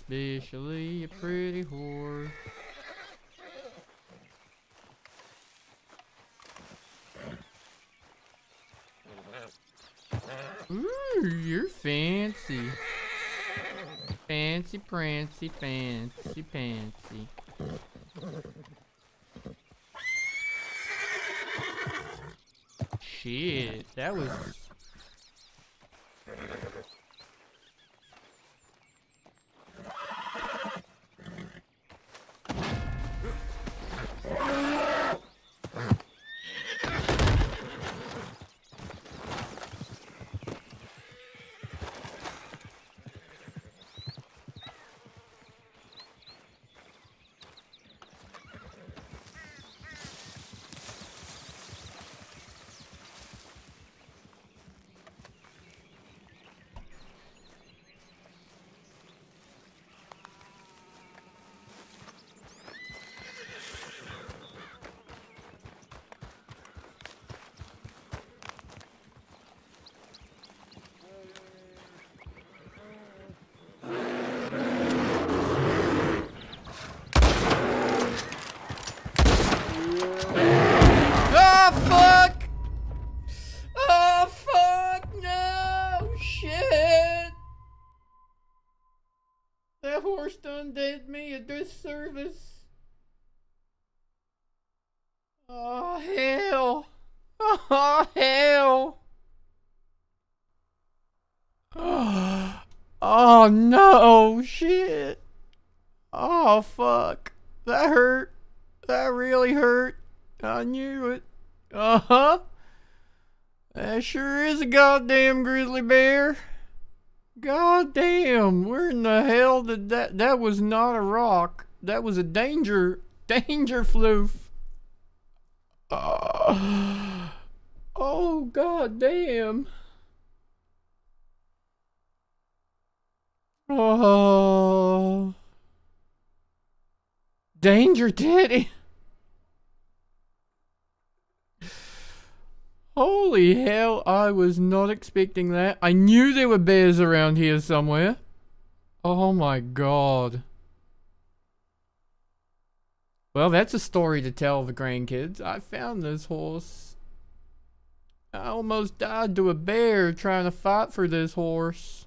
Especially a pretty horse. Ooh, you're fancy. Fancy prancy, fancy pantsy. Shit, that was... Did me a disservice. Oh hell. Oh hell. Oh no, shit. Oh fuck. That hurt. That really hurt. I knew it. Uh-huh. That sure is a goddamn grizzly bear. God damn, where in the hell did that was not a rock. That was a danger floof. Oh god damn. Oh. Danger Teddy. Holy hell, I was not expecting that. I knew there were bears around here somewhere. Oh my god. Well, that's a story to tell the grandkids. I found this horse. I almost died to a bear trying to fight for this horse.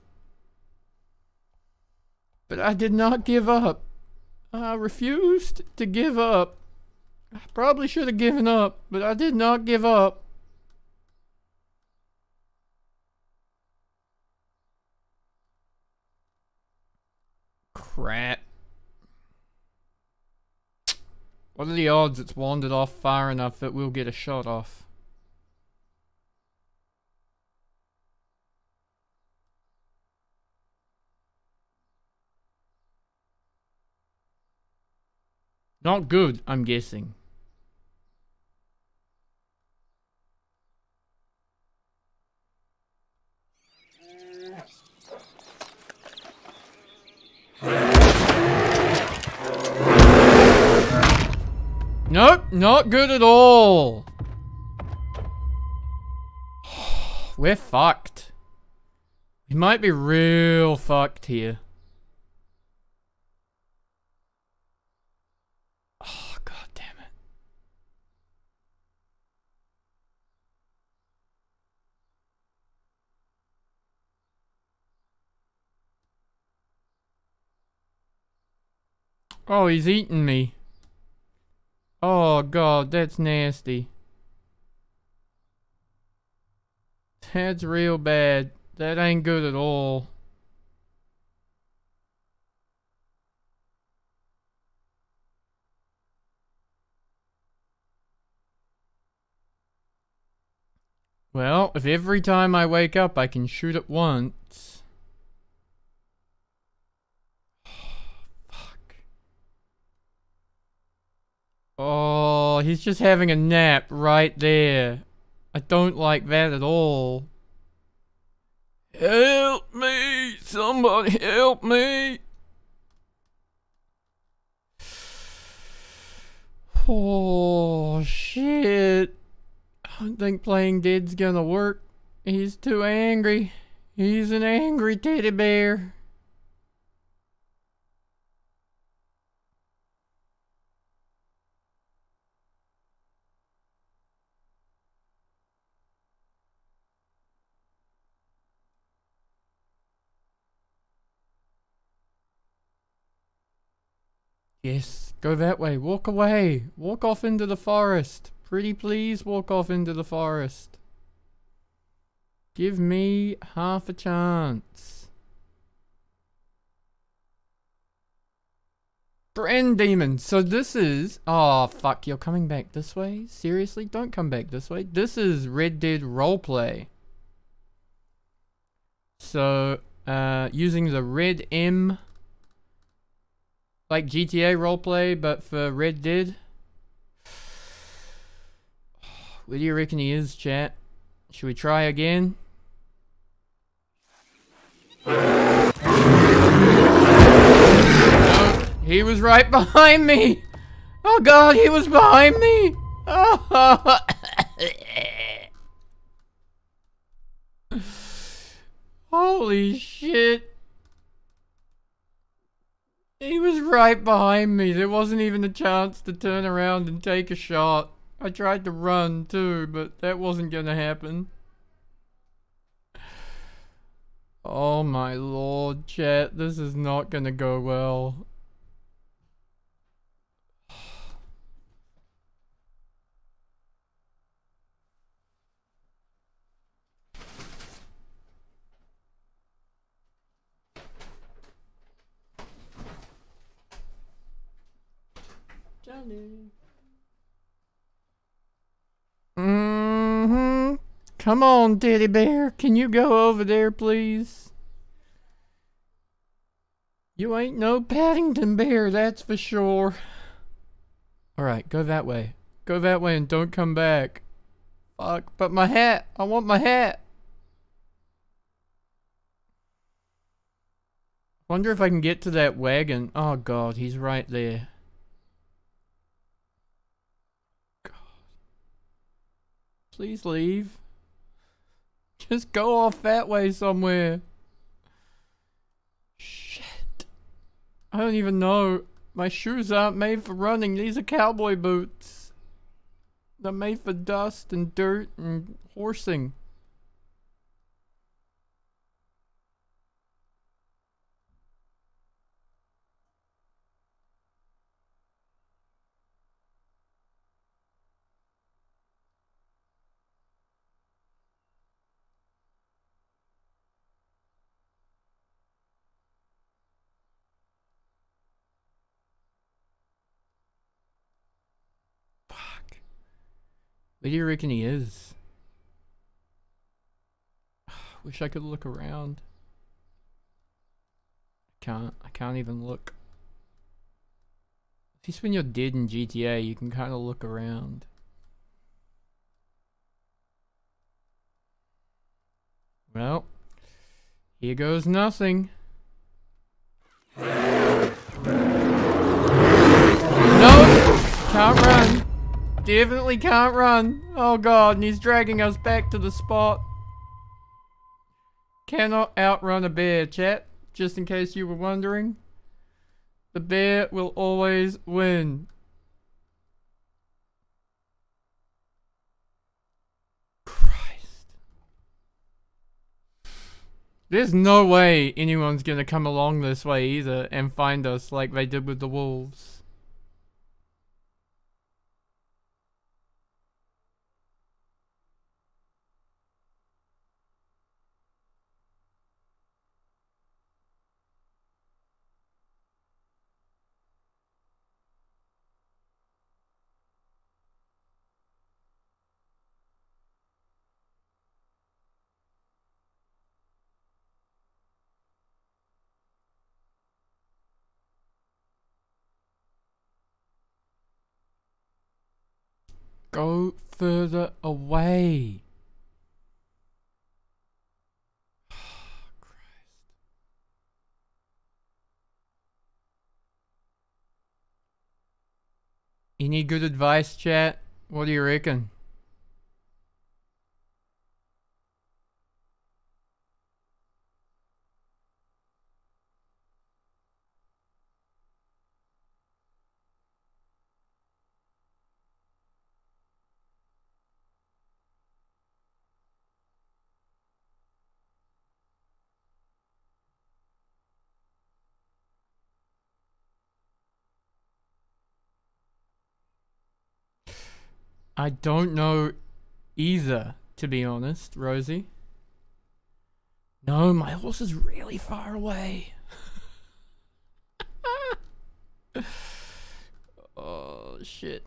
But I did not give up. I refused to give up. I probably should have given up, but I did not give up. Crap. What are the odds it's wandered off far enough that we'll get a shot off? Not good, I'm guessing. Nope, not good at all. We're fucked. We might be real fucked here. Oh, god damn it. Oh, he's eating me. Oh god, that's nasty. That's real bad. That ain't good at all. Well, if every time I wake up I can shoot it once. Fuck. Oh, he's just having a nap right there. I don't like that at all. Help me! Somebody help me! Oh, shit. I don't think playing dead's gonna work. He's too angry. He's an angry teddy bear. Yes, go that way. Walk away. Walk off into the forest. Pretty please, walk off into the forest. Give me half a chance. Friend demon. So this is... Oh, fuck. You're coming back this way? Seriously? Don't come back this way. This is Red Dead roleplay. So, using the Red M... Like GTA roleplay, but for Red Dead. Where do you reckon he is, chat? Should we try again? No, he was right behind me! Oh god, he was behind me! Oh. Holy shit. He was right behind me. There wasn't even a chance to turn around and take a shot. I tried to run too, but that wasn't gonna happen. Oh my lord, chat. This is not gonna go well. Come on, teddy bear. Can you go over there, please? You ain't no Paddington bear, that's for sure. Alright, go that way. Go that way and don't come back. Fuck, but my hat! I want my hat! Wonder if I can get to that wagon. Oh god, he's right there. God. Please leave. Just go off that way somewhere. Shit. I don't even know. My shoes aren't made for running. These are cowboy boots. They're made for dust and dirt and horsing. Where do you reckon he is? Wish I could look around. I can't even look. At least when you're dead in GTA, you can kind of look around. Well, here goes nothing. Nope! Can't run. Definitely can't run. Oh god, and he's dragging us back to the spot. Cannot outrun a bear, chat. Just in case you were wondering. The bear will always win. Christ. There's no way anyone's gonna come along this way either and find us like they did with the wolves. Go further away. Christ. Any good advice, chat? What do you reckon? I don't know either, to be honest, Rosie. No, my horse is really far away. Oh, shit.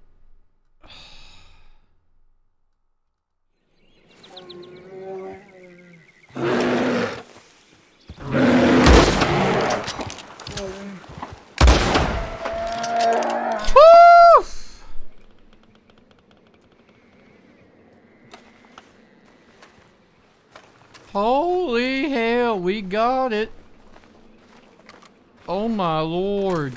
Holy hell, we got it. Oh my lord.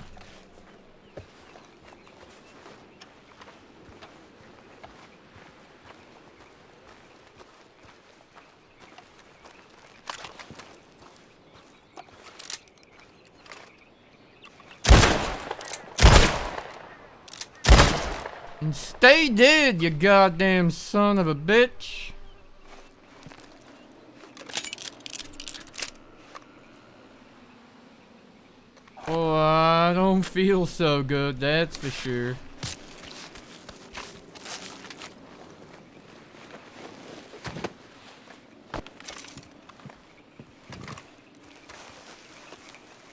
And stay dead, you goddamn son of a bitch. Oh, I don't feel so good, that's for sure.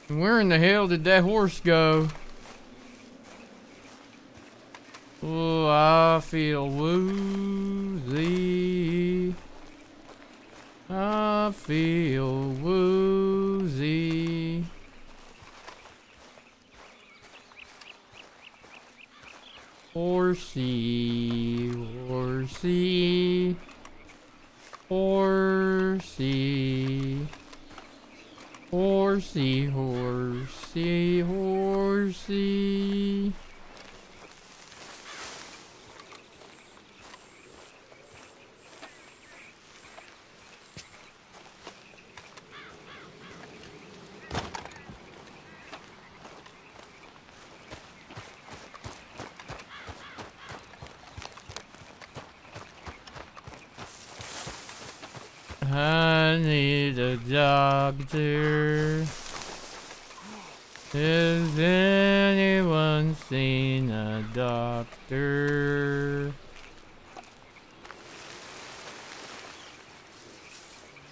Where in the hell did that horse go? Oh, I feel woozy. I feel woozy. Horsey, horsey, horsey, horsey, horsey, horsey. I need a doctor. Has anyone seen a doctor?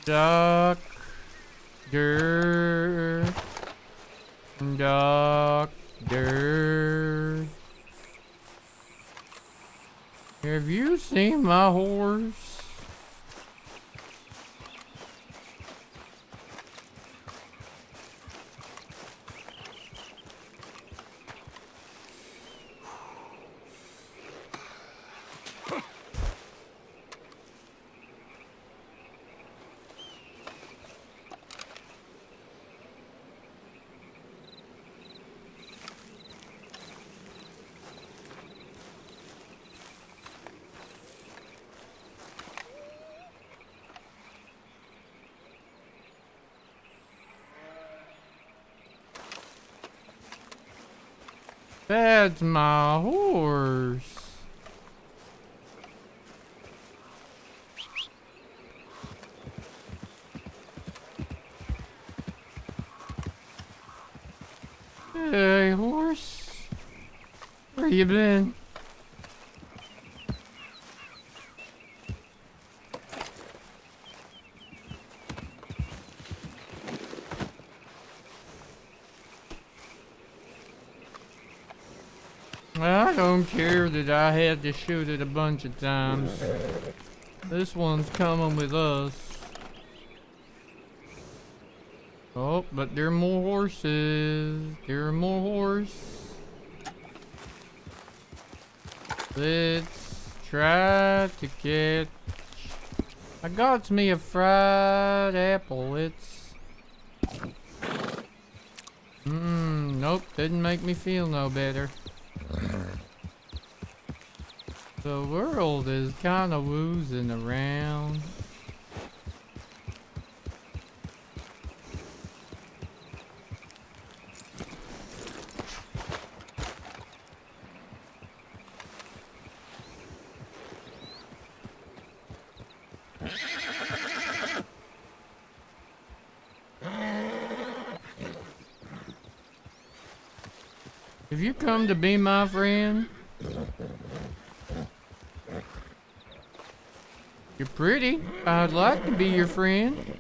Doctor. Doctor. Have you seen my horse? That's my horse. Hey, horse. Where you been? I don't care that I had to shoot it a bunch of times. This one's coming with us. Oh, but there are more horses. There are more horses. Let's try to catch. I got me a fried apple. It's... nope, didn't make me feel no better. The world is kind of woozing around. Have you come to be my friend? You're pretty. I'd like to be your friend.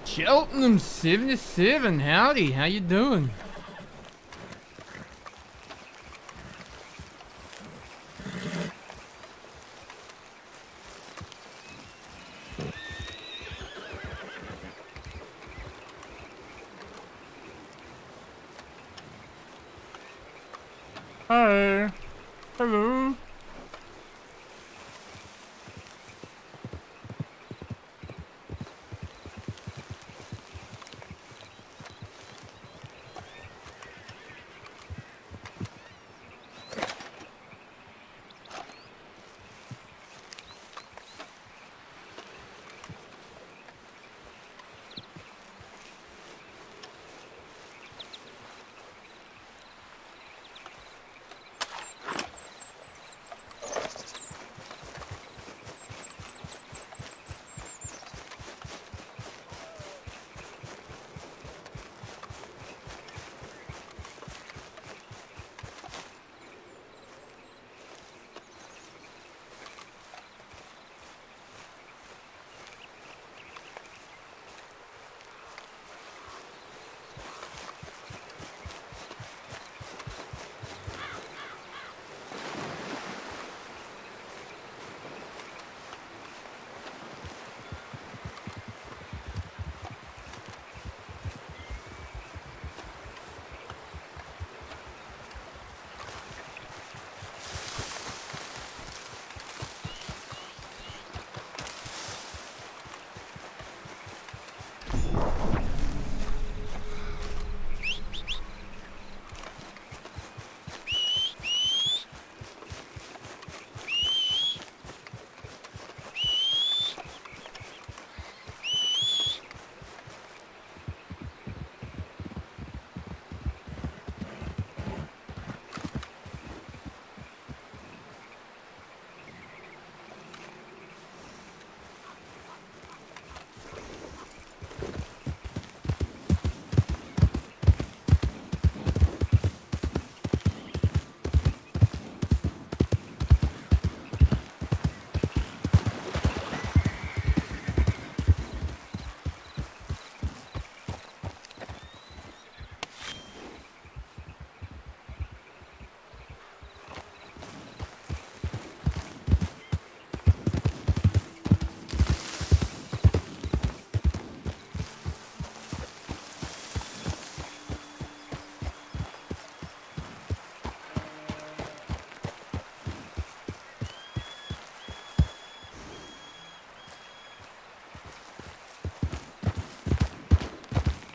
Cheltenham 77, howdy, how you doing? Hi. Hello.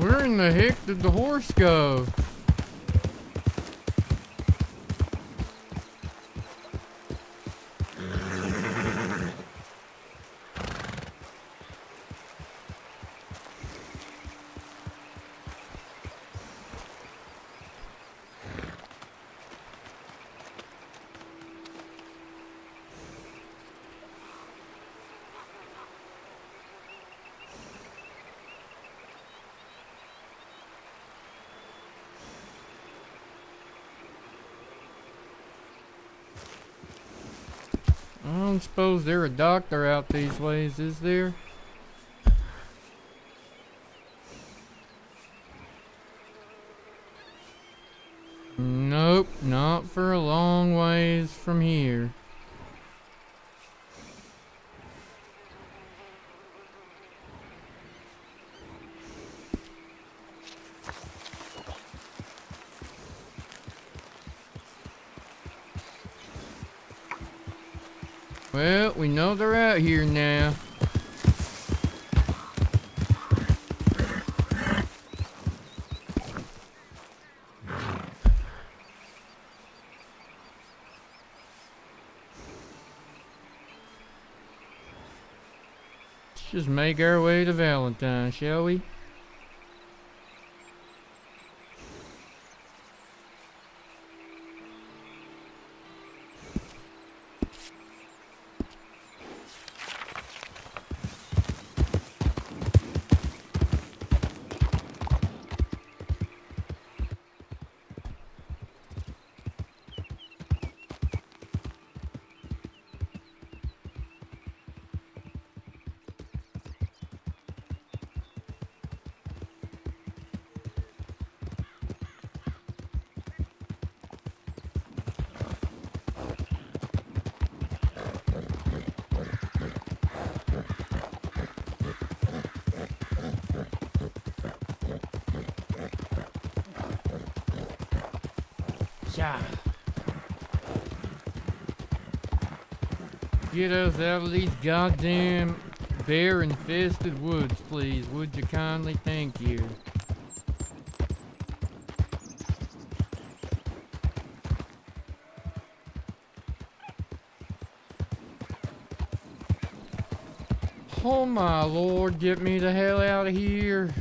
Where in the heck did the horse go? I don't suppose there's a doctor out these ways, is there? Nope, not for a long ways from here. Well, we know they're out here now. Let's just make our way to Valentine, shall we? Yeah. Get us out of these goddamn bear-infested woods, please. Would you kindly? Thank you. Oh my lord, get me the hell out of here.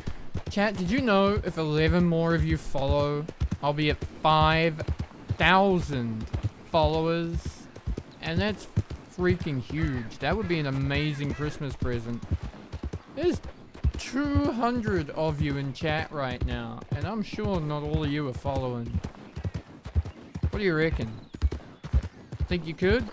Chat, did you know if 11 more of you follow, I'll be at 5,000 followers? And that's freaking huge. That would be an amazing Christmas present. There's 200 of you in chat right now, and I'm sure not all of you are following. What do you reckon? Think you could?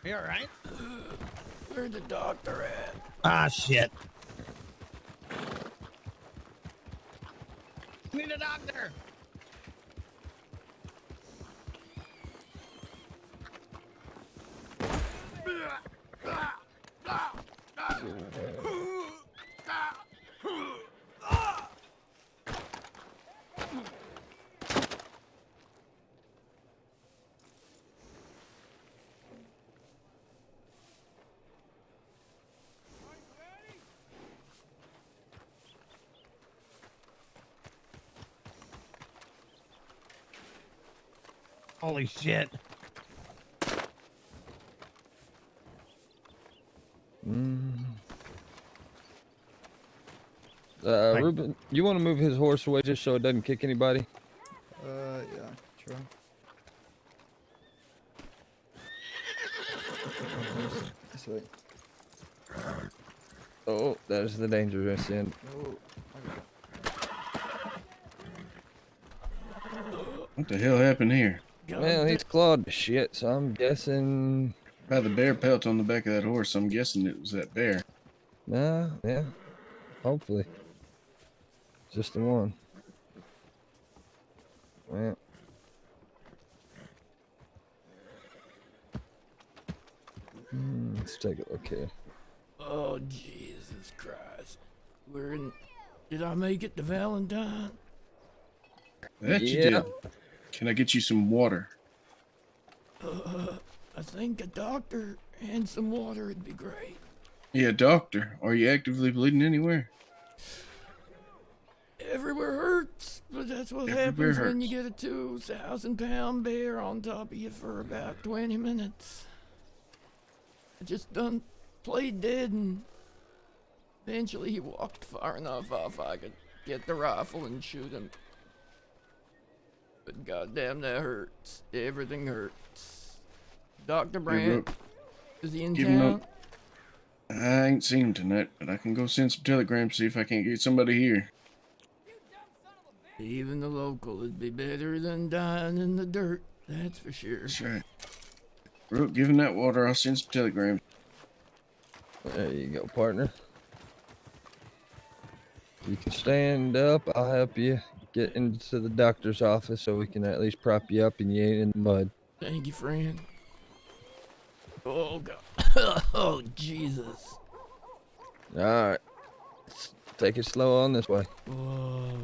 You all right? Where's the doctor at? Ah, shit. Need a doctor. Holy shit. Ruben, you want to move his horse away just so it doesn't kick anybody? Yeah, sure. This way. Oh, that is the dangerous end. Oh, What the hell happened here? Well, he's clawed to shit, so I'm guessing... By the bear pelt on the back of that horse, I'm guessing it was that bear. Nah, yeah. Hopefully. Just the one. Well. Let's take a look here. Oh, Jesus Christ. We're in... Did I make it to Valentine? That you did. Can I get you some water? I think a doctor and some water would be great. Yeah, doctor. Are you actively bleeding anywhere? Everywhere hurts, but that's what happens when you get a 2,000-pound bear on top of you for about 20 minutes. I just done played dead, and eventually he walked far enough off I could get the rifle and shoot him. But goddamn, that hurts. Everything hurts. Dr. Brandt, is he in town? I ain't seen him tonight, but I can go send some telegrams, see if I can't get somebody here. Even the local would be better than dying in the dirt, that's for sure. That's right. Rook, give him that water, I'll send some telegrams. There you go, partner. You can stand up, I'll help you get into the doctor's office so we can at least prop you up and you ain't in the mud. Thank you, friend. Oh, God. Oh, Jesus. Alright. Take it slow on this way. Whoa.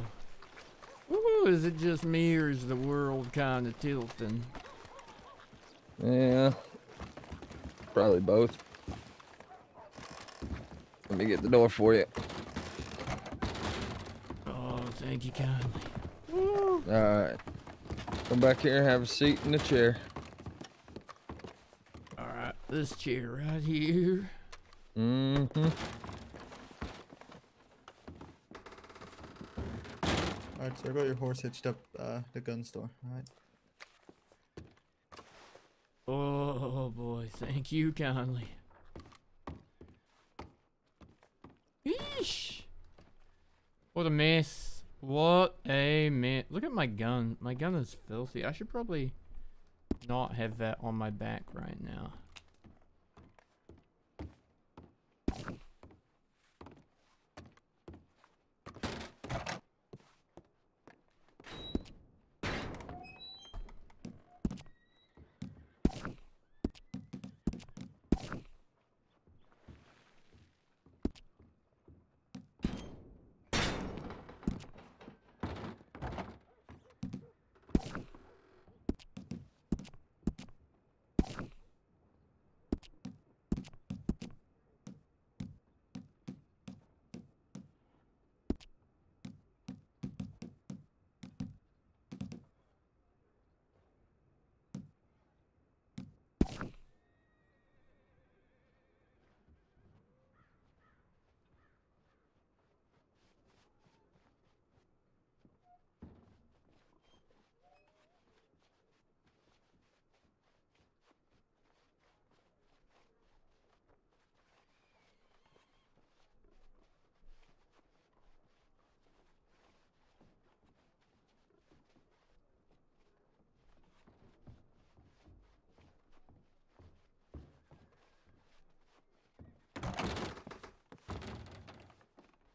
Ooh, is it just me or is the world kind of tilting? Yeah. Probably both. Let me get the door for you. Oh, thank you kindly. Alright. Come back here and have a seat in the chair. Alright, this chair right here. Mm-hmm. Alright, so I got your horse hitched up the gun store, alright? Oh boy, thank you kindly. Eesh! What a mess. What a mess. Look at my gun. My gun is filthy. I should probably not have that on my back right now.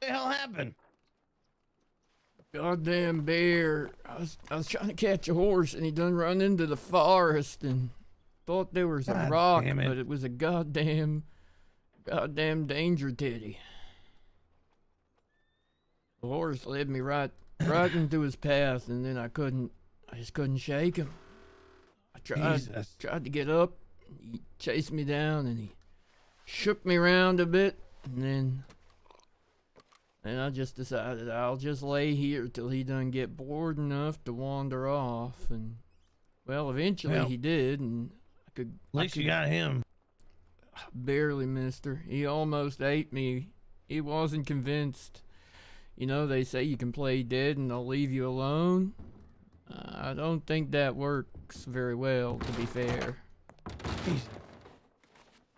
hell happened? Goddamn bear. I was trying to catch a horse and he done run into the forest and thought there was a God rock, damn it. but it was a goddamn danger teddy. The horse led me right into his path, and then I just couldn't shake him. I tried to get up, he chased me down, and he shook me around a bit, and I just decided I'll just lay here till he done get bored enough to wander off, and well, eventually he did, and At least you got him. Barely, mister. He almost ate me. He wasn't convinced. You know, they say you can play dead and they'll leave you alone. I don't think that works very well, to be fair.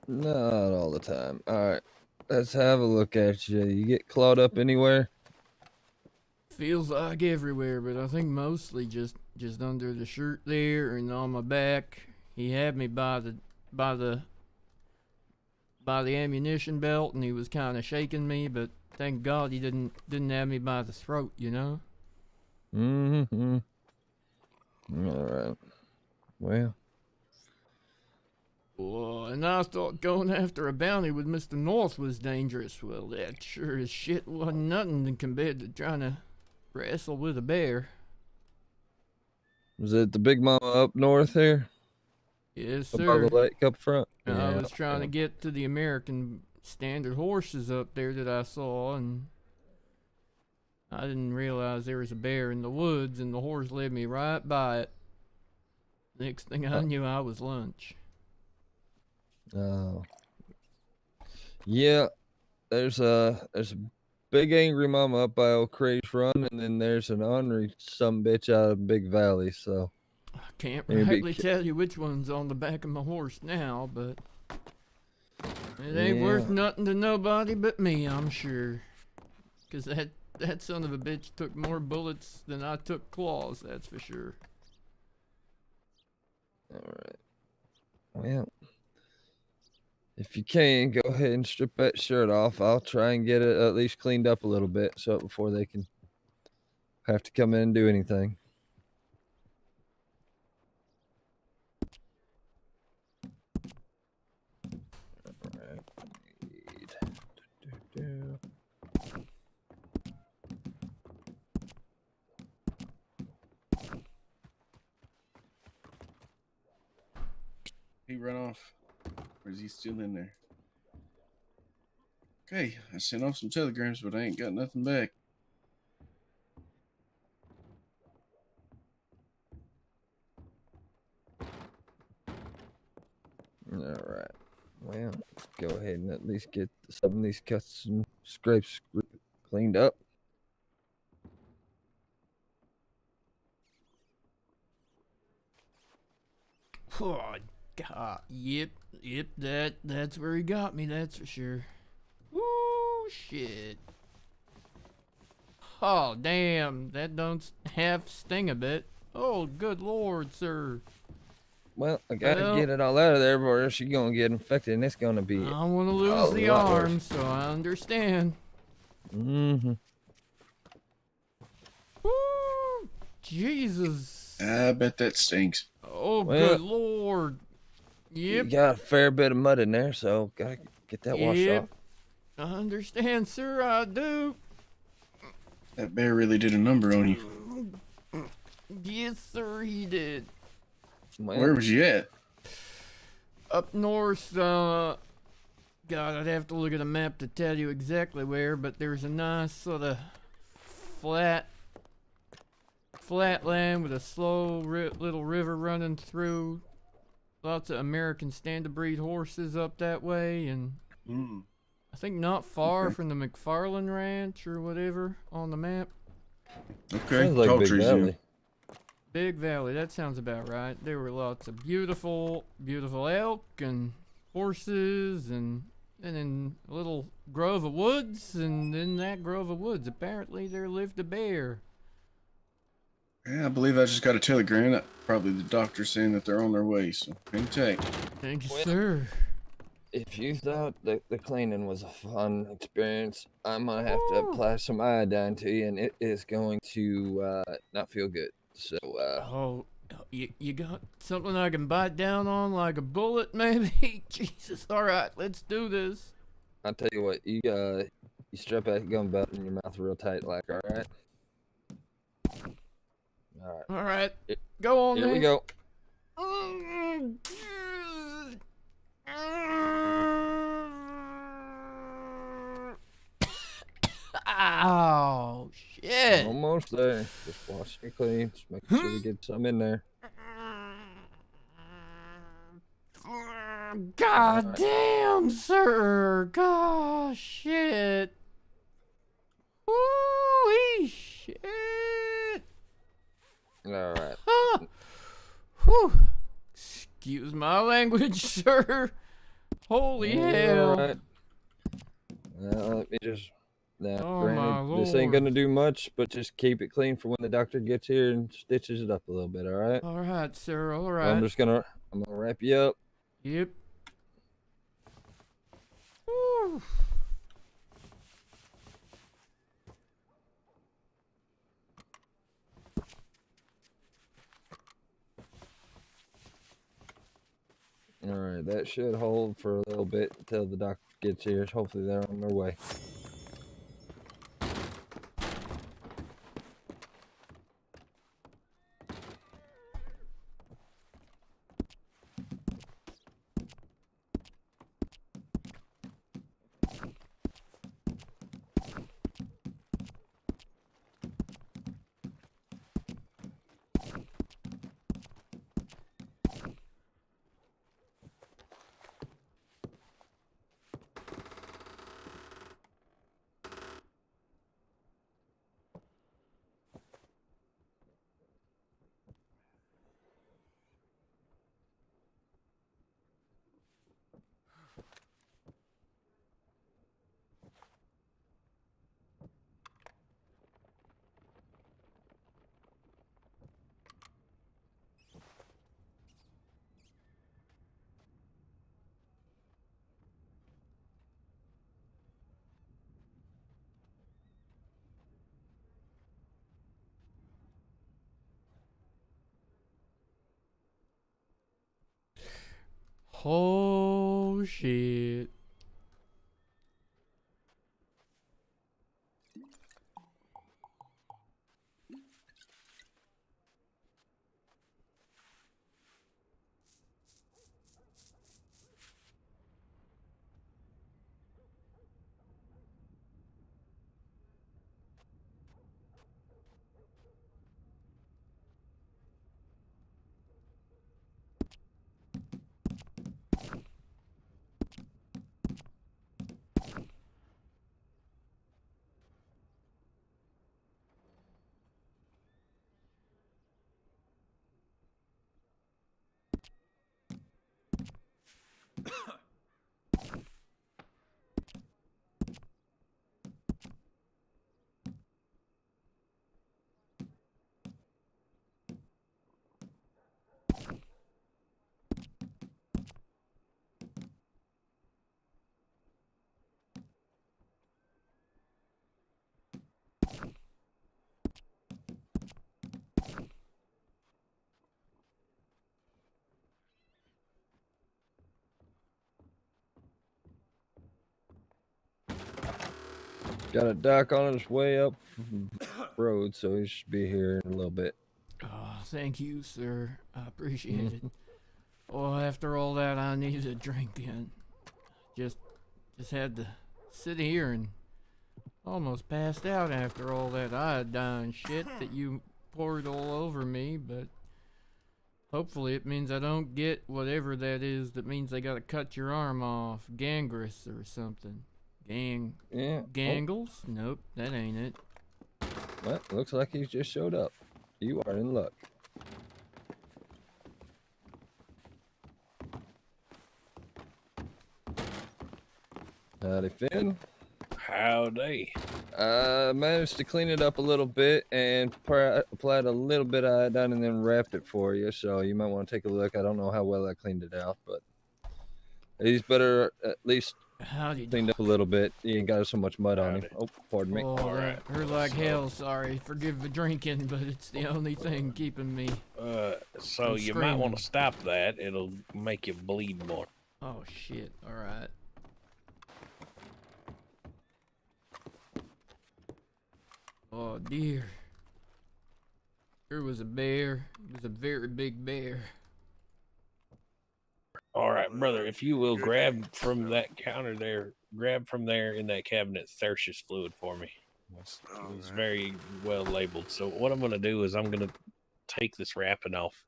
Not all the time. Alright, let's have a look at you. You get clawed up anywhere? Feels like everywhere, but I think mostly just under the shirt there and on my back. He had me by the ammunition belt, and he was kind of shaking me, but thank God he didn't have me by the throat, you know? Mm-hmm. Alright. Well. And I thought going after a bounty with Mr. North was dangerous. Well, that sure as shit wasn't nothing compared to trying to wrestle with a bear. Was it the Big Mama up north here? Yes, sir. Above the lake up front? I was trying to get to the American standard horses up there that I saw, and I didn't realize there was a bear in the woods, and the horse led me right by it. Next thing I knew, I was lunch. Oh. Yeah, there's a big angry mama up by Old Craig's Run, and then there's an ornery sumbitch out of Big Valley, so. I can't rightly tell you which one's on the back of my horse now, but it ain't worth nothing to nobody but me, I'm sure. 'Cause that son of a bitch took more bullets than I took claws, that's for sure. Alright. Well, if you can, go ahead and strip that shirt off. I'll try and get it at least cleaned up a little bit so before they can have to come in and do anything. He run off. Or is he still in there? Okay, I sent off some telegrams, but I ain't got nothing back. Alright. Well, let's go ahead and at least get some of these cuts and scrapes cleaned up. Oh, God. Yep, that's where he got me, that's for sure. Woo, shit. Oh, damn, that don't half sting a bit. Oh, good lord, sir. Well, I gotta get it all out of there, or else you're gonna get infected, and it's gonna be. I want to lose the arm, so I understand. Mm-hmm. Woo, Jesus. I bet that stinks. Oh, good lord. Yep. You got a fair bit of mud in there, so gotta get that washed off. I understand, sir, I do. That bear really did a number on you. Yes, sir, he did. Well, where was you at? Up north, God, I'd have to look at a map to tell you exactly where, but there's a nice sort of flat land with a slow little river running through. Lots of American standard breed horses up that way, and I think not far from the McFarland Ranch or whatever on the map. Okay, sounds like Big Valley. Big Valley, that sounds about right. There were lots of beautiful elk and horses, and then a little grove of woods, and in that grove of woods, apparently there lived a bear. Yeah, I believe I just got a telegram. Probably the doctor saying that they're on their way, so hang tight. Thank you, sir. if you thought that the cleaning was a fun experience, I might have to apply some iodine to you, and it is going to not feel good. So, oh, you got something I can bite down on, like a bullet, maybe? Jesus, all right, let's do this. I'll tell you what, you strap that gun belt in your mouth real tight, like, all right? All right, go on. Here we go. Oh, shit. Almost there. Just wash it clean. Just make sure we get some in there. God damn, sir. Gosh, shit. Holy shit. All right. Whew. Excuse my language, sir. Holy hell. All right. Now, let me just... Now, Oh, granted, this ain't gonna do much, but just keep it clean for when the doctor gets here and stitches it up a little bit, all right? All right, sir, all right. So I'm gonna wrap you up. Yep. Whew. All right, that should hold for a little bit until the doctor gets here. Hopefully they're on their way. Oh, shit. Got a doc on his way up the road, so he should be here in a little bit. Oh, thank you, sir. I appreciate it. Well, after all that, I needed a drink and just had to sit here and almost passed out after all that iodine shit that you poured all over me, but hopefully it means I don't get whatever that is that means they gotta cut your arm off. Gangrous or something. Gangles? Oh. Nope, that ain't it. Well, looks like he's just showed up. You are in luck. Howdy, Finn. Howdy. Managed to clean it up a little bit and applied a little bit of iodine and then wrapped it for you. So you might want to take a look. I don't know how well I cleaned it out, but He's better at least Howdy, cleaned up a little bit. He ain't got so much mud on him. Oh, pardon me. Oh, that hurt like hell. Sorry. Forgive the drinking, but it's the only thing keeping me. So you might want to stop that. It'll make you bleed more. Oh shit! All right. Oh dear. There was a bear. It was a very big bear. All right, brother, if you will grab from that counter there, grab from there in that cabinet Thirsius fluid for me. It's very well labeled. So what I'm going to do is I'm going to take this wrapping off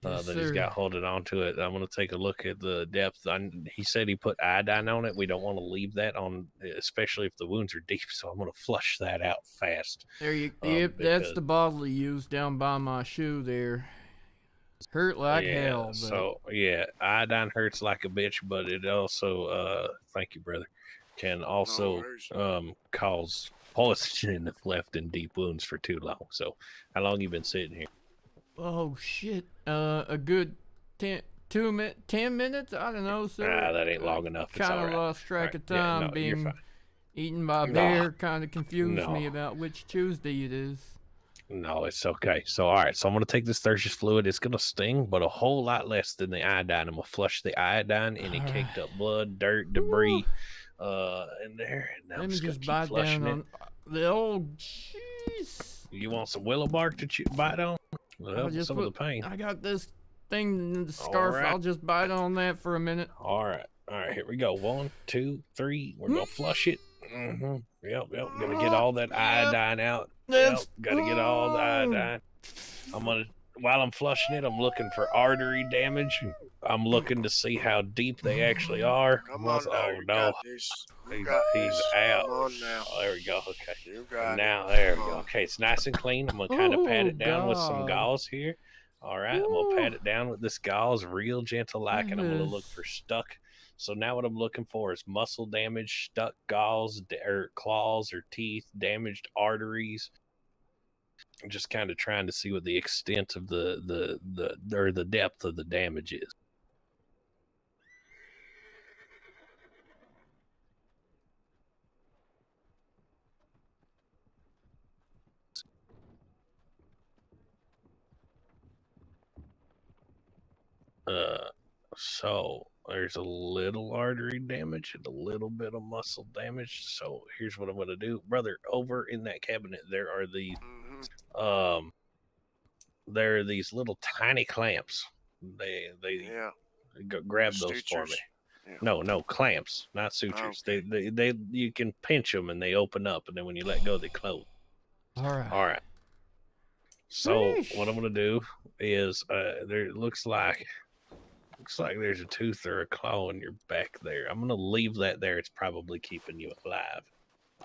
Yes, that he's sir. got holding on to it. I'm going to take a look at the depth. He said he put iodine on it. We don't want to leave that on, especially if the wounds are deep. So I'm going to flush that out fast. There you. Yep, that's the bottle he used down by my shoe there. Hurt like hell. But... So yeah, iodine hurts like a bitch, but it also, thank you, brother, can also cause poison if left in deep wounds for too long. So, how long you been sitting here? Oh shit! A good 10 minutes. I don't know, sir. That ain't long enough. Kind of lost track of time. Yeah, no, being eaten by a bear kind of confused me about which Tuesday it is. No, it's okay. So, all right. So, I'm going to take this Thirsius fluid. It's going to sting, but a whole lot less than the iodine. I'm going to flush the iodine, any caked up blood, dirt, debris in there. And now Let I'm me just just gonna keep bite flushing down it. on the old jeez. You want some willow bark to bite on? Well, help some of the pain. I got this thing in the scarf. right. I'll just bite on that for a minute. All right. All right. Here we go. 1, 2, 3. We're going to flush it. Yep. Gonna get all that iodine out. Gotta get all the iodine. While I'm flushing it, I'm looking for artery damage. I'm looking to see how deep they actually are. Come on now, you got this. You got He's this. out. Come on now. Oh, there we go. Okay. You got now, it. there we go. Okay, it's nice and clean. I'm gonna kind of pat it down with some God. gauze here. All right, I'm gonna pat it down with this gauze, real gentle like, and I'm gonna look for stuck. So now what I'm looking for is muscle damage, stuck gauze, or claws or teeth, damaged arteries. I'm just kind of trying to see what the extent of the depth of the damage is. So there's a little artery damage and a little bit of muscle damage. So here's what I'm going to do, brother. Over in that cabinet, there are these, little tiny clamps. They grab those for me. Yeah. No, clamps, not sutures. They you can pinch them and they open up, and then when you let go, they close. All right. So what I'm going to do is there looks like there's a tooth or a claw in your back there. I'm going to leave that there. It's probably keeping you alive.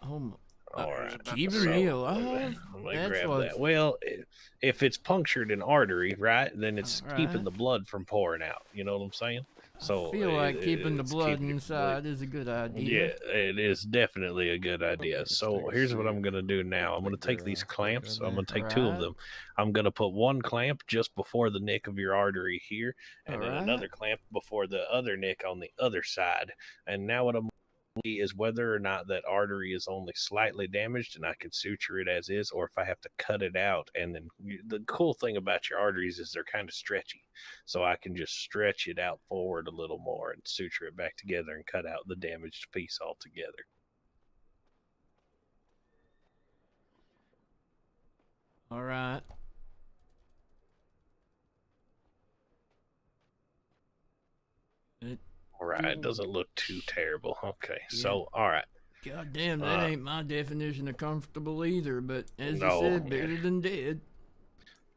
Oh, all right. Keeping me alive? I'm going to grab that. Well, if it's punctured an artery, right, then it's keeping the blood from pouring out. You know what I'm saying? So I feel like keeping the blood inside is a good idea. Yeah, it is definitely a good idea. So here's what I'm going to do now. I'm going to take these clamps. I'm going to take 2 of them. I'm going to put 1 clamp just before the nick of your artery here, and then another clamp before the other nick on the other side. And now what I'm is whether or not that artery is only slightly damaged and I can suture it as is, or if I have to cut it out. And then the cool thing about your arteries is they're kind of stretchy, so I can just stretch it out forward a little more and suture it back together and cut out the damaged piece altogether. All right. All right, it doesn't look too terrible. Okay, so all right. God damn, that ain't my definition of comfortable either, but as No, you said, better than dead.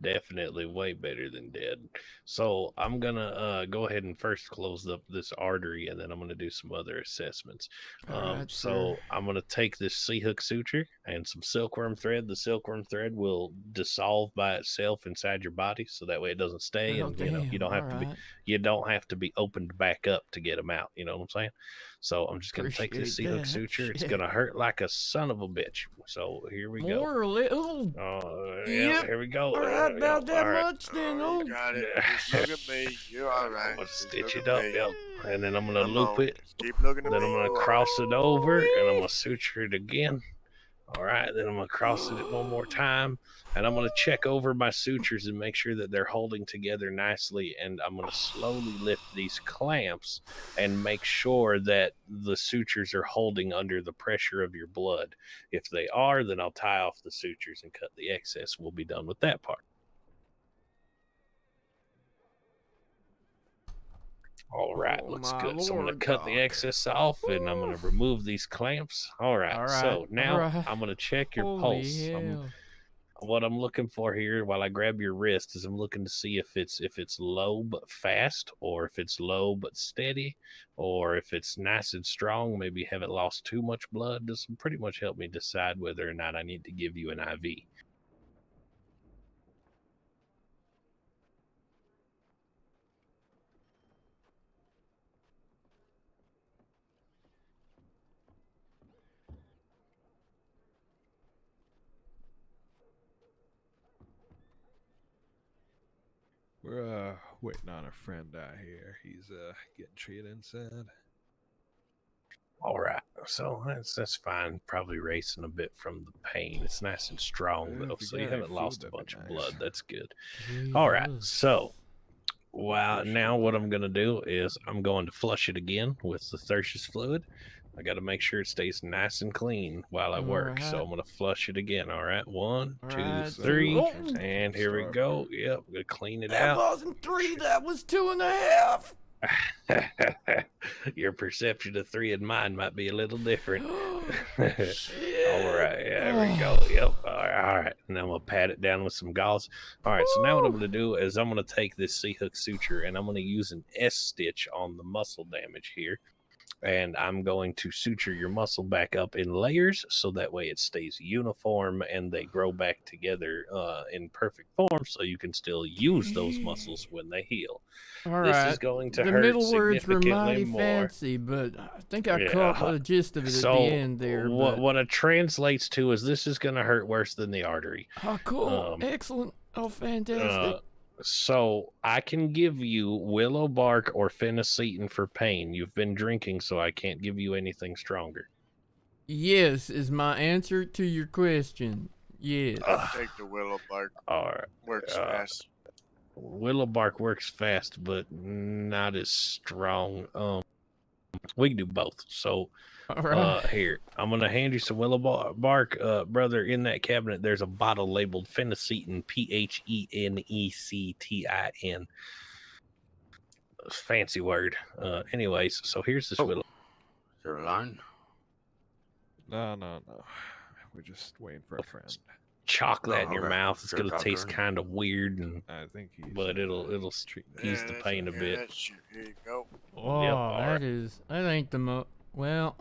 Definitely way better than dead. So I'm gonna go ahead and first close up this artery, and then I'm gonna do some other assessments. So I'm gonna take this C-hook suture and some silkworm thread. The silkworm thread will dissolve by itself inside your body, so that way it doesn't stay, and you don't have to be opened back up to get them out. You know what I'm saying? So I'm just gonna take this C-hook suture. It's gonna hurt like a son of a bitch. So here we go. More or little. Yeah, here we go. All right, about that all right. much then. You got it. Just look at me. You're all right. I'm gonna Just stitch look it at up, me. yep. And then I'm gonna Come loop on. it. Keep looking at Then me. I'm gonna cross it over, and I'm gonna suture it again. All right, then I'm gonna cross it one more time, and I'm gonna check over my sutures and make sure that they're holding together nicely. And I'm gonna slowly lift these clamps and make sure that the sutures are holding under the pressure of your blood. If they are, then I'll tie off the sutures and cut the excess. We'll be done with that part. All right, looks good. So I'm going to cut the excess off, and I'm going to remove these clamps. All right, so now I'm going to check your pulse. What I'm looking for here while I grab your wrist is I'm looking to see if it's low but fast, or if it's low but steady, or if it's nice and strong, maybe haven't lost too much blood. This will pretty much help me decide whether or not I need to give you an IV. We're waiting on a friend out here. He's getting treated inside. All right, so that's fine. Probably racing a bit from the pain. It's nice and strong though, so you haven't lost a bunch of blood. That's good. All right, so now what I'm gonna do is I'm going to flush it again with the Thirsius fluid. I got to make sure it stays nice and clean while I work. So I'm going to flush it again. All right. 1, 2, 3. And here we go. Yep. I'm going to clean it out. That wasn't 3. That was 2.5. Your perception of 3 and mine might be a little different. All right. There we go. Yep. All right. And I'm going to pat it down with some gauze. All right. So now what I'm going to do is I'm going to take this C-hook suture and I'm going to use an S-stitch on the muscle damage here. And I'm going to suture your muscle back up in layers so that way it stays uniform and they grow back together in perfect form so you can still use those muscles when they heal. All this right. is going to the hurt middle words were significantly mighty more. fancy, but I think I caught the gist of it at the end there. What it translates to is this is going to hurt worse than the artery. Oh, cool. Excellent. Oh, fantastic. So I can give you willow bark or phenacetin for pain. You've been drinking, so I can't give you anything stronger. Yes, is my answer to your question. Yes. Take the willow bark. All right. Works fast. Willow bark works fast, but not as strong. We can do both. So here, I'm gonna hand you some willow bark, brother. In that cabinet, there's a bottle labeled phenacetin, PHENECTIN. Fancy word. Anyways, so here's this willow. Is there a line? No. We're just waiting for a friend. Chalk that in your mouth. It's gonna taste kind of weird, and I think but it'll ease the pain a bit. Here you go. Oh, that ain't the well.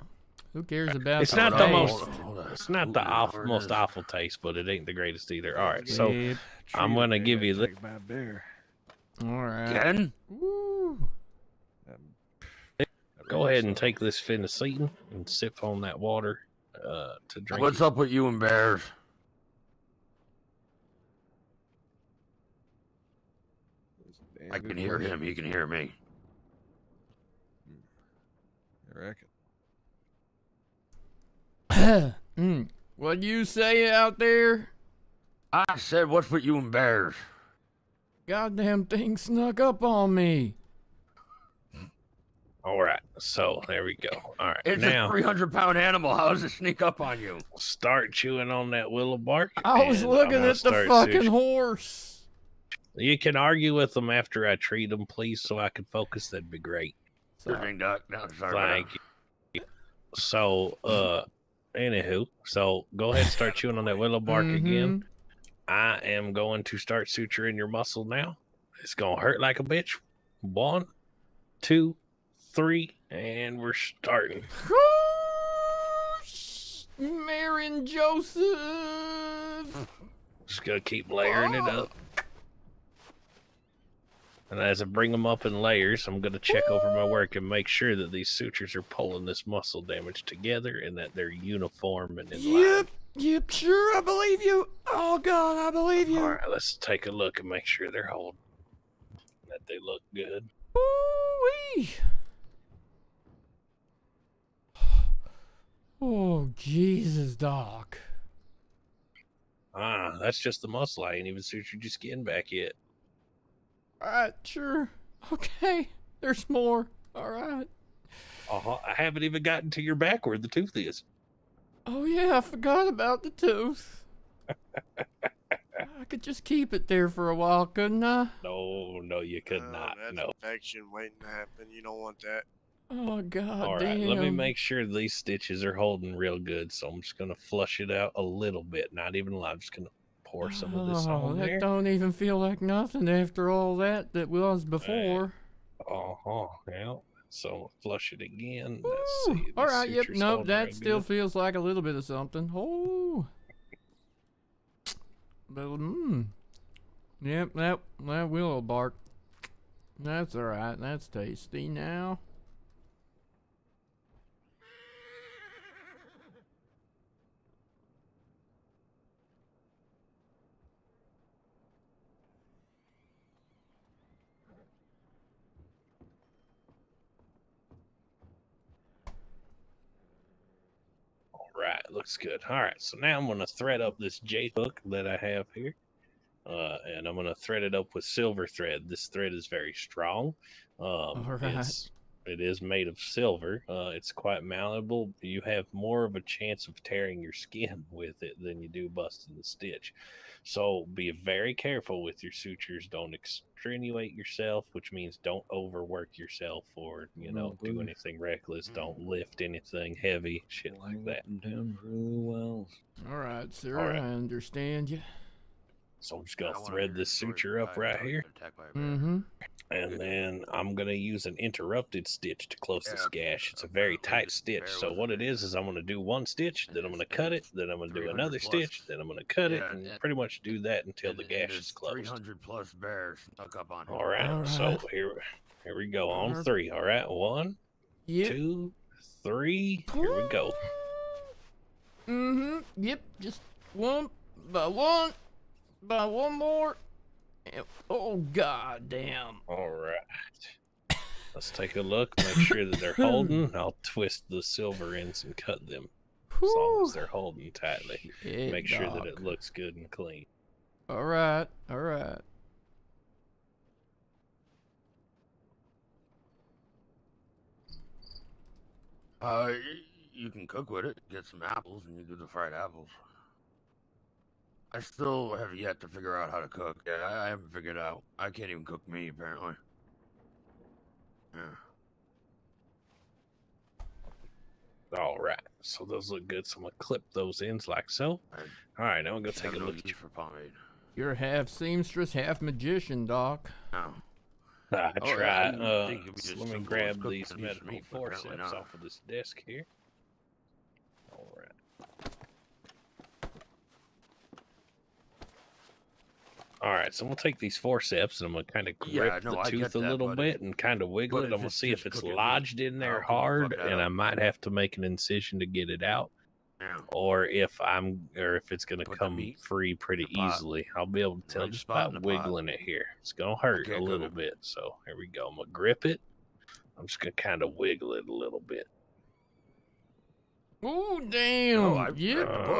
Who cares about? It's not the most. It's not the most awful taste, but it ain't the greatest either. All right, so I'm gonna give you this. All right. Again? Go ahead and take this phenacetin and sip on that water to drink. What's up with you and bears? I can hear him. He can hear me. I reckon. What you say out there? I said, what's with you and bears? Goddamn thing snuck up on me. All right, so there we go. All right, it's now a 300-pound animal. How does it sneak up on you? Start chewing on that willow bark. I was looking at the fucking horse. You can argue with them after I treat them, please, so I can focus. That'd be great. Thank you. So, anywho, so go ahead and start chewing on that willow bark again. I am going to start suturing your muscle now. It's gonna hurt like a bitch. 1, 2, 3, and we're starting. Mary and Joseph. Just gonna keep layering it up. And as I bring them up in layers, I'm going to check over my work and make sure that these sutures are pulling this muscle damage together and that they're uniform and in line. Yep, sure, I believe you. Oh, God, I believe you. All right, let's take a look and make sure they're holding, that they look good. Ooh-wee. Oh, Jesus, Doc. Ah, that's just the muscle. I ain't even sutured your skin back yet. Alright, sure. Okay, there's more. Alright. I haven't even gotten to your back where the tooth is. Oh yeah, I forgot about the tooth. I could just keep it there for a while, couldn't I? No, you could not. That's No. infection waiting to happen. You don't want that. Oh, God All damn. right, let me make sure these stitches are holding real good. So I'm just going to flush it out a little bit. Not even a lot. I'm just going to pour some of this on that there. don't even feel like nothing after all that was before. Yeah. So flush it again. Let's see. All right, yep, Suture's nope, holding that real still good. feels like a little bit of something. Oh. But, yep, that willow bark. That's all right. That's tasty now. Right, looks good. All right, so now I'm going to thread up this J hook that I have here. And I'm going to thread it up with silver thread. This thread is very strong. right. It is made of silver. It's quite malleable. You have more of a chance of tearing your skin with it than you do busting the stitch. So be very careful with your sutures. Don't extenuate yourself, which means don't overwork yourself or, do anything reckless. Don't lift anything heavy, shit like that. Down for a little while. All right, sir. All right. I understand you. So I'm just going to thread this suture up right here. Mm-hmm. And then I'm going to use an interrupted stitch to close this gash. It's a very tight stitch. So what it is I'm going to do one stitch, then I'm going to cut it, then I'm going to do another stitch, then I'm going to cut it, and pretty much do that until the gash is closed. 300 plus bears stuck up on him. All right, so here we go on 3. All right, 1, Yep. 2, 3. Here we go. Mm-hmm. Yep. Just one by one more. Oh, God damn. All right. Let's take a look, make sure that they're holding. I'll twist the silver ends and cut them as long as they're holding tightly. Make sure that it looks good and clean. All right. All right. You can cook with it. Get some apples and you do the fried apples. I still have yet to figure out how to cook. Yeah, I haven't figured out. I can't even cook meat, apparently. Yeah. All right, so those look good. So I'm gonna clip those ends like so. All right, now I'm gonna take a look at you for pomade. You're half seamstress, half magician, Doc. Oh. I try. think it'd be So just let me simple grab as cooking these a piece of medical meat, but apparently forceps not. off of this desk here. All right. All right, so I'm gonna take these forceps and I'm gonna kind of grip the tooth a little bit and kind of wiggle it. I'm gonna see if it's lodged in there hard, and I might have to make an incision to get it out, or if it's gonna come free pretty easily. I'll be able to tell just by wiggling it here. It's gonna hurt a little bit. So here we go. I'm gonna grip it. I'm just gonna kind of wiggle it a little bit. Oh, damn. Oh,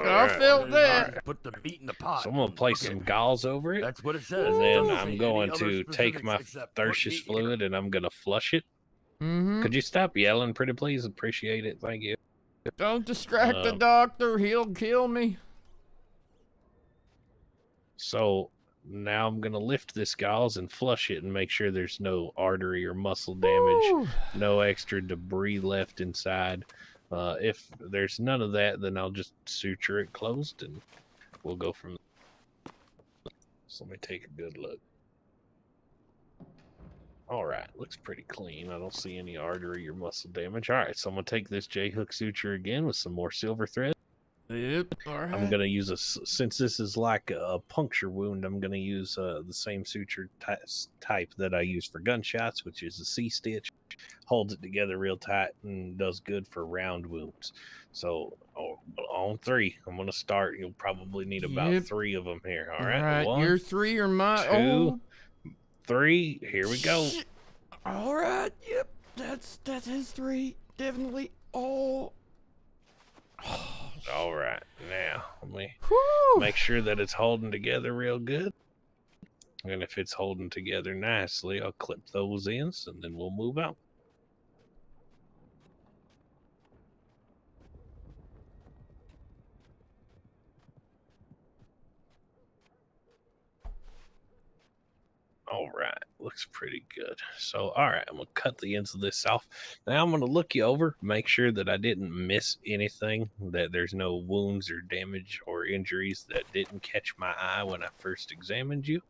I felt that. Put the meat in the pot. So I'm gonna place some gauze over it. That's what it says. And It then doesn't I'm say going any to other take my specifics except put Thursius meat fluid and I'm gonna flush it. Mm-hmm. Could you stop yelling, pretty please? Appreciate it. Thank you. Don't distract the doctor. He'll kill me. So now I'm gonna lift this gauze and flush it and make sure there's no artery or muscle damage, no extra debris left inside. If there's none of that, then I'll just suture it closed and we'll go from there. So let me take a good look. All right, looks pretty clean. I don't see any artery or muscle damage. All right, so I'm gonna take this J-hook suture again with some more silver thread. Yep. All right. I'm gonna use since this is like a puncture wound. I'm gonna use the same suture type that I use for gunshots, which is a C-stitch. Holds it together real tight and does good for round wounds. So on 3, I'm gonna start. You'll probably need about 3 of them here. All right. 1, your 3 are my 2, 3. Here we go. All right. Yep. That's his 3. Definitely. Oh. All right, now let me make sure that it's holding together real good. And if it's holding together nicely, I'll clip those ends and then we'll move on. All right, looks pretty good. So, all right, I'm going to cut the ends of this off. Now I'm going to look you over, make sure that I didn't miss anything, that there's no wounds or damage or injuries that didn't catch my eye when I first examined you.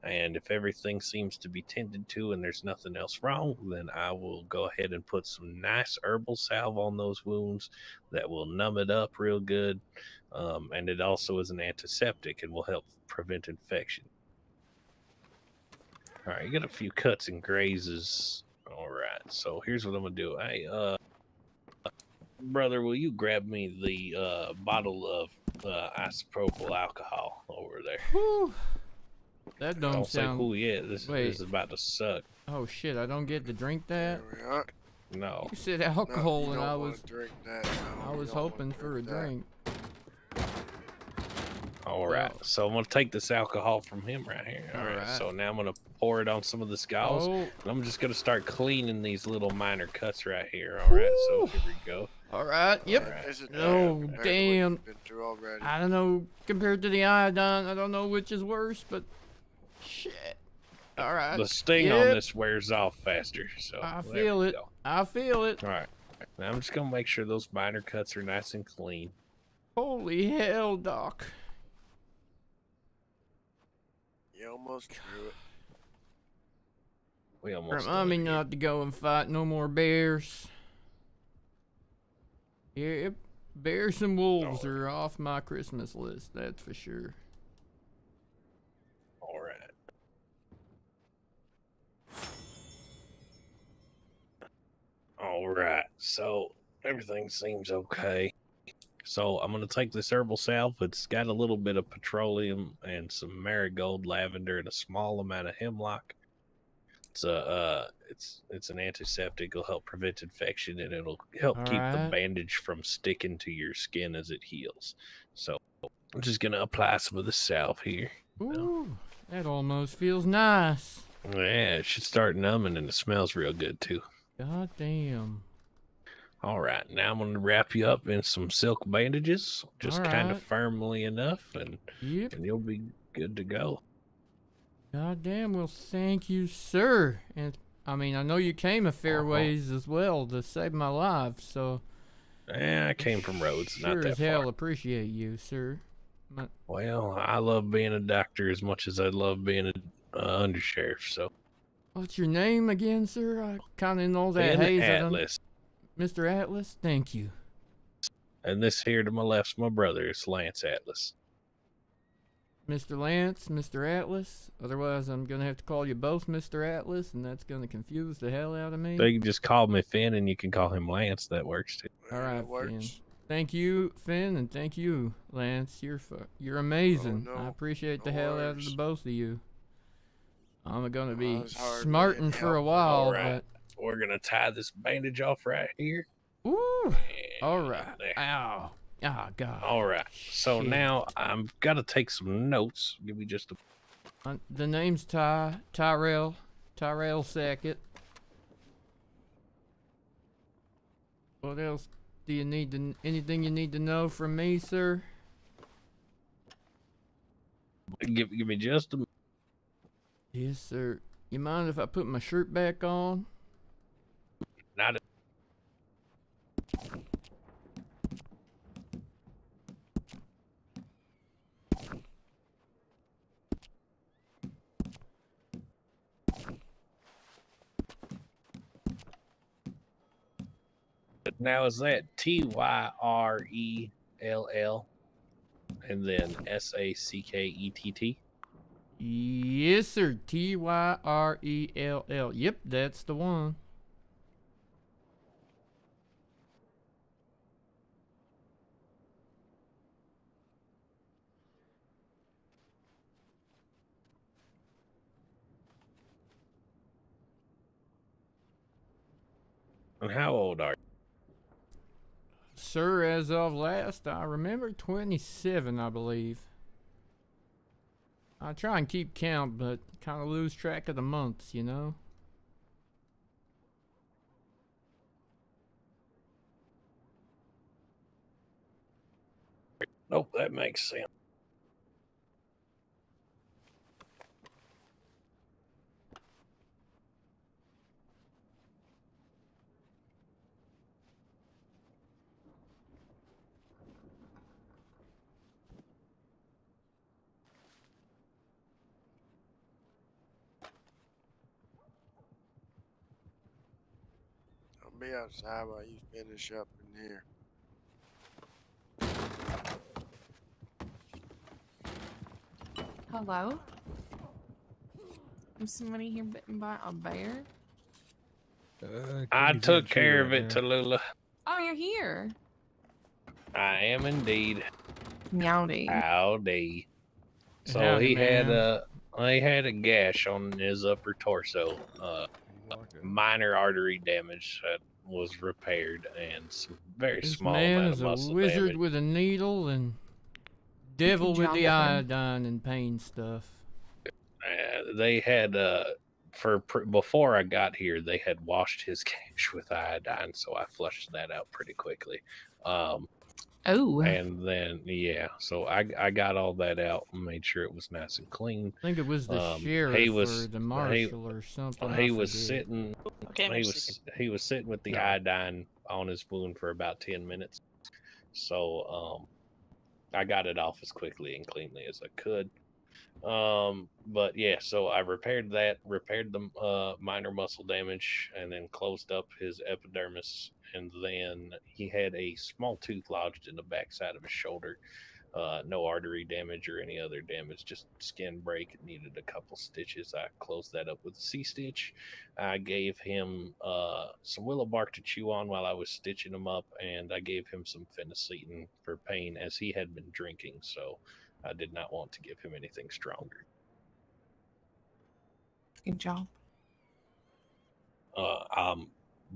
And if everything seems to be tended to and there's nothing else wrong, then I will go ahead and put some nice herbal salve on those wounds that will numb it up real good. And it also is an antiseptic and will help prevent infection. All right, you got a few cuts and grazes. All right, so here's what I'm gonna do. Hey, brother, will you grab me the bottle of isopropyl alcohol over there? Whew. That don't sound. Oh yeah, this is about to suck. Oh shit, I don't get to drink that. There we are. No. You said alcohol, No, and I was. Drink that. No, I was hoping for a drink. All right, so I'm gonna take this alcohol from him right here. All right, so now I'm gonna pour it on some of the scalds, and I'm just gonna start cleaning these little minor cuts right here. All right, so here we go. All right, yep. Oh damn! I don't know. Compared to the iodine, I don't know which is worse, but shit. All right. The sting on this wears off faster, so I feel it. I feel it. All right, now I'm just gonna make sure those minor cuts are nice and clean. Holy hell, Doc. You almost drew it. We almost. Remind me not to go and fight no more bears. Yep, bears and wolves are off my Christmas list. That's for sure. All right. All right. So everything seems okay. So I'm going to take this herbal salve. It's got a little bit of petroleum and some marigold, lavender, and a small amount of hemlock. It's an antiseptic. It'll help prevent infection, and it'll help keep the bandage from sticking to your skin as it heals. So I'm just going to apply some of the salve here. Ooh, that almost feels nice. Yeah, it should start numbing, and it smells real good, too. God damn. All right, now I'm going to wrap you up in some silk bandages, just kind of firmly enough, and you'll be good to go. God damn, well, thank you, sir. And I mean, I know you came a fair ways as well to save my life, so. Yeah, I came from Rhodes, not that sure as hell far. Appreciate you, sir. Well, I love being a doctor as much as I love being an undersheriff, so. What's your name again, sir? I kind of know that. Ben Atlas. Mr. Atlas, thank you. And this here to my left's my brother. It's Lance Atlas. Mr. Lance, Mr. Atlas. Otherwise, I'm going to have to call you both Mr. Atlas, and that's going to confuse the hell out of me. So you can just call me Finn, and you can call him Lance. That works, too. All right, Finn. Thank you, Finn, and thank you, Lance. You're amazing. I appreciate the hell out of the both of you. I'm going to be smarting for a while, but... We're going to tie this bandage off right here. Ooh. All right. Ow. Oh, God. All right. So now I've got to take some notes. Give me just a... The name's Tyrell. Tyrell Sackett. What else do you need to... Anything you need to know from me, sir? Give me just a... Yes, sir. You mind if I put my shirt back on? Not a... Now is that Tyrell and then Sackett. Yes, sir. Tyrell. Yep, that's the one. And how old are you? Sir, as of last I remember, 27, I believe. I try and keep count, but kind of lose track of the months, you know? Nope, that makes sense. I'll be outside while you finish up in here. Hello? Was somebody here bitten by a bear? I took care of it, Tallulah. Oh, you're here. I am indeed. Meowdy. Howdy. So Howdy, he had man. a gash on his upper torso. Minor artery damage that was repaired, and some very This small man amount is of a muscle wizard damage. with a needle and devil Good with job, the friend. iodine and pain stuff. They had before I got here, they had washed his gash with iodine, so I flushed that out pretty quickly. Oh. And then so I got all that out and made sure it was nice and clean. I think it was the sheriff or the marshal or something. He I was forget. sitting. He was sitting with the iodine on his wound for about 10 minutes. So I got it off as quickly and cleanly as I could. But yeah, so I repaired the minor muscle damage, and then closed up his epidermis, and then he had a small tooth lodged in the backside of his shoulder. No artery damage or any other damage, just skin break. It needed a couple stitches. I closed that up with a C-stitch. I gave him some willow bark to chew on while I was stitching him up, and I gave him some phenacetin for pain, as he had been drinking, so I did not want to give him anything stronger. Good job.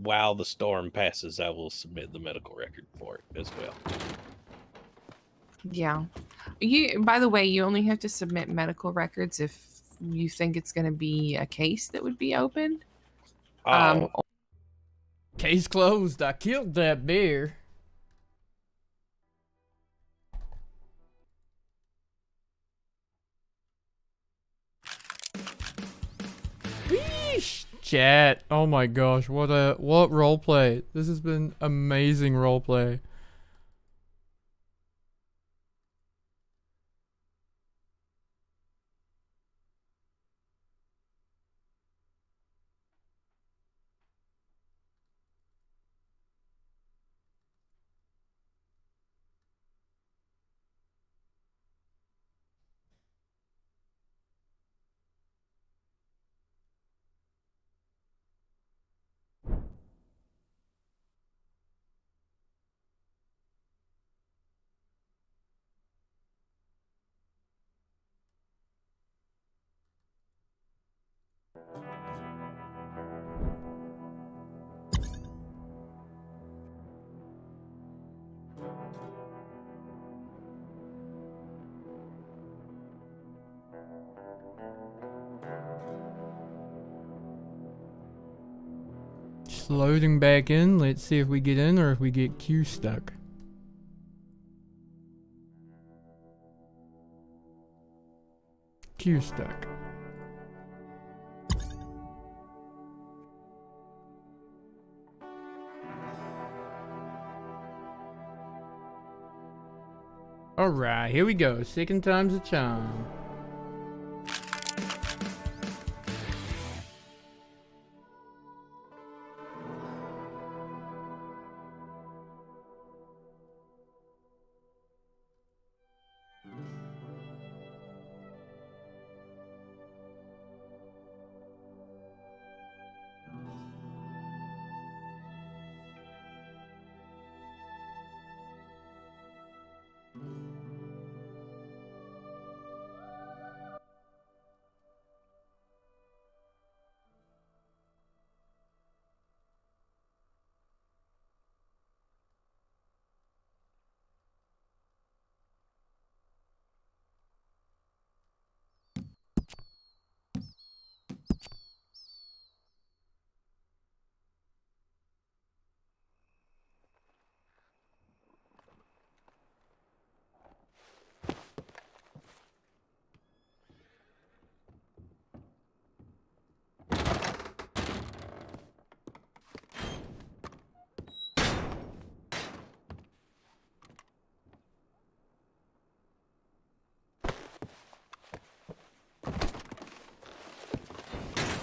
While the storm passes, I will submit the medical record for it as well. Yeah. By the way, you only have to submit medical records if you think it's going to be a case that would be opened. Case closed. I killed that bear. Weesh. Chat. Oh my gosh, what roleplay. This has been amazing roleplay. Just loading back in. Let's see if we get in or if we get queue stuck. Queue stuck. Alright, here we go. Second time's a charm.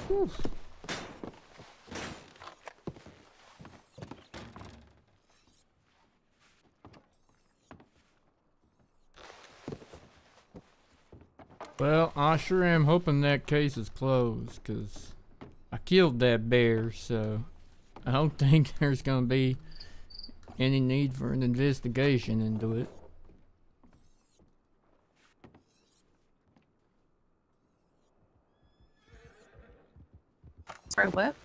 Whew. Well, I sure am hoping that case is closed, because I killed that bear, so I don't think there's going to be any need for an investigation into it. Sorry, what?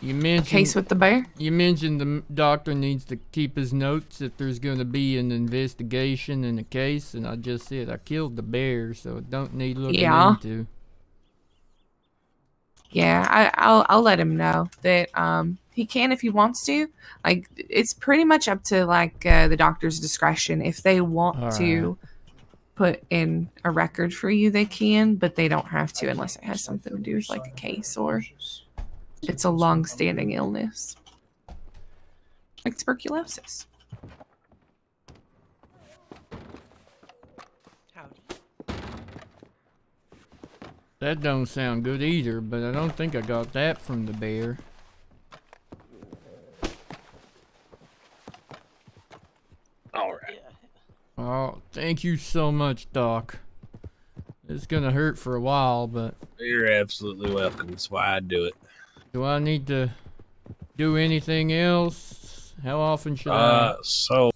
You mentioned Case with the bear? You mentioned the doctor needs to keep his notes if there's going to be an investigation in the case, and I just said I killed the bear, so it don't need looking into. Yeah, I'll let him know that he can if he wants to. Like, it's pretty much up to like the doctor's discretion. If they want to put in a record for you, they can, but they don't have to unless it has something to do with like a case or it's a long-standing illness, like tuberculosis. That don't sound good either, but I don't think I got that from the bear. Alright. Oh, thank you so much, Doc. It's gonna hurt for a while, but... You're absolutely welcome. That's why I do it. Do I need to do anything else? How often should I? So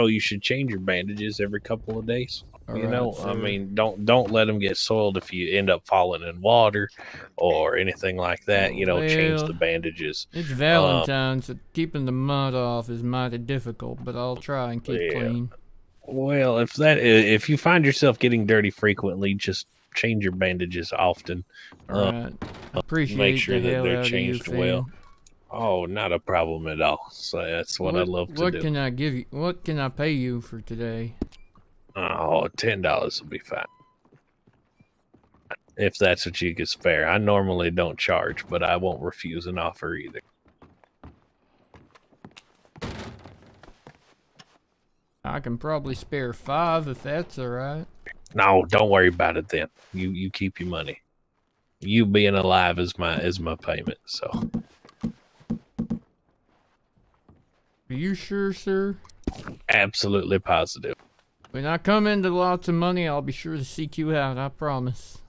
you should change your bandages every couple of days. All you right, know, sir. I mean, don't let them get soiled if you end up falling in water or anything like that. You know, change Well, the bandages. It's Valentine's, so keeping the mud off is mighty difficult, but I'll try and keep clean. Well, if you find yourself getting dirty frequently, just change your bandages often. Alright. Appreciate Make sure the that hell they're out of you, changed well. Finn. Oh, not a problem at all. So that's what I love to do. What can I give you? What can I pay you for today? Oh, $10 will be fine. If that's what you can spare. I normally don't charge, but I won't refuse an offer either. I can probably spare 5 if that's alright. No, don't worry about it then. You keep your money. You being alive is my payment, so. Are you sure, sir? Absolutely positive. When I come into lots of money, I'll be sure to seek you out, I promise.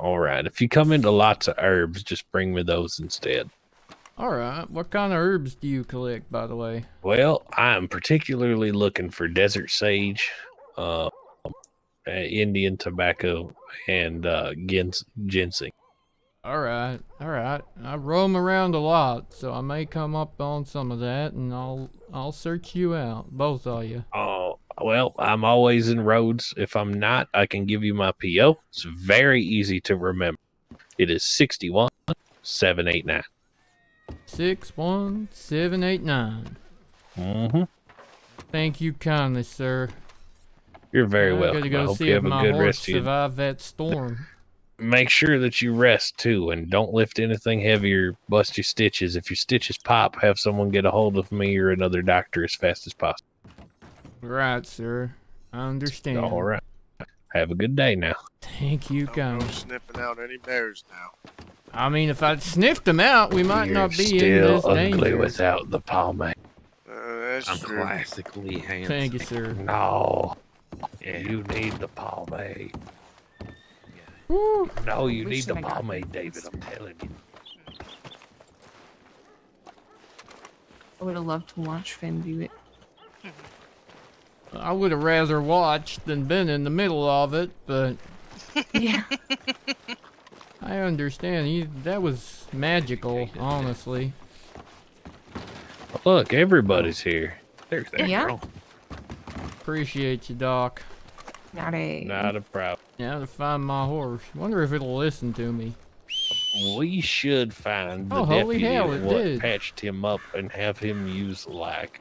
Alright, if you come into lots of herbs, just bring me those instead. Alright, what kind of herbs do you collect, by the way? Well, I'm particularly looking for desert sage, Indian tobacco, and ginseng. Alright. I roam around a lot, so I may come up on some of that, and I'll search you out, both of you. Oh, well, I'm always in roads. If I'm not, I can give you my PO. It's very easy to remember. It is 61789. 61789. Mm-hmm. Thank you kindly, sir. You're very I welcome. gotta I go hope see you if have a my good horse rest of your survived that storm. Make sure that you rest too, and don't lift anything heavy or bust your stitches. If your stitches pop, have someone get a hold of me or another doctor as fast as possible. Right, sir. I understand. All right. Have a good day now. Thank you kindly. No sniffing out any bears now. I mean, if I sniffed them out, we might You're not be in still this ugly danger. without the pomade. That's I'm true. classically handsome. Thank you, sir. No, you need the pomade. Woo. No, you We need the should've got pomade, David. I'm telling you. I would have loved to watch Finn do it. I would have rather watched than been in the middle of it, but Yeah. I understand. That was magical, honestly. Look, everybody's here. There's that Yeah. girl. Appreciate you, Doc. Not a problem. Now to find my horse. Wonder if it'll listen to me. We should find the Oh, holy deputy hell, it what did. patched him up and have him use like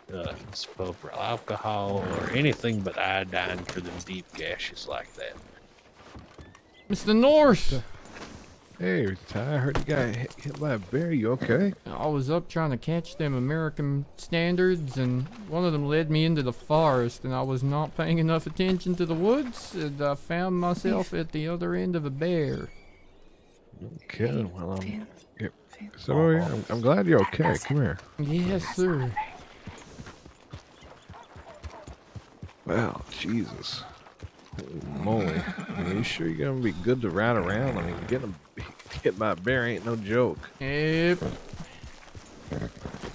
sulfur alcohol or anything but iodine for them deep gashes like that. Mr. North! Hey, Ty, I heard you got hit by a bear. You okay? I was up trying to catch them American standards, and one of them led me into the forest, and I was not paying enough attention to the woods, and I found myself at the other end of a bear. Okay, well, so I'm glad you're okay. Come here. Yes, sir. Wow, Jesus. Holy moly. Are you sure you're gonna be good to ride around? I mean, getting hit by a bear ain't no joke. Yep.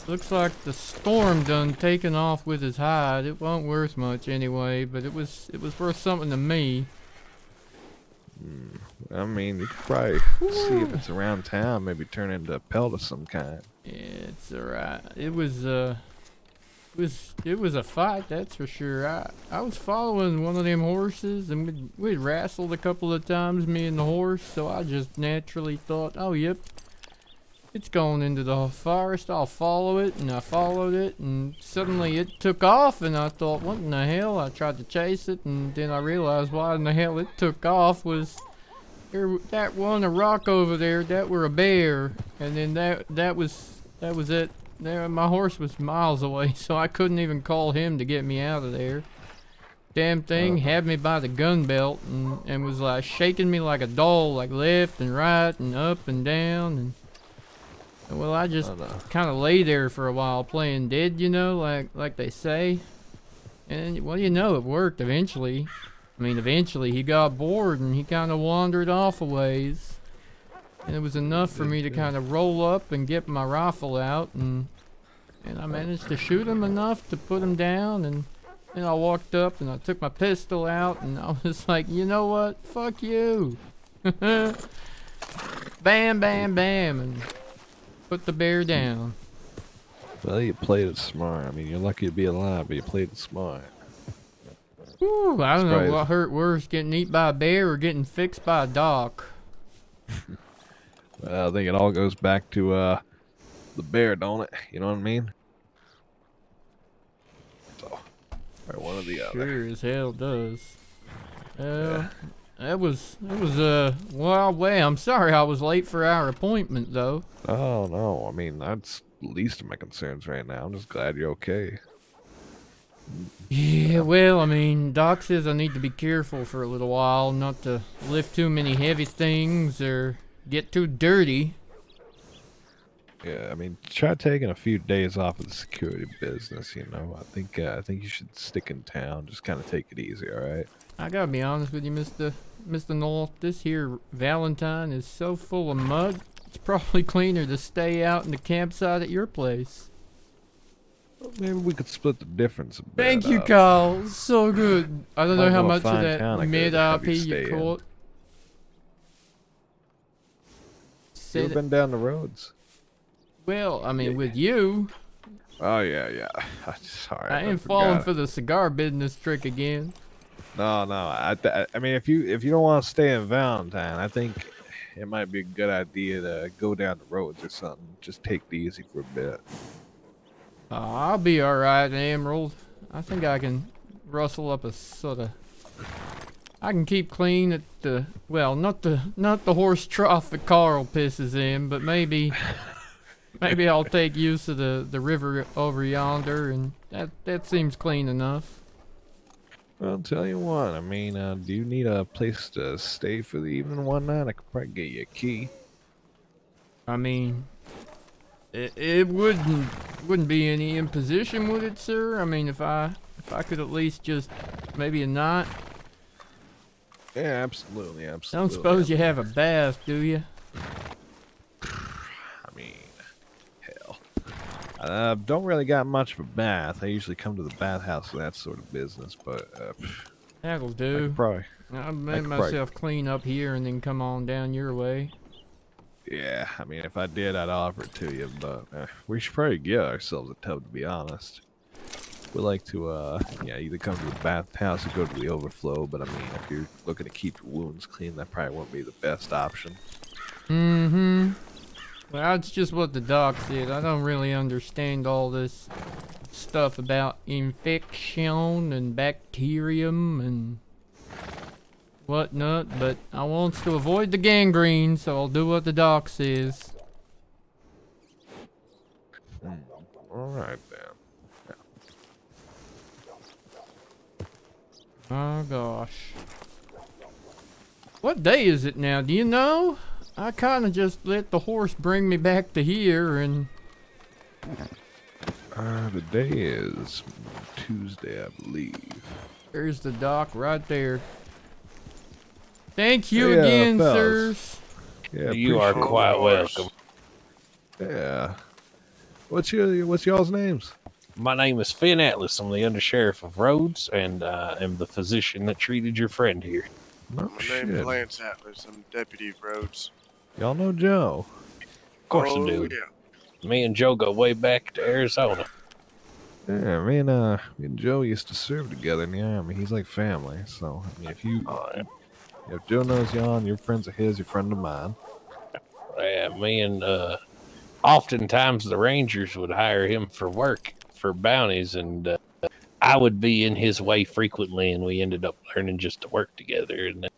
Looks like the storm done taken off with his hide. It wasn't worth much anyway, but it was worth something to me. I mean, you could probably see if it's around town, maybe turn into a pelt of some kind. Yeah, it's alright. It was a fight, that's for sure. I was following one of them horses, and we'd wrestled a couple of times, me and the horse, so I just naturally thought, oh yep, it's going into the forest, I'll follow it, and I followed it, and suddenly it took off, and I thought, what in the hell? I tried to chase it, and then I realized why in the hell it took off was that one a rock over there, that were a bear, and then that was it. There, my horse was miles away, so I couldn't even call him to get me out of there. Damn thing had me by the gun belt and was like shaking me like a doll, like left and right and up and down, and well, I just kind of lay there for a while playing dead, you know, like they say. And well, you know, it worked eventually. I mean, eventually he got bored and he kind of wandered off a ways. And it was enough for me to kind of roll up and get my rifle out, and I managed to shoot him enough to put him down, and then I walked up and I took my pistol out and I was like, you know what, fuck you. Bam, bam, bam, and put the bear down. Well, you played it smart. I mean, you're lucky to be alive, but you played it smart. Ooh, I don't know what hurt worse, getting eaten by a bear or getting fixed by a doc. I think it all goes back to the bear, don't it? You know what I mean? So, or one or the other. Sure as hell does. It was a wild way. I'm sorry I was late for our appointment, though. Oh no, I mean that's the least of my concerns right now. I'm just glad you're okay. Yeah, well, I mean, Doc says I need to be careful for a little while, not to lift too many heavy things or get too dirty. Yeah, I mean, try taking a few days off of the security business, you know. I think you should stick in town, just kind of take it easy, all right? I gotta be honest with you, Mr. North. This here Valentine is so full of mud, it's probably cleaner to stay out in the campsite at your place. Well, maybe we could split the difference a bit. Thank you, Carl. So good. I don't know how much of that mid-RP you caught. You ever been down the roads? Well, I mean, with you. Oh, yeah. Sorry. I ain't falling for the cigar business trick again. No. I mean, if you don't want to stay in Valentine, I think it might be a good idea to go down the roads or something. Just take it easy for a bit. I'll be alright, Emerald. I think I can rustle up a sort of... I can keep clean at the... Well, not the horse trough that Carl pisses in, but maybe I'll take use of the river over yonder, and that seems clean enough. Well, I'll tell you what, I mean, do you need a place to stay for the evening one night? I could probably get you a key. I mean... It wouldn't be any imposition, would it, sir? I mean, if I could at least just maybe a night. Yeah, absolutely. Don't suppose you have a bath, do you? I mean, hell, don't really got much of a bath. I usually come to the bathhouse for that sort of business, but that'll do. I'll make myself clean up here and then come on down your way. Yeah, I mean, if I did, I'd offer it to you, but we should probably get ourselves a tub, to be honest. We like to, either come to the bathhouse or go to the overflow, but I mean, if you're looking to keep your wounds clean, that probably won't be the best option. Mm-hmm. Well, that's just what the doc said. I don't really understand all this stuff about infection and bacterium and whatnot, but I wants to avoid the gangrene, so I'll do what the doc says. Alright then. Oh gosh. What day is it now? Do you know? I kind of just let the horse bring me back to here, and today is Tuesday, I believe. There's the dock right there. Thank you Yeah, again, fellas. sirs. Yeah, You are appreciate quite it. welcome. Yeah. What's y'all's names? My name is Finn Atlas. I'm the undersheriff of Rhodes, and am the physician that treated your friend here. My name's Lance Atlas. I'm Deputy Rhodes. Y'all know Joe? Of course I do. Yeah. Me and Joe go way back to Arizona. Yeah, me and Joe used to serve together in the army. He's like family. So I mean, if Joe knows y'all and you're friends of his, you're friend of mine. Yeah, me and oftentimes the Rangers would hire him for work for bounties, and I would be in his way frequently, and we ended up learning just to work together. And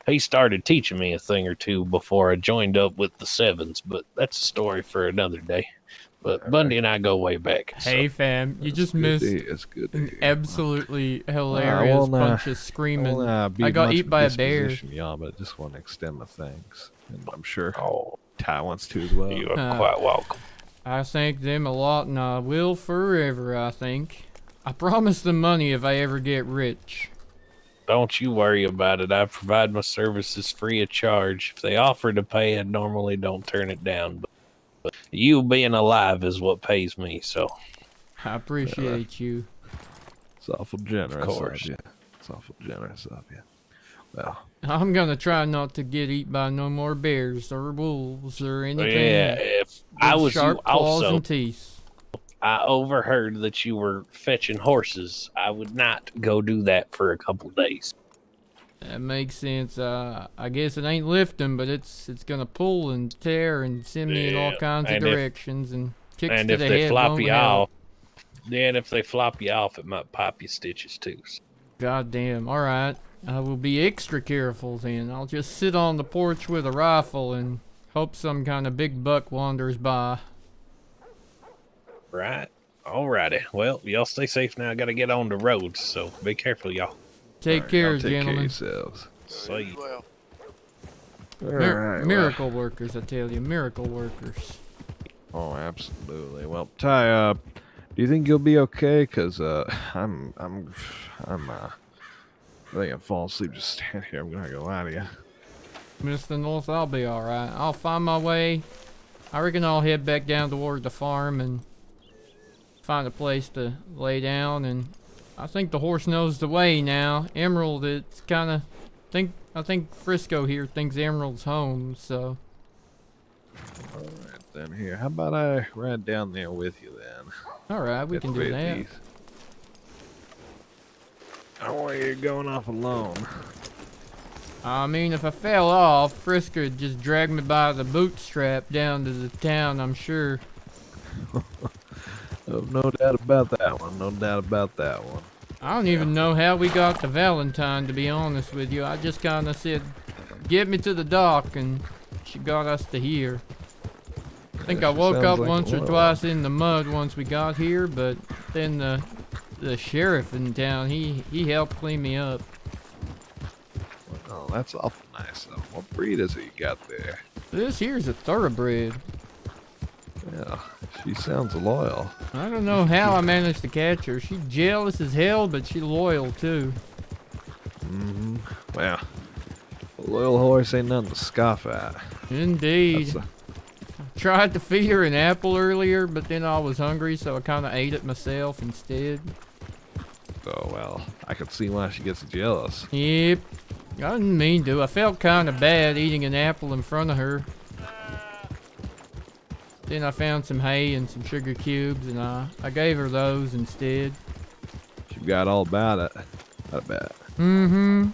he started teaching me a thing or two before I joined up with the Sevens, but that's a story for another day. But Bundy and I go way back. Hey, fam, you just missed an absolutely hilarious bunch of screaming. I got eaten by a bear. Y'all, but I just want to extend my thanks. And I'm sure Ty wants to as well. You are quite welcome. I thank them a lot, and I will forever, I think. I promise them money if I ever get rich. Don't you worry about it. I provide my services free of charge. If they offer to pay, I normally don't turn it down. But you being alive is what pays me, so. I appreciate you. It's awful generous Of course. you. It's awful generous of you. Well, I'm gonna try not to get eaten by no more bears or wolves or anything. Yeah, if I was sharp you claws also, and teeth. I overheard that you were fetching horses. I would not go do that for a couple days. That makes sense. I guess it ain't lifting, but it's gonna pull and tear and send me in all kinds of directions and kicks And to if the they head. flop won't you help. off, then if they flop you off, it might pop you stitches too. God damn. All right. I will be extra careful then. I'll just sit on the porch with a rifle and hope some kind of big buck wanders by. Right. Alrighty. Well, y'all stay safe now. I gotta get on the road, so be careful, y'all. Take care, take care of gentlemen. yourselves. See you. Alright, miracle workers, I tell you. Miracle workers. Oh, absolutely. Well, Ty, do you think you'll be okay? Cause I think I'm falling asleep just standing here. I'm gonna go lie to you. Mr. North, I'll be alright. I'll find my way. I reckon I'll head back down toward the farm and find a place to lay down, and I think the horse knows the way now. Emerald, it's kinda I think Frisco here thinks Emerald's home, so. Alright then, here. How about I ride down there with you then? Alright, we can do that. I don't want you going off alone. I mean, if I fell off, Frisco would just drag me by the bootstrap down to the town, I'm sure. Oh, no doubt about that one. No doubt about that one. I don't even know how we got to Valentine, to be honest with you. I just kind of said, get me to the dock, and she got us to here. I think I woke up once or twice in the mud once we got here, but then the sheriff in town, he helped clean me up. Oh, that's awful nice though. What breed is it you got there? This here's a thoroughbred. Yeah, she sounds loyal. I don't know how I managed to catch her. She's jealous as hell, but she's loyal too. Mm-hmm. Well, a loyal horse ain't nothing to scoff at. Indeed. I tried to feed her an apple earlier, but then I was hungry, so I kind of ate it myself instead. Oh, well, I can see why she gets jealous. Yep. I didn't mean to. I felt kind of bad eating an apple in front of her. Then I found some hay and some sugar cubes, and I gave her those instead. She got all about it. I bet. Mm-hmm.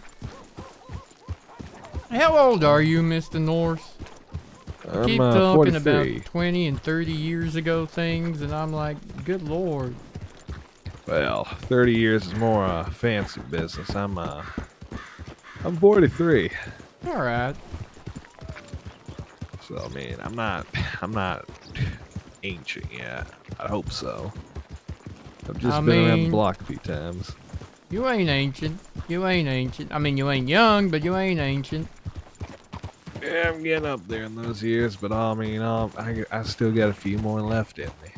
How old are you, Mr. North? I keep talking 43. about 20 and 30 years ago things, and I'm like, good lord. Well, 30 years is more fancy business. I'm 43. All right. So I mean, I'm not ancient yet. I hope so. I've just been around the block a few times. You ain't ancient. You ain't ancient. I mean, you ain't young, but you ain't ancient. Yeah, I'm getting up there in those years, but I mean, I still got a few more left in me.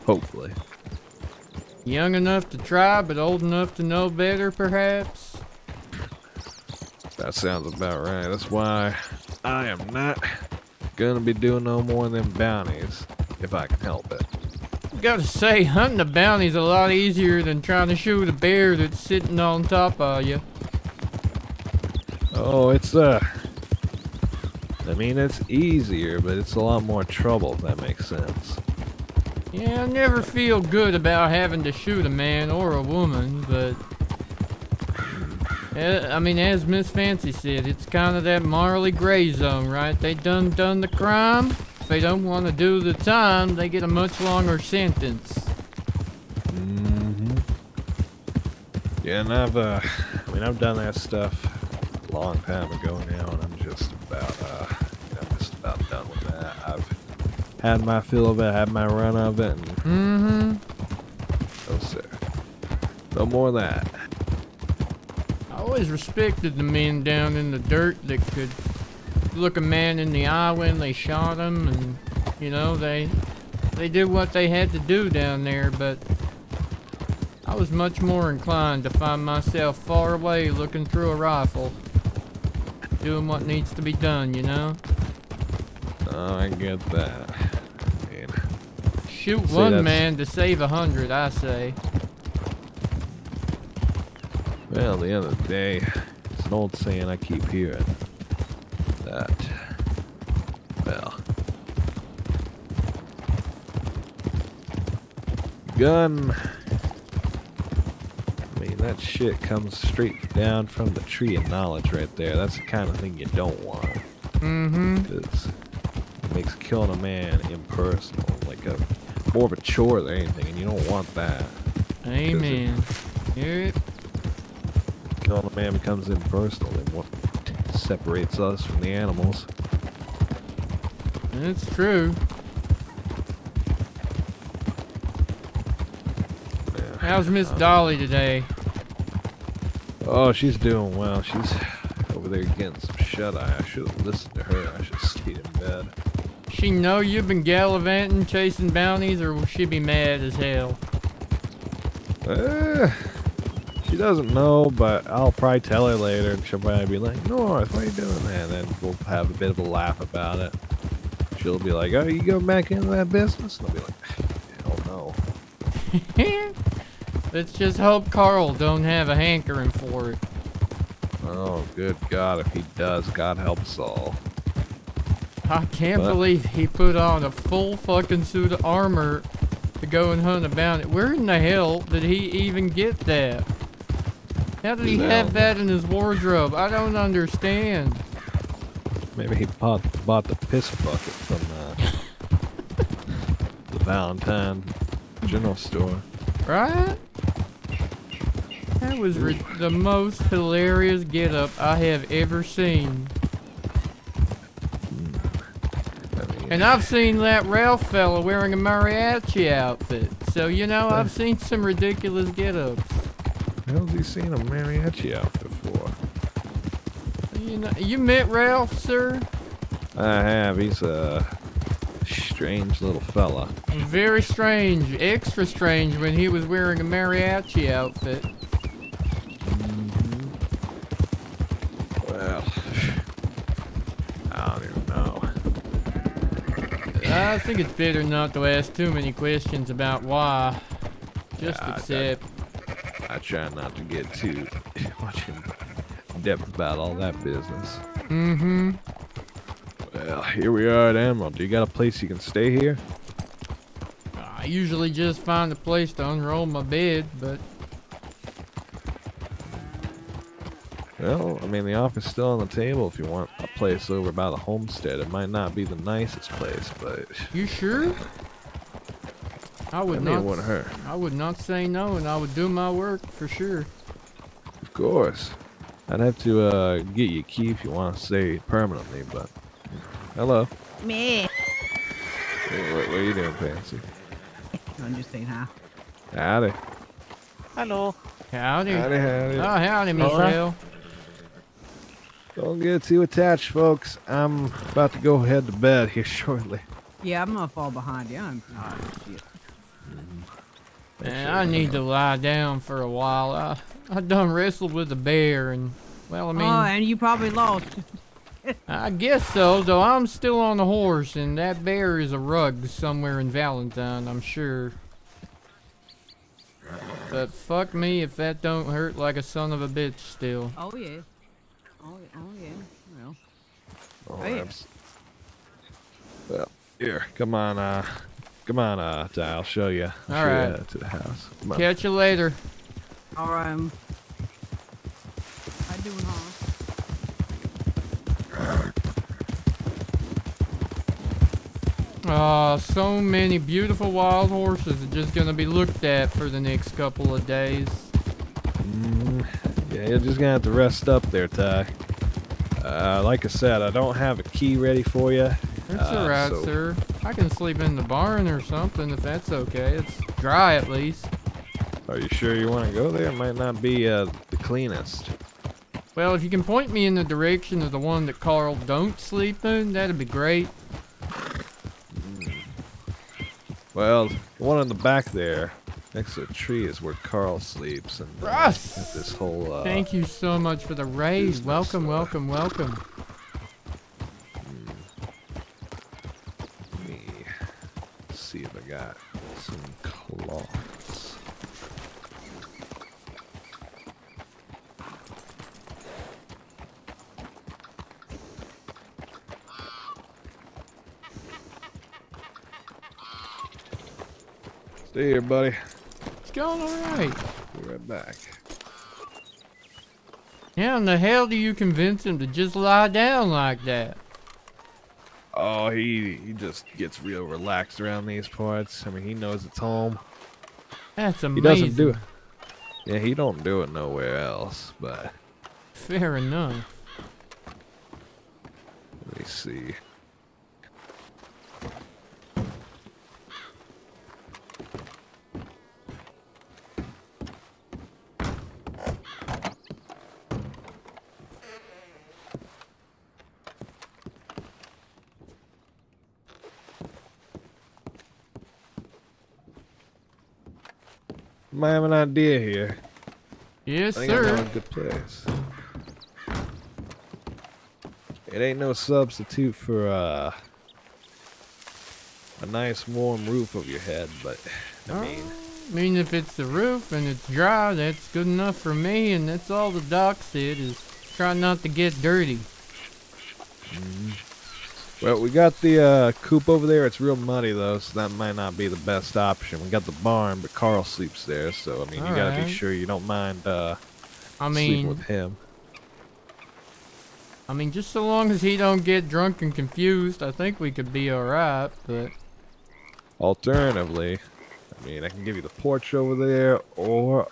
Hopefully. Young enough to try, but old enough to know better, perhaps? That sounds about right. That's why I am not gonna be doing no more of them bounties, if I can help it. Gotta say, hunting a bounty's a lot easier than trying to shoot a bear that's sitting on top of you. Oh, it's I mean, it's easier, but it's a lot more trouble, if that makes sense. Yeah, I never feel good about having to shoot a man or a woman, but... I mean, as Miss Fancy said, it's kind of that morally gray zone, right? They done the crime. If they don't want to do the time, they get a much longer sentence. Mm-hmm. Yeah, and I've done that stuff a long time ago now, and I'm just about done with that. I've had my fill of it, had my run of it, and no sir, no more of that. I always respected the men down in the dirt that could look a man in the eye when they shot him, and you know, they did what they had to do down there, but I was much more inclined to find myself far away looking through a rifle, doing what needs to be done, you know? Oh, I get that. I mean, shoot one man to save 100, I say. Well, at the end of the day, it's an old saying I keep hearing. That, well, gun, I mean, that shit comes straight down from the tree of knowledge right there. That's the kind of thing you don't want. Because it makes killing a man impersonal, like more of a chore than anything, and you don't want that. Amen. Yep. Killing a man becomes impersonal, and what separates us from the animals. It's true. Yeah. How's Miss Dolly today? Oh, she's doing well. She's over there getting some shut-eye. I should have listened to her. I should have stayed in bed. She know you've been gallivanting, chasing bounties, or will she be mad as hell? She doesn't know, but I'll probably tell her later, and she'll probably be like, North, why are you doing that? And then we'll have a bit of a laugh about it. She'll be like, oh, you going back into that business? And I'll be like, hell no. Let's just hope Carl don't have a hankering for it. Oh, good God, if he does, God help us all. I can't believe he put on a full fucking suit of armor to go and hunt a bounty. Where in the hell did he even get that? How did he have that in his wardrobe? I don't understand. Maybe he bought the piss bucket from the Valentine General Store. Right? That was the most hilarious getup I have ever seen. And I've seen that Ralph fella wearing a mariachi outfit. So, you know, I've seen some ridiculous get-ups. How's he seen a mariachi outfit for? You know, you met Ralph, sir? I have. He's a strange little fella. Very strange. Extra strange when he was wearing a mariachi outfit. Well, I don't even know. I think it's better not to ask too many questions about why. Just accept. I try not to get too much in depth about all that business. Well, here we are at Emerald. Do you got a place you can stay here? I usually just find a place to unroll my bed, but... Well, I mean, the offer's still on the table if you want a place over by the homestead. It might not be the nicest place, but... You sure? I would not. It wouldn't hurt. I would not say no, and I would do my work for sure. Of course. I'd have to get you a key if you want to stay permanently, but... Hello. Me. Hey, what are you doing, Fancy? I'm just saying hi. Howdy. Hello. Howdy. Howdy, howdy. Oh, howdy, Michelle. Don't get too attached, folks. I'm about to go head to bed here shortly. Yeah, I'm gonna fall behind you. I'm tired of shit. Man, I need to lie down for a while. I done wrestled with a bear and, well, I mean... Oh, and you probably lost. I guess so, though I'm still on the horse, and that bear is a rug somewhere in Valentine, I'm sure. But fuck me if that don't hurt like a son of a bitch still. Oh, yeah. Oh, yeah. Well. Oh, Hey. Well, here, come on, Ty, I'll show you. All right. To the house. Come on. Catch you later. All right. How doing, huh? So many beautiful wild horses are just gonna be looked at for the next couple of days. Yeah, you're just gonna have to rest up there, Ty. Like I said, I don't have a key ready for you. That's alright, sir. I can sleep in the barn or something if that's okay. It's dry at least. Are you sure you want to go there? It might not be the cleanest. Well, if you can point me in the direction of the one that Carl don't sleep in, that'd be great. Well, the one in the back there, next to the tree, is where Carl sleeps. And Russ! this whole. Thank you so much for the raise. Welcome, welcome, welcome. Let me see if I got some cloths. Stay here, buddy. It's going alright. Be right back. How in the hell do you convince him to just lie down like that? Oh, he just gets real relaxed around these parts. I mean, he knows it's home. That's amazing. He doesn't do it. Yeah, he don't do it nowhere else, but... Fair enough. Let me see. I have an idea here. Yes, I think I know sir. a good place. It ain't no substitute for a nice warm roof over your head, but I mean, if it's the roof and it's dry, that's good enough for me, and that's all the doc said is try not to get dirty. Well, we got the coop over there. It's real muddy though, so that might not be the best option. We got the barn, but Carl sleeps there, so I mean, you gotta be sure you don't mind sleeping with him. I mean, just so long as he don't get drunk and confused, I think we could be alright, but... Alternatively, I mean, I can give you the porch over there, or...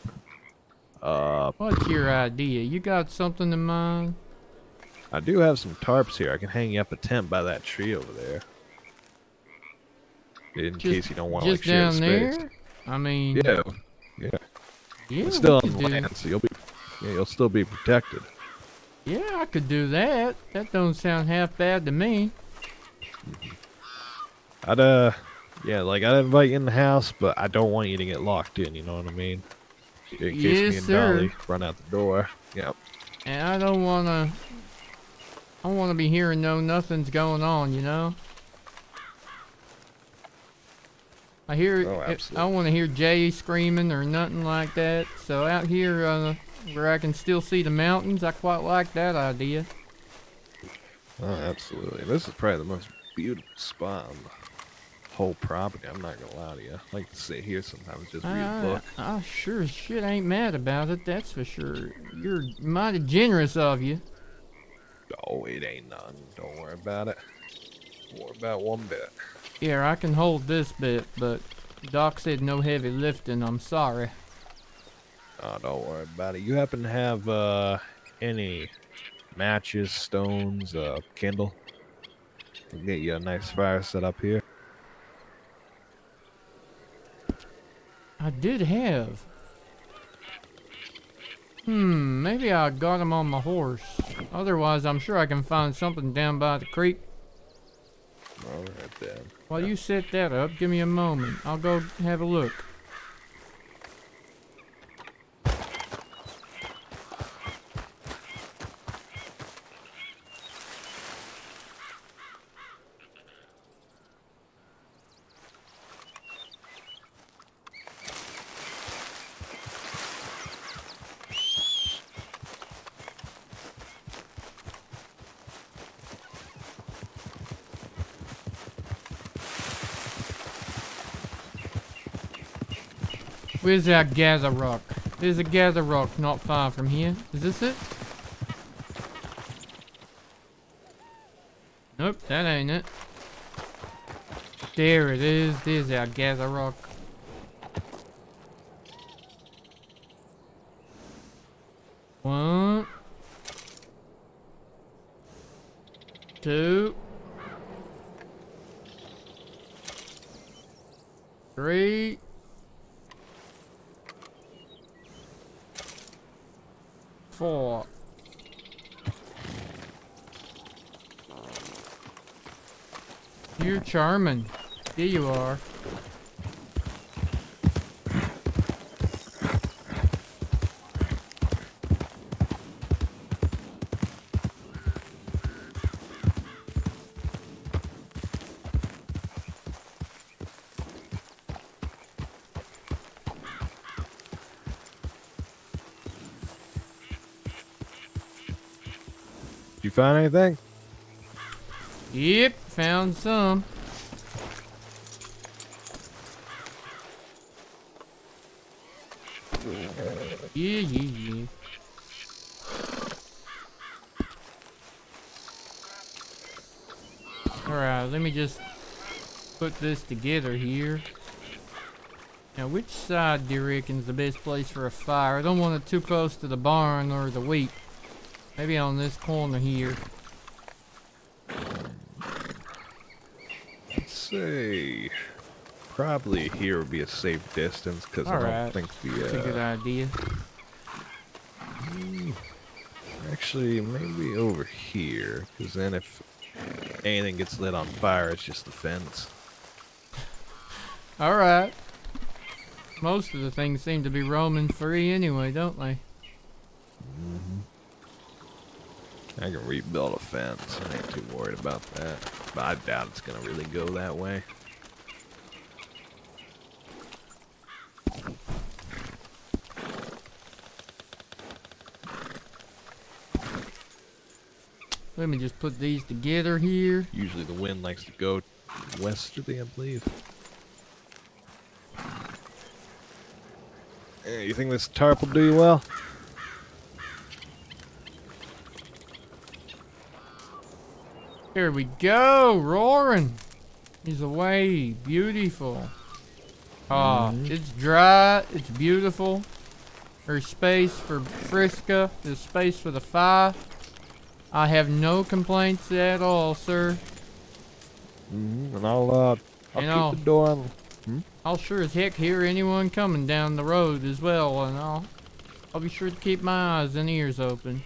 What's your idea? You got something in mind? I do have some tarps here. I can hang you up a tent by that tree over there. In case you don't want to like share just space. down there? I mean... Yeah. It's still on the land, so you'll still be protected. Yeah, I could do that. That don't sound half bad to me. I'd invite you in the house, but I don't want you to get locked in, you know what I mean? In case me and Dolly run out the door. Yep. And I don't wanna be hearing nothing's going on, you know? I don't want to hear Jay screaming or nothing like that. So out here where I can still see the mountains, I quite like that idea. Oh, absolutely. This is probably the most beautiful spot on the whole property. I'm not gonna lie to you. I like to sit here sometimes, just read a book. I sure as shit ain't mad about it, that's for sure. You're mighty generous of you. Oh, it ain't none. Don't worry about it. Don't worry about one bit. Yeah, I can hold this bit, but Doc said no heavy lifting. I'm sorry. Oh, don't worry about it. You happen to have any matches, stones, kindle? I'll get you a nice fire set up here. I did have. Maybe I got him on my horse. Otherwise, I'm sure I can find something down by the creek. Alright then. While you set that up, give me a moment. I'll go have a look. Where's that gather rock? There's a gather rock not far from here. Is this it? Nope, that ain't it. There it is. There's our gather rock. One. Two. Three. 4. You're charming. There you are. You find anything? Yep, found some. Yeah. Alright, let me just put this together here. Now, which side do you reckon is the best place for a fire? I don't want it too close to the barn or the wheat. Maybe on this corner here. Let's say probably here would be a safe distance because I don't think the that's a good idea. Actually, maybe over here, because then if anything gets lit on fire, it's just the fence. Alright. Most of the things seem to be roaming free anyway, don't they? I can rebuild a fence. I ain't too worried about that. But I doubt it's gonna really go that way. Let me just put these together here. Usually the wind likes to go westerly, I believe. Hey, you think this tarp will do you well? Here we go, roaring. He's away, beautiful. Ah, it's dry, it's beautiful. There's space for Friska, there's space for the fire. I have no complaints at all, sir. And I'll keep the door on. I'll sure as heck hear anyone coming down the road as well, and I'll be sure to keep my eyes and ears open.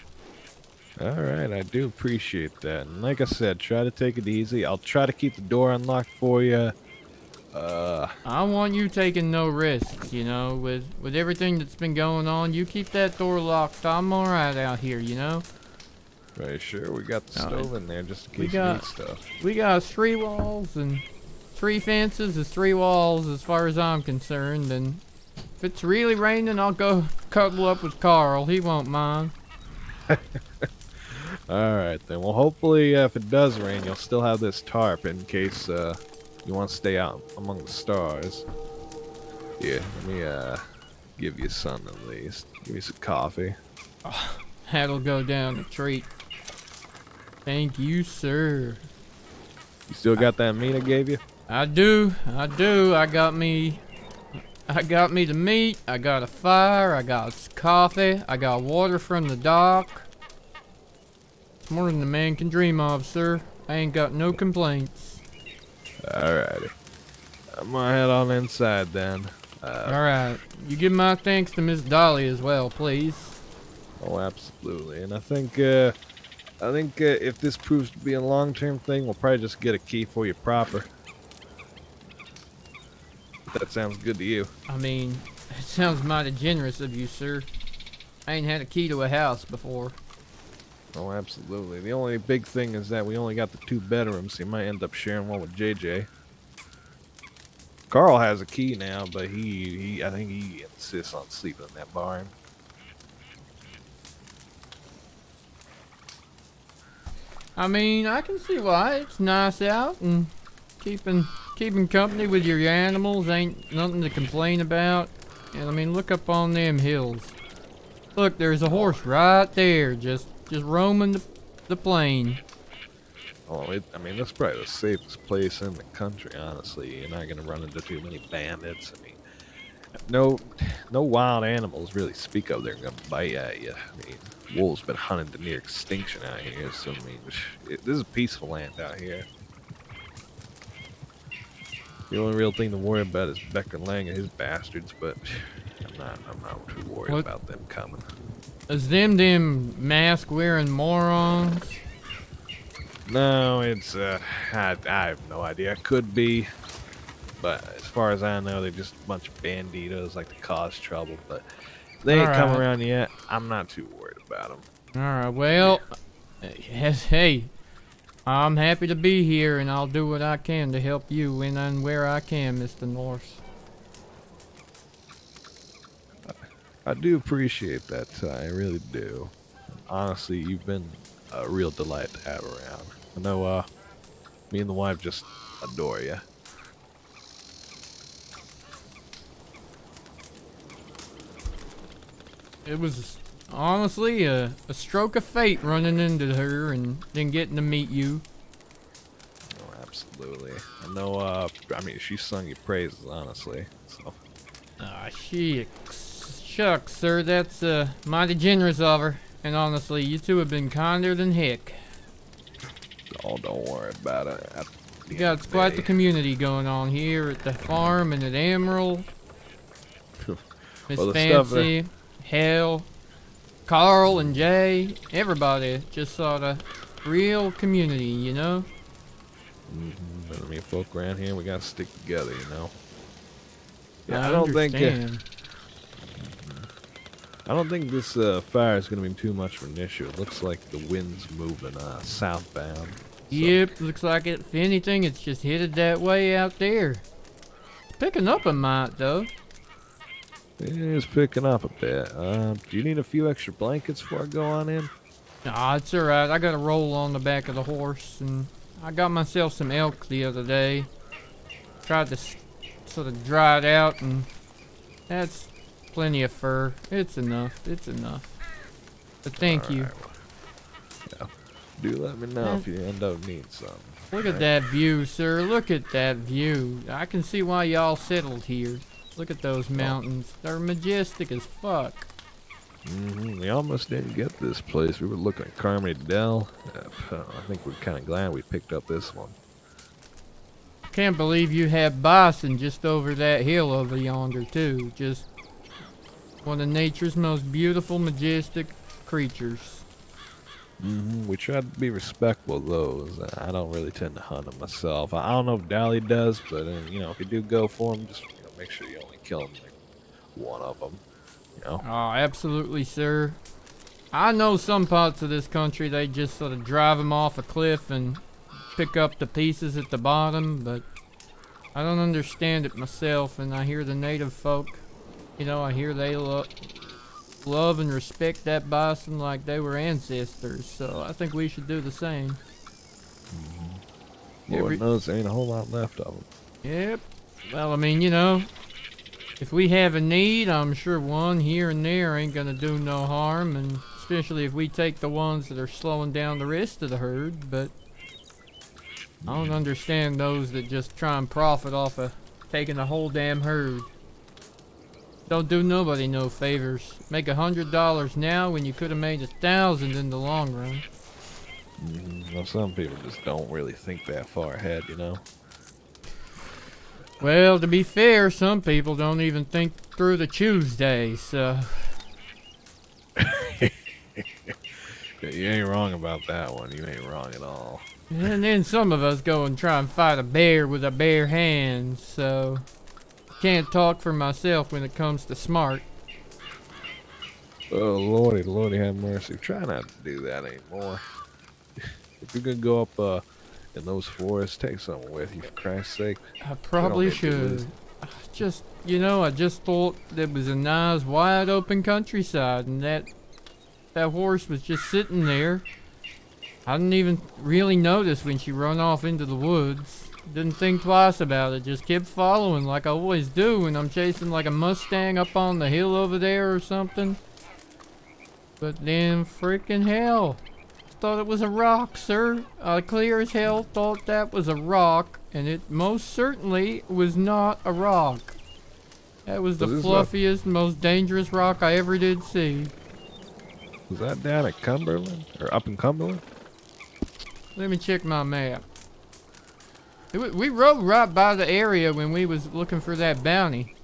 Alright, I do appreciate that. And like I said, try to take it easy. I'll try to keep the door unlocked for you. I want you taking no risks, you know, with everything that's been going on. You keep that door locked. I'm alright out here, you know. Right, sure. We got the stove in there just in case you need stuff. We got 3 walls, and 3 fences is 3 walls as far as I'm concerned. And if it's really raining, I'll go cuddle up with Carl. He won't mind. Alright then. Well, hopefully if it does rain, you'll still have this tarp in case you want to stay out among the stars. Yeah, let me give you some at least. Give me some coffee. Oh, that'll go down a treat. Thank you, sir. You still got that meat I gave you? I do. I got me the meat. I got a fire. I got coffee. I got water from the dock. It's more than a man can dream of, sir. I ain't got no complaints. Alrighty. I'm gonna head on inside then. Alright. You give my thanks to Miss Dolly as well, please. Oh, absolutely. And I think I think if this proves to be a long-term thing, we'll probably just get a key for you proper. If that sounds good to you. I mean, it sounds mighty generous of you, sir. I ain't had a key to a house before. Oh, absolutely. The only big thing is that we only got the 2 bedrooms, so you might end up sharing one with JJ. Carl has a key now, but I think he insists on sleeping in that barn. I mean, I can see why. It's nice out, and keeping company with your animals ain't nothing to complain about. And I mean, look up on them hills. Look, there's a horse right there, just roaming the plain. Oh, I mean, that's probably the safest place in the country, honestly. You're not gonna run into too many bandits. I mean, no wild animals really speak of. They're gonna bite at you. I mean, wolves been hunted to near extinction out here, so I mean, this is a peaceful land out here. The only real thing to worry about is Becker Lang and his bastards, but I'm not too worried about them coming. Is them mask wearing morons? No, it's I have no idea. It could be, but as far as I know, they're just a bunch of banditos like to cause trouble. But they ain't come around yet. I'm not too worried about them. All right. Well, hey, I'm happy to be here, and I'll do what I can to help you when and where I can, Mr. Norse. I do appreciate that, Ty. I really do. Honestly, you've been a real delight to have around. I know, me and the wife just adore you. It was honestly a stroke of fate running into her and then getting to meet you. Oh, absolutely. I know, I mean, she sung your praises, honestly, so. Shucks, sir, that's mighty generous of her. And honestly, you two have been kinder than heck. Oh, don't worry about it. You got quite the community going on here at the farm and at Emerald. Miss Fancy, Hell, Carl and Jay, everybody, just sort of real community, you know? I mean, folk around here, we gotta stick together, you know? Yeah, I don't think this fire is gonna be too much of an issue. It looks like the wind's moving southbound. So. Yep, looks like it. If anything, it's just headed that way out there. Picking up a mite, though. It is picking up a bit. Do you need a few extra blankets before I go on in? Nah, it's alright. I got a roll on the back of the horse, and I got myself some elk the other day. Tried to sort of dry it out, and that's plenty of fur. It's enough. It's enough. But thank you. Yeah. Do let me know if you end up needing something. Look at that view, sir. Look at that view. I can see why y'all settled here. Look at those mountains. They're majestic as fuck. We almost didn't get this place. We were looking at Carmody Dell. I think we're kind of glad we picked up this one. Can't believe you have bison just over that hill over yonder, too. Just one of nature's most beautiful, majestic creatures. We try to be respectful of those. I don't really tend to hunt them myself. I don't know if Dally does, but you know, if you do go for them, just make sure you only kill them like one of them. You know? Oh, absolutely, sir. I know some parts of this country they just sort of drive them off a cliff and pick up the pieces at the bottom, but I don't understand it myself. And I hear the native folk, you know, I hear they love and respect that bison like they were ancestors, so I think we should do the same. Lord knows there ain't a whole lot left of them. Yep. Well, I mean, you know, if we have a need, I'm sure one here and there ain't gonna do no harm, and especially if we take the ones that are slowing down the rest of the herd, but I don't understand those that just try and profit off of taking the whole damn herd. Don't do nobody no favors. Make $100 now when you could have made 1,000 in the long run. Well, some people just don't really think that far ahead, you know? Well, to be fair, some people don't even think through the Tuesday, so... You ain't wrong about that one. You ain't wrong at all. And then some of us go and try and fight a bear with a bare hand, so can't talk for myself when it comes to smart. Oh lordy, lordy have mercy. Try not to do that anymore. If you're gonna go up in those forests, take someone with you, for Christ's sake. I probably should. Just, you know, I just thought there was a nice wide open countryside and that horse was just sitting there. I didn't even really notice when she run off into the woods. Didn't think twice about it, just kept following like I always do when I'm chasing like a Mustang up on the hill over there or something. But then freaking hell, thought it was a rock, sir. I clear as hell thought that was a rock, and it most certainly was not a rock. That was the fluffiest, most dangerous rock I ever did see. Was that down at Cumberland? Or up in Cumberland? Let me check my map. We rode right by the area when we was looking for that bounty.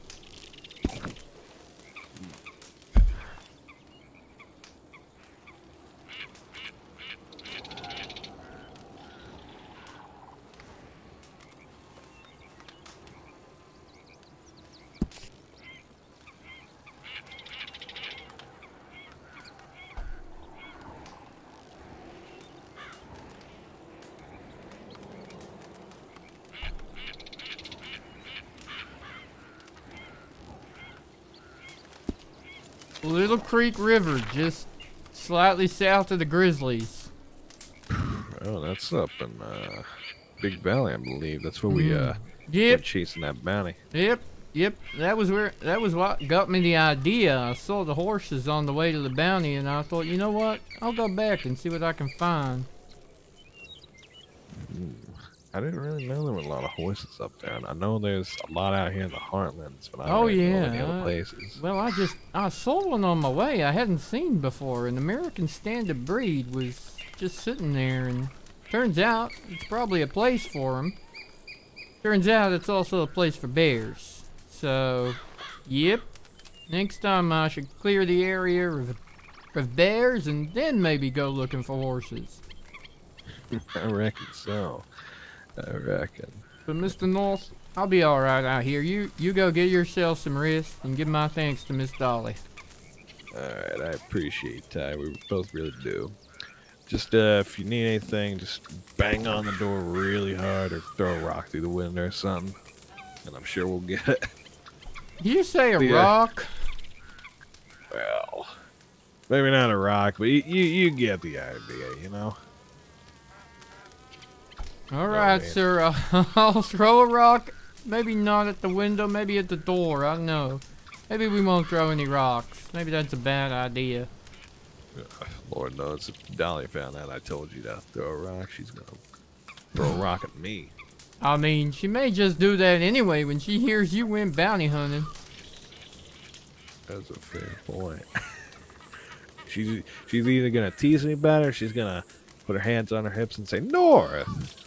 Little Creek River, just slightly south of the Grizzlies. Oh, that's up in Big Valley, I believe. That's where we were chasing that bounty. Yep. That was what got me the idea. I saw the horses on the way to the bounty, and I thought, you know what? I'll go back and see what I can find. I didn't really know there were a lot of horses up there. And I know there's a lot out here in the Heartlands, but I don't really know any other places. Well, I saw one on my way I hadn't seen before. An American standard breed was just sitting there, and turns out it's probably a place for them. Turns out it's also a place for bears. So, yep. Next time I should clear the area of bears and then maybe go looking for horses. I reckon so. I reckon. But Mr. North, I'll be alright out here. You go get yourself some rest and give my thanks to Miss Dolly. Alright, I appreciate Ty. We both really do. Just if you need anything, just bang on the door really hard or throw a rock through the window or something. And I'm sure we'll get it. Did you say a rock? Well, maybe not a rock, but you get the idea, you know? Alright, sir. I'll throw a rock. Maybe not at the window, maybe at the door. I don't know. Maybe we won't throw any rocks. Maybe that's a bad idea. Lord knows, if Dolly found out I told you to throw a rock, she's gonna throw a rock at me. I mean, she may just do that anyway when she hears you went bounty hunting. That's a fair point. She's either gonna tease me about it or she's gonna put her hands on her hips and say, North!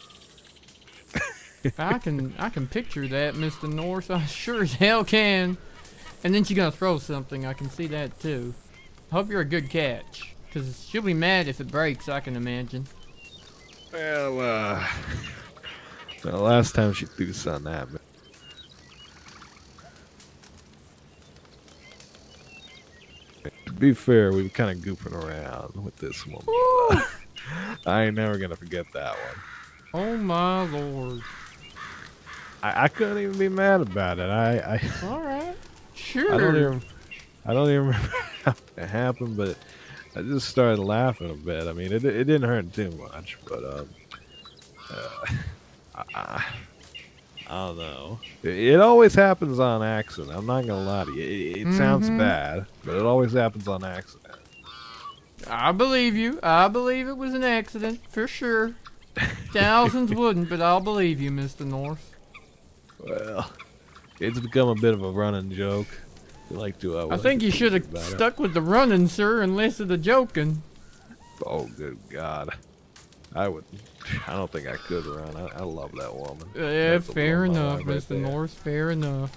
I can picture that, Mr. North. I sure as hell can. And then she's gonna throw something. I can see that too. I hope you're a good catch, because she'll be mad if it breaks, I can imagine. Well, the last time she threw something at me. To be fair, we were kind of goofing around with this one. I ain't never gonna forget that one. Oh my lord. I couldn't even be mad about it. Alright. Sure. I don't even remember how it happened, but I just started laughing a bit. I mean, it didn't hurt too much, but I don't know. It always happens on accident. I'm not gonna lie to you. It sounds bad, but it always happens on accident. I believe you. I believe it was an accident, for sure. Thousands wouldn't, but I'll believe you, Mr. North. Well, it's become a bit of a running joke. We like to. I think you should have stuck with the running, sir, and less of the joking. Oh, good God. I don't think I could run. I love that woman. Yeah, fair enough, Mr. North. Fair enough.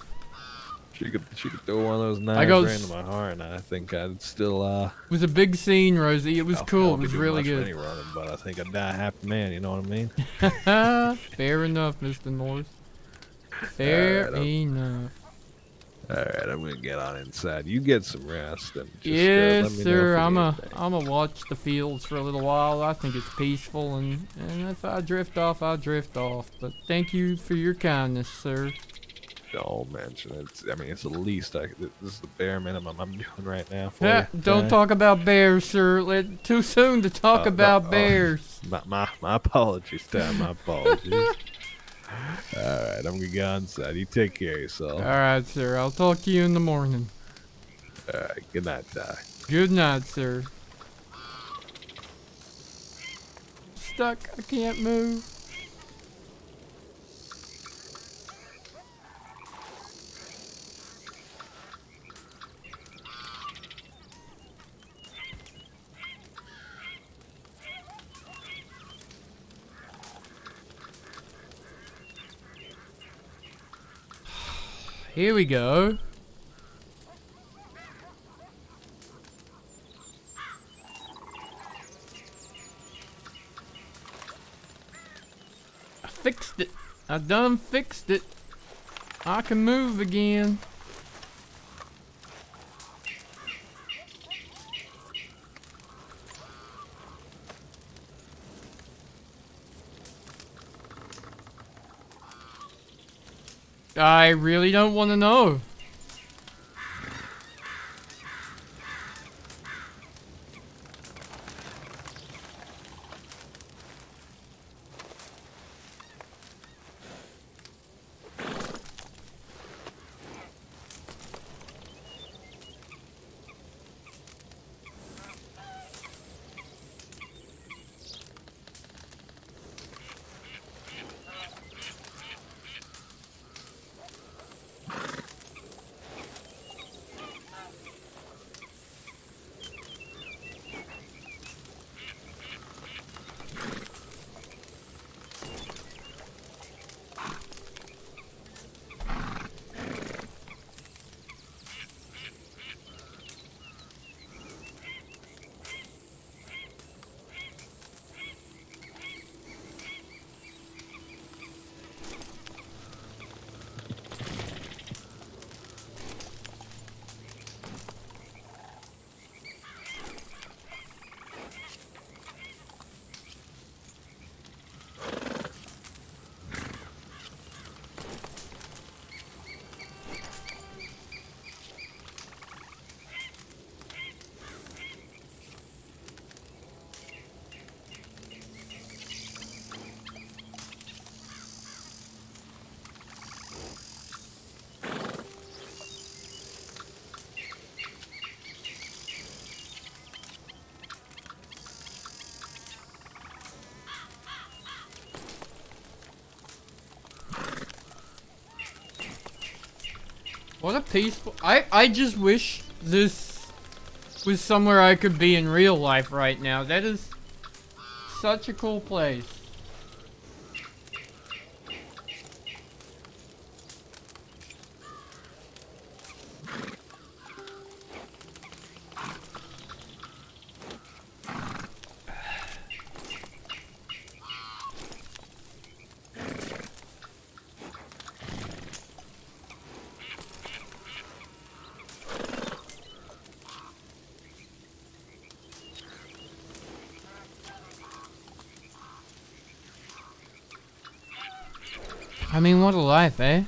She could throw one of those knives right into my heart, and I think I'd still It was a big scene, Rosie. It was cool. It was really good. Running, but I think I'd die a happy man. You know what I mean? Fair enough, Mr. North. Fair enough. All right, I'm gonna get on inside. You get some rest. And just, Yes, let me sir. know if I'm a watch the fields for a little while. I think it's peaceful, and if I drift off, I'll drift off. But thank you for your kindness, sir. Don't mention it. I mean, it's the least this is the bare minimum I'm doing right now for you. Don't talk about bears, sir. Too soon to talk about bears. My apologies, Tom. My apologies. Alright, I'm gonna go inside. You take care of yourself. Alright, sir. I'll talk to you in the morning. Alright, good night, Ty. Good night, sir. Stuck. I can't move. Here we go. I fixed it. I done fixed it. I can move again. I really don't want to know. What a peaceful... I just wish this was somewhere I could be in real life right now. That is such a cool place. I mean, what a life, eh?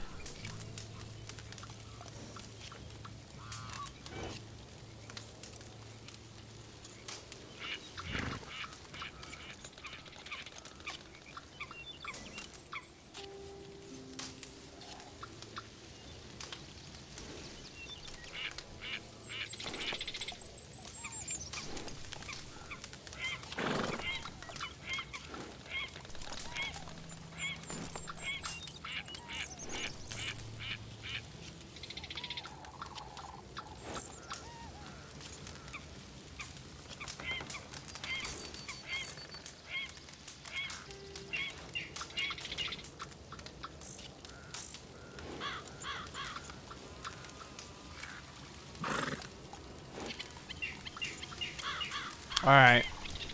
Alright.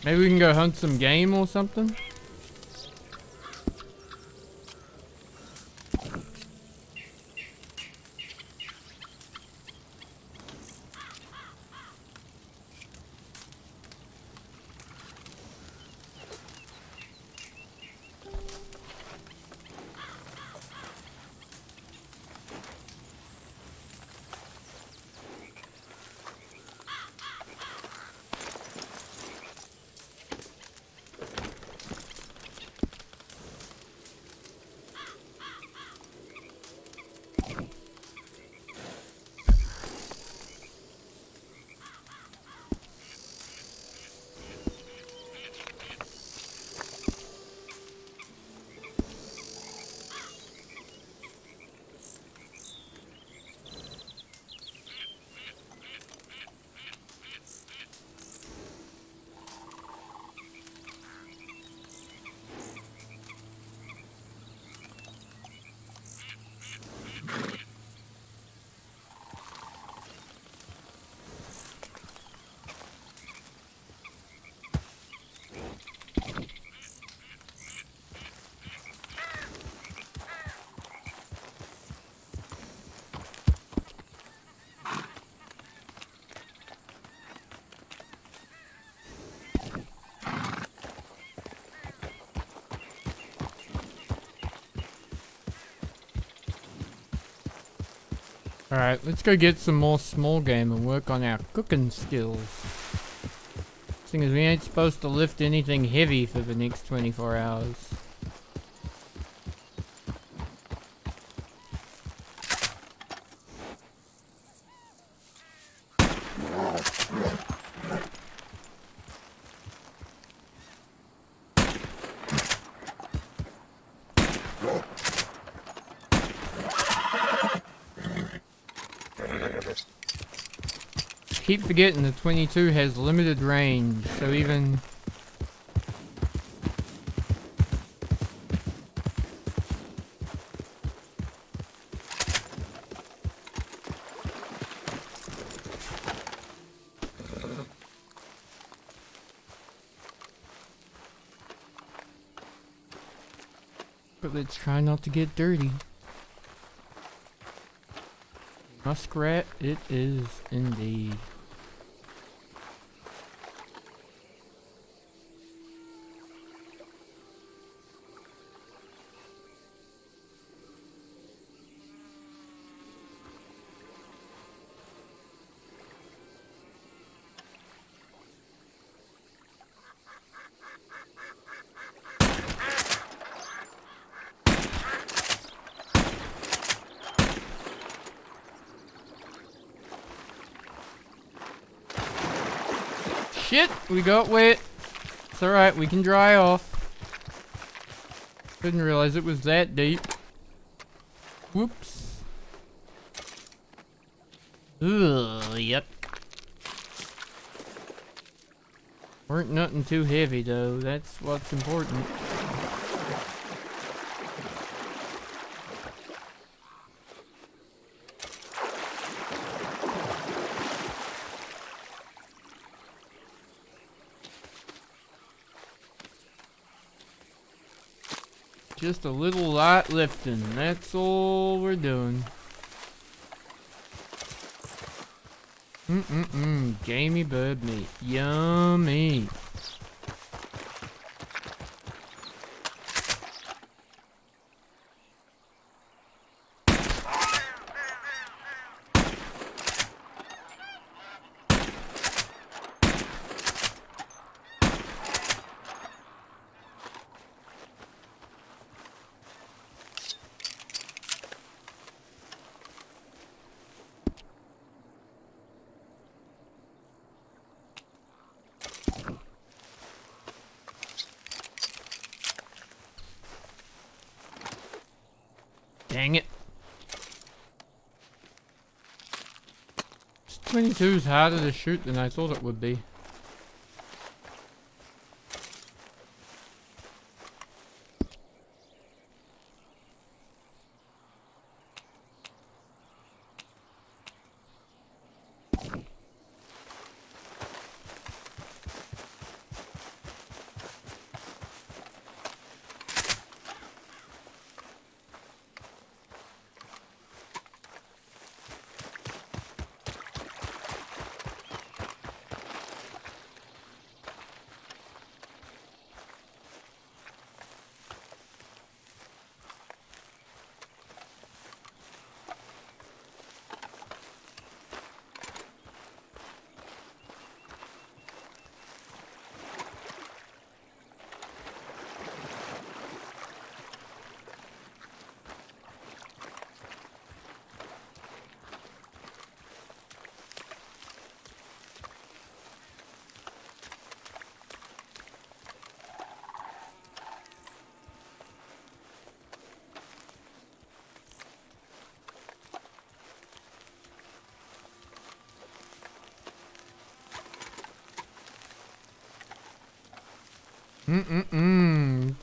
Maybe we can go hunt some game or something? Alright, let's go get some more small game and work on our cooking skills. Thing is, we ain't supposed to lift anything heavy for the next 24 hours. Keep forgetting the 22 has limited range, so even... But let's try not to get dirty. Muskrat it is indeed. Shit, we got wet. It's alright, we can dry off. Didn't realize it was that deep. Whoops. Ugh, yep. Weren't nothing too heavy though, that's what's important. Just a little light lifting, that's all we're doing. Gamey bird meat, yummy. Dang it. 22 is harder to shoot than I thought it would be.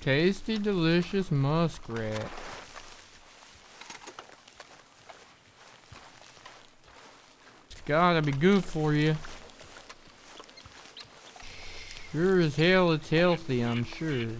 Tasty, delicious muskrat. It's gotta be good for you. Sure as hell it's healthy, I'm sure.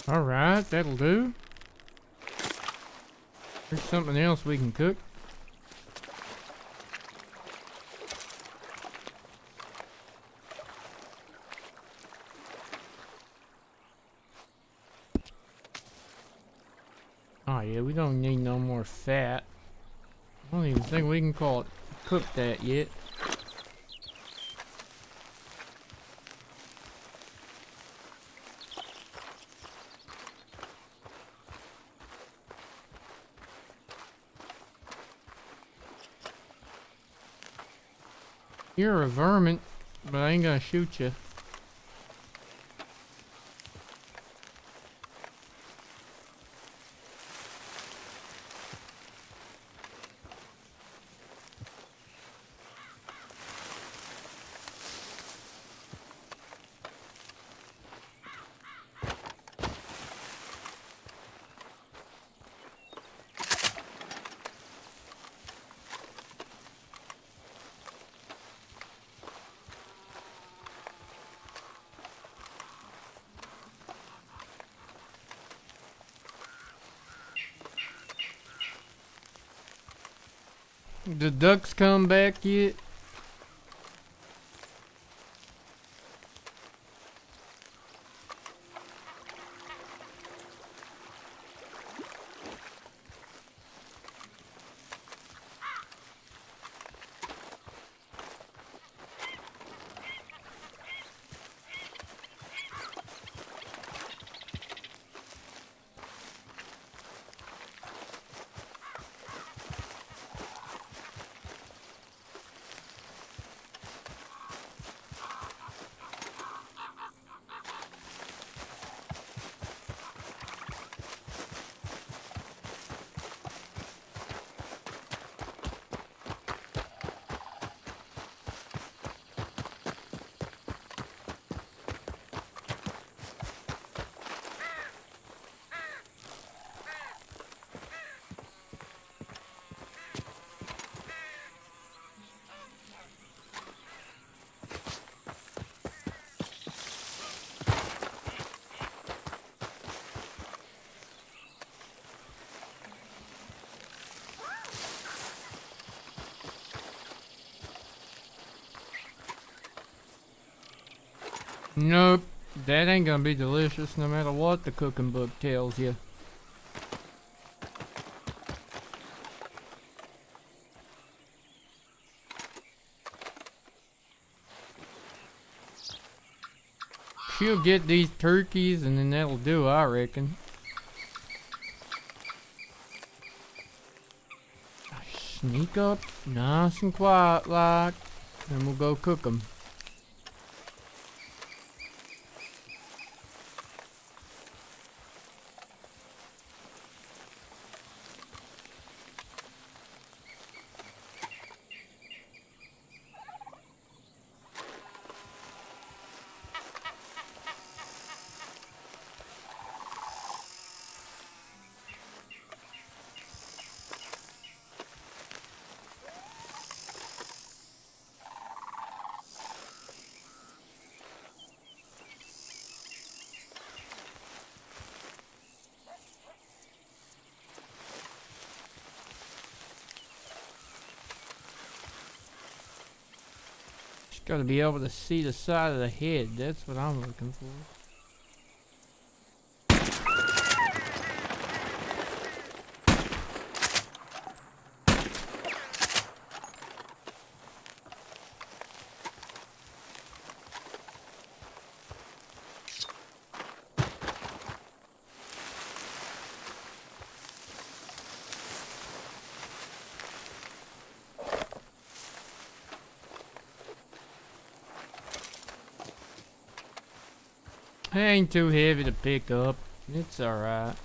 Alright, that'll do. There's something else we can cook. Oh yeah, we don't need no more fat. I don't even think we can call it cook that yet. You're a vermin, but I ain't gonna shoot you. The ducks come back yet? Nope, that ain't gonna be delicious no matter what the cooking book tells you. She'll get these turkeys and then that'll do, I reckon. Sneak up nice and quiet like, and we'll go cook them. Just gotta be able to see the side of the head. That's what I'm looking for. It ain't too heavy to pick up. It's alright.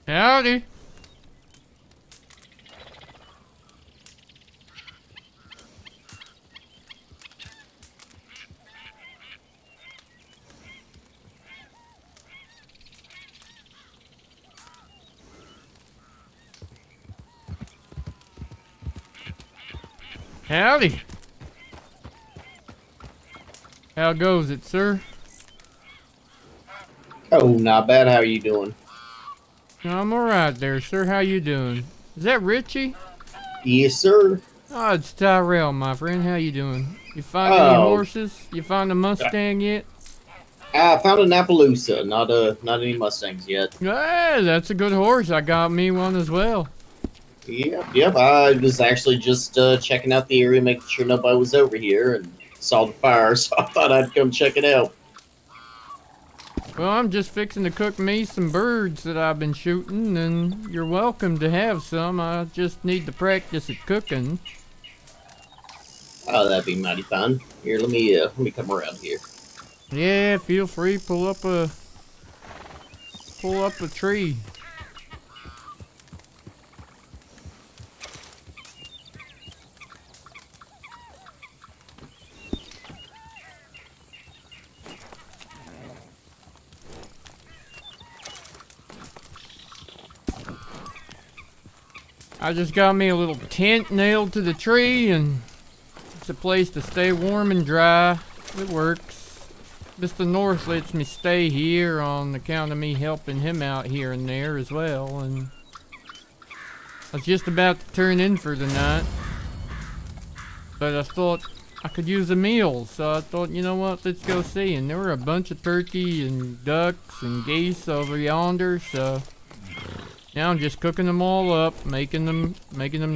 Howdy. Howdy. How goes it, sir? Oh, not bad. How are you doing? I'm alright there, sir. How you doing? Is that Richie? Yes, sir. Oh, it's Tyrell, my friend. How you doing? You find any horses? You find a Mustang yet? I found an Appaloosa, not any Mustangs yet. Hey, that's a good horse. I got me one as well. Yep. I was actually just checking out the area, making sure nobody was over here, and saw the fire, so I thought I'd come check it out. Well, I'm just fixing to cook me some birds that I've been shooting, and you're welcome to have some. I just need to practice at cooking. Oh, that'd be mighty fun. Here, let me come around here. Yeah, feel free. Pull up a tree. I just got me a little tent nailed to the tree, and it's a place to stay warm and dry. It works. Mr. North lets me stay here on account of me helping him out here and there as well, and I was just about to turn in for the night, but I thought I could use a meal, so I thought, you know what, let's go see. And there were a bunch of turkey and ducks and geese over yonder, so now I'm just cooking them all up, making them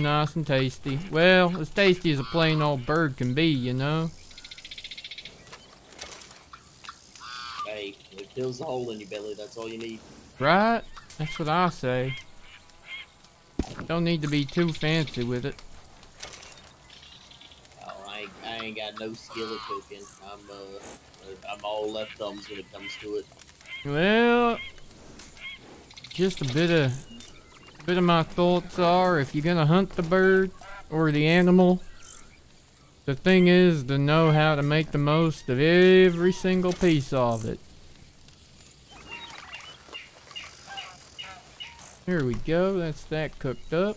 nice and tasty. Well, as tasty as a plain old bird can be, you know. Hey, it fills the hole in your belly. That's all you need. Right? That's what I say. Don't need to be too fancy with it. Oh, I ain't got no skill at cooking. I'm all left thumbs when it comes to it. Well, just a bit of my thoughts are, if you're gonna hunt the bird or the animal, the thing is to know how to make the most of every single piece of it. Here we go, that's that cooked up.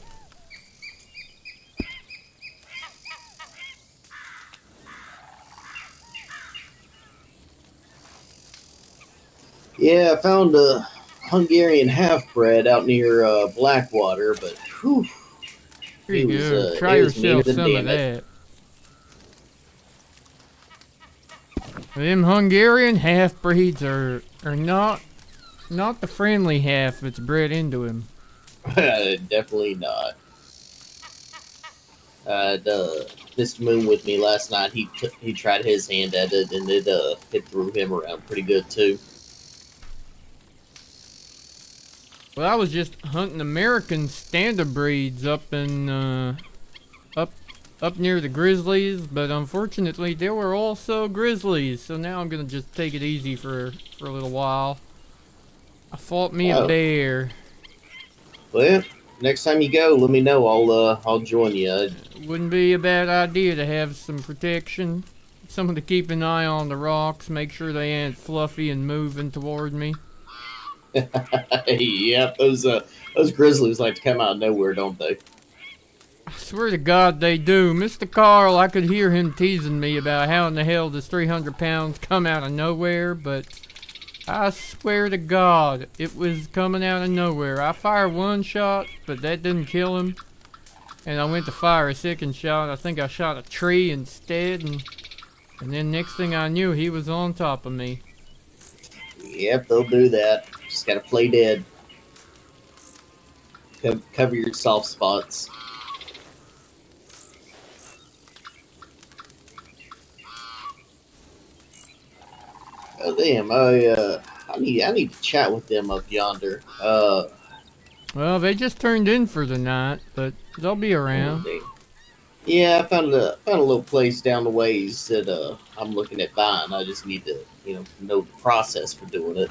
Yeah, I found a Hungarian half-bred out near Blackwater, but whew, Here you go. Try yourself some of that. Them Hungarian half-breeds are not the friendly half that's bred into him. Definitely not. Mr. Moon with me last night. He tried his hand at it, and it threw him around pretty good too. Well, I was just hunting American standard breeds up in up near the grizzlies, but unfortunately there were also grizzlies. So now I'm gonna just take it easy for a little while. I fought me a bear. Well, next time you go, let me know. I'll join you. Wouldn't be a bad idea to have some protection. Someone to keep an eye on the rocks, make sure they ain't fluffy and moving toward me. Yep, those grizzlies like to come out of nowhere, don't they? I swear to God they do. Mr. Carl, I could hear him teasing me about how in the hell does 300 pounds come out of nowhere, but I swear to God, it was coming out of nowhere. I fired one shot, but that didn't kill him. And I went to fire a second shot. I think I shot a tree instead, and then next thing I knew, he was on top of me. Yep, they'll do that. Just gotta play dead. Cover your soft spots. Oh damn! I need to chat with them up yonder. Well, they just turned in for the night, but they'll be around. Yeah, I found a little place down the ways that I'm looking at buying. I just need to, know the process for doing it.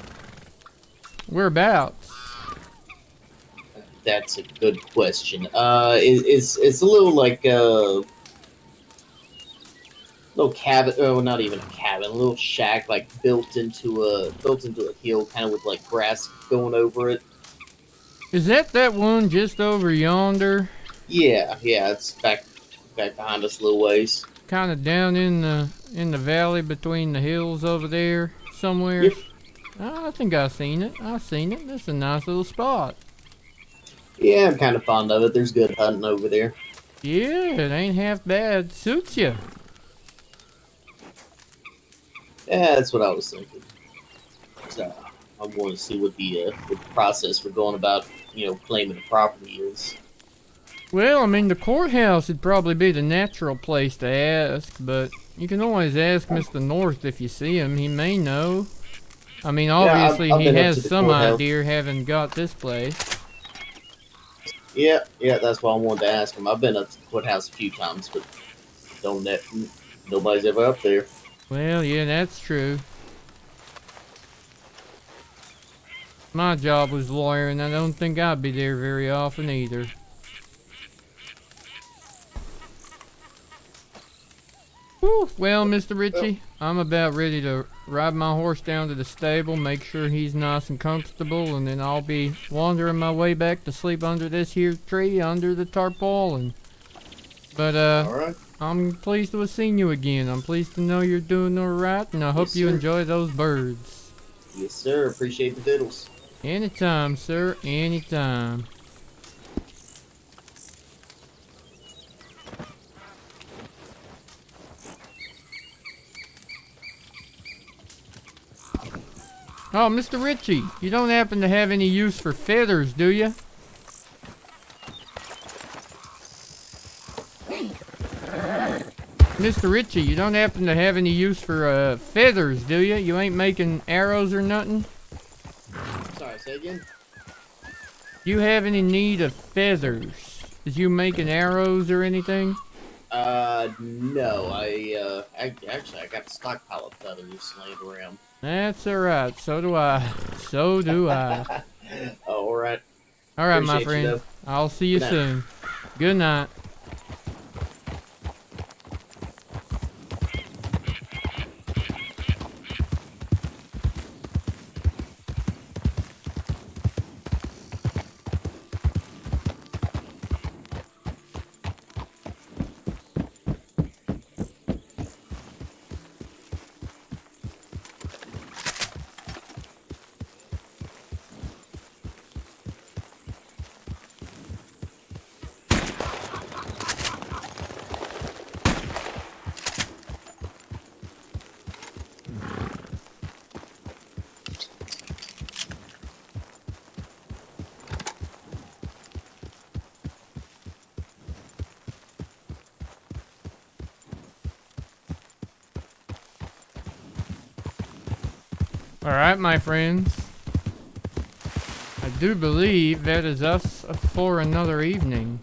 Whereabouts? That's a good question. It's a little like little cabin. Oh, not even a cabin. A little shack, like built into a hill, kind of with like grass going over it. Is that one just over yonder? Yeah, it's back behind us a little ways. Kind of down in the valley between the hills over there somewhere. Yep. I think I've seen it. That's a nice little spot. Yeah, I'm kind of fond of it. There's good hunting over there. Yeah, it ain't half bad. Suits you. Yeah, that's what I was thinking. So I'm going to see what the process for going about, claiming the property is. Well, I mean, the courthouse would probably be the natural place to ask, but you can always ask Mr. North if you see him. He may know. I mean, obviously I've he been up has to the some courthouse. idea having got this place. Yeah, that's why I wanted to ask him. I've been up to the courthouse a few times, but nobody's ever up there. Well, yeah, that's true. My job was lawyer, and I don't think I'd be there very often either. Whew. Well, Mr. Ritchie, I'm about ready to ride my horse down to the stable, make sure he's nice and comfortable, and then I'll be wandering my way back to sleep under this here tree, under the tarpaulin. But, all right. I'm pleased to have seen you again. I'm pleased to know you're doing all right, and I hope you enjoy those birds. Yes, sir. Appreciate the diddles. Anytime, sir. Anytime. Oh, Mr. Ritchie, you don't happen to have any use for feathers, do you? Mr. Ritchie, you don't happen to have any use for feathers, do you? You ain't making arrows or nothing? Sorry, say again? Do you have any need of feathers? Is you making arrows or anything? No. I got a stockpile of feathers laying around. That's alright. So do I. So do I. Alright. Alright, my friend. I'll see you soon. Good night. Alright, my friends. I do believe that is us for another evening.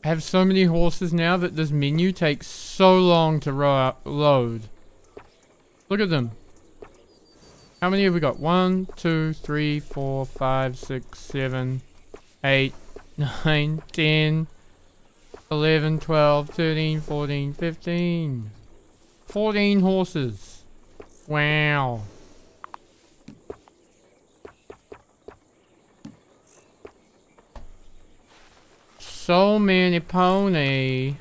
I have so many horses now that this menu takes so long to load. Look at them. How many have we got? 1, 2, 3, 4, 5, 6, 7, 8, 9, 10, 11, 12, 13, 14, 15. 14 horses. Wow. So many pony.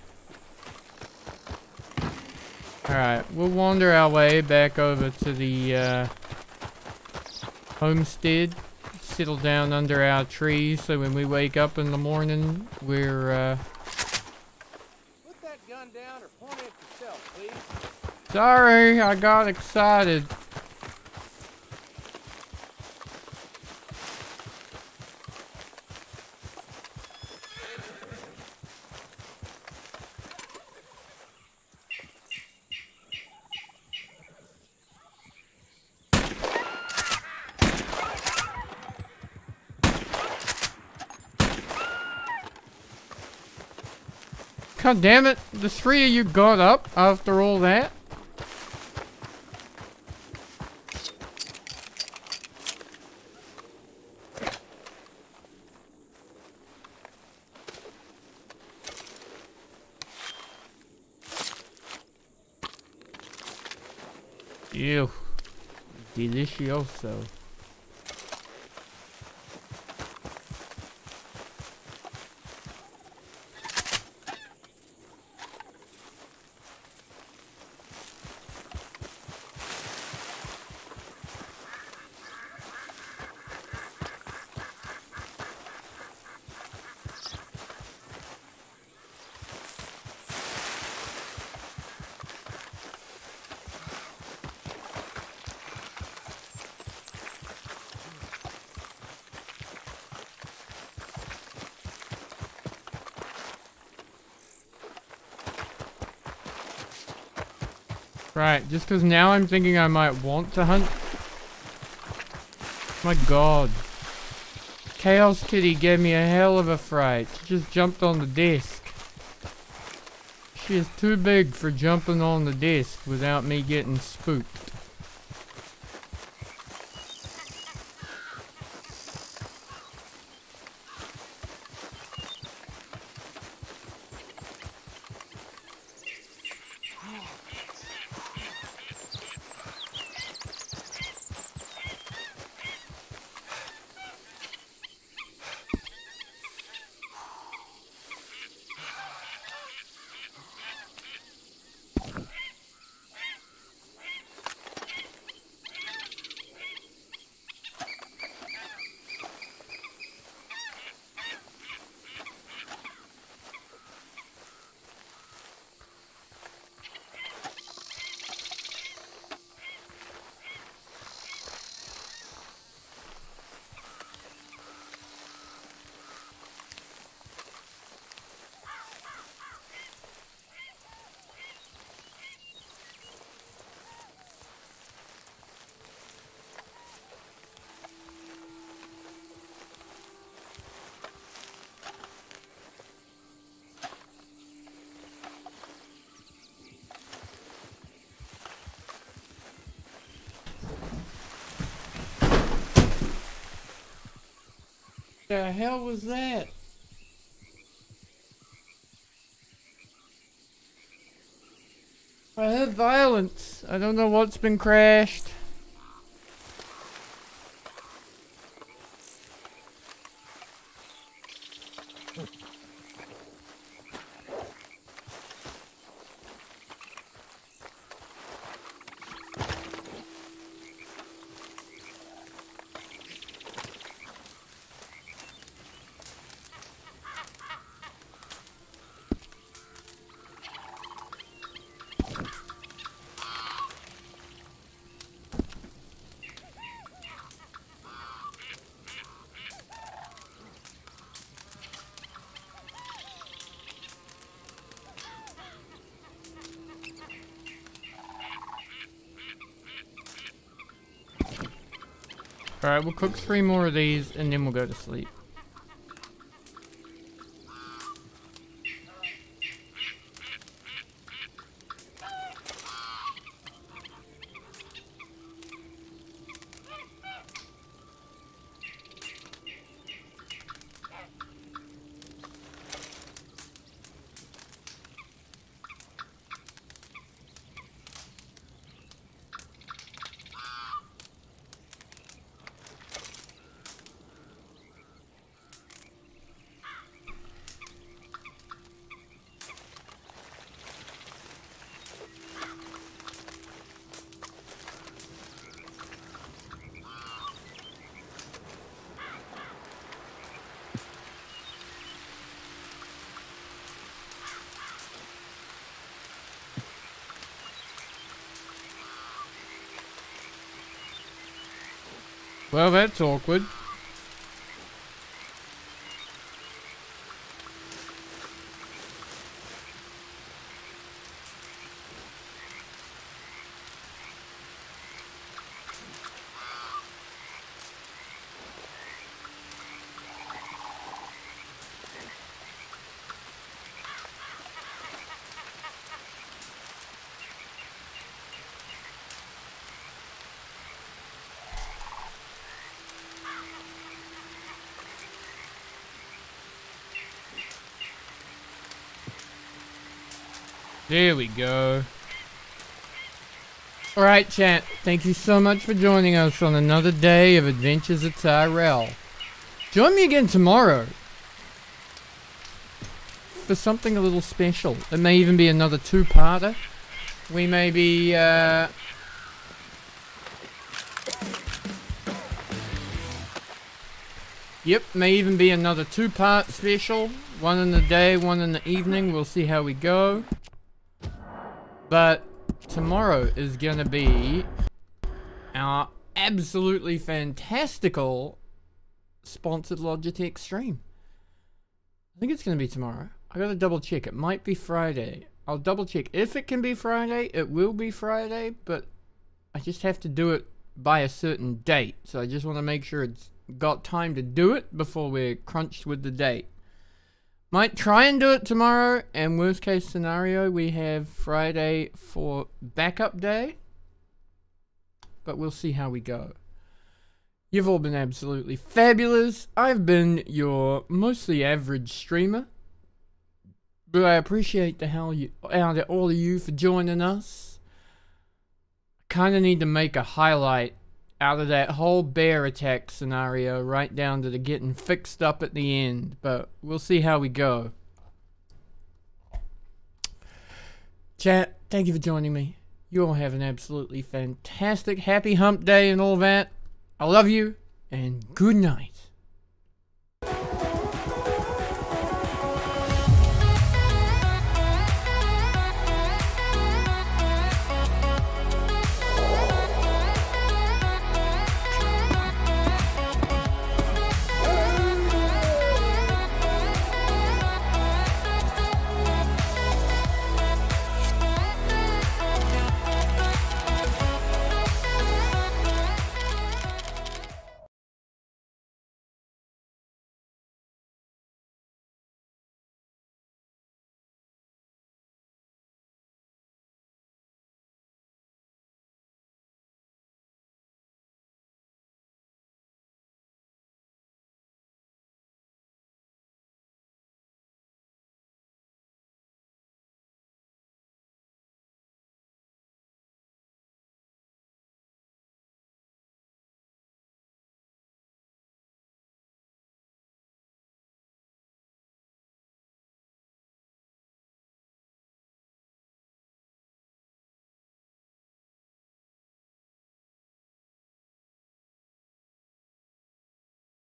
Alright, we'll wander our way back over to the homestead. Settle down under our trees so when we wake up in the morning, we're Put that gun down or point it at yourself, please. Sorry, I got excited. God damn it, the three of you got up after all that? Ew. Delicioso. Right, just because now I'm thinking I might want to hunt. My god. Chaos Kitty gave me a hell of a fright. She just jumped on the desk. She is too big for jumping on the desk without me getting spooked. The hell was that? I heard violence. I don't know what's been crashed. Alright, we'll cook 3 more of these and then we'll go to sleep. Well, that's awkward. There we go. Alright, chat. Thank you so much for joining us on another day of Adventures at Tyrell. Join me again tomorrow for something a little special. It may even be another 2-parter. We may be, Yep, may even be another 2-part special. One in the day, one in the evening. We'll see how we go. But tomorrow is gonna be our absolutely fantastical sponsored Logitech stream. I think it's gonna be tomorrow. I gotta double check. It might be Friday. I'll double check. If it can be Friday, it will be Friday, but I just have to do it by a certain date. So I just want to make sure it's got time to do it before we're crunched with the date. Might try and do it tomorrow, and worst case scenario, we have Friday for backup day. But we'll see how we go. You've all been absolutely fabulous. I've been your mostly average streamer. But I appreciate the hell out of all of you for joining us. I kind of need to make a highlight out of that whole bear attack scenario, right down to the getting fixed up at the end, but we'll see how we go. Chat, thank you for joining me. You all have an absolutely fantastic happy hump day and all that. I love you, and good night.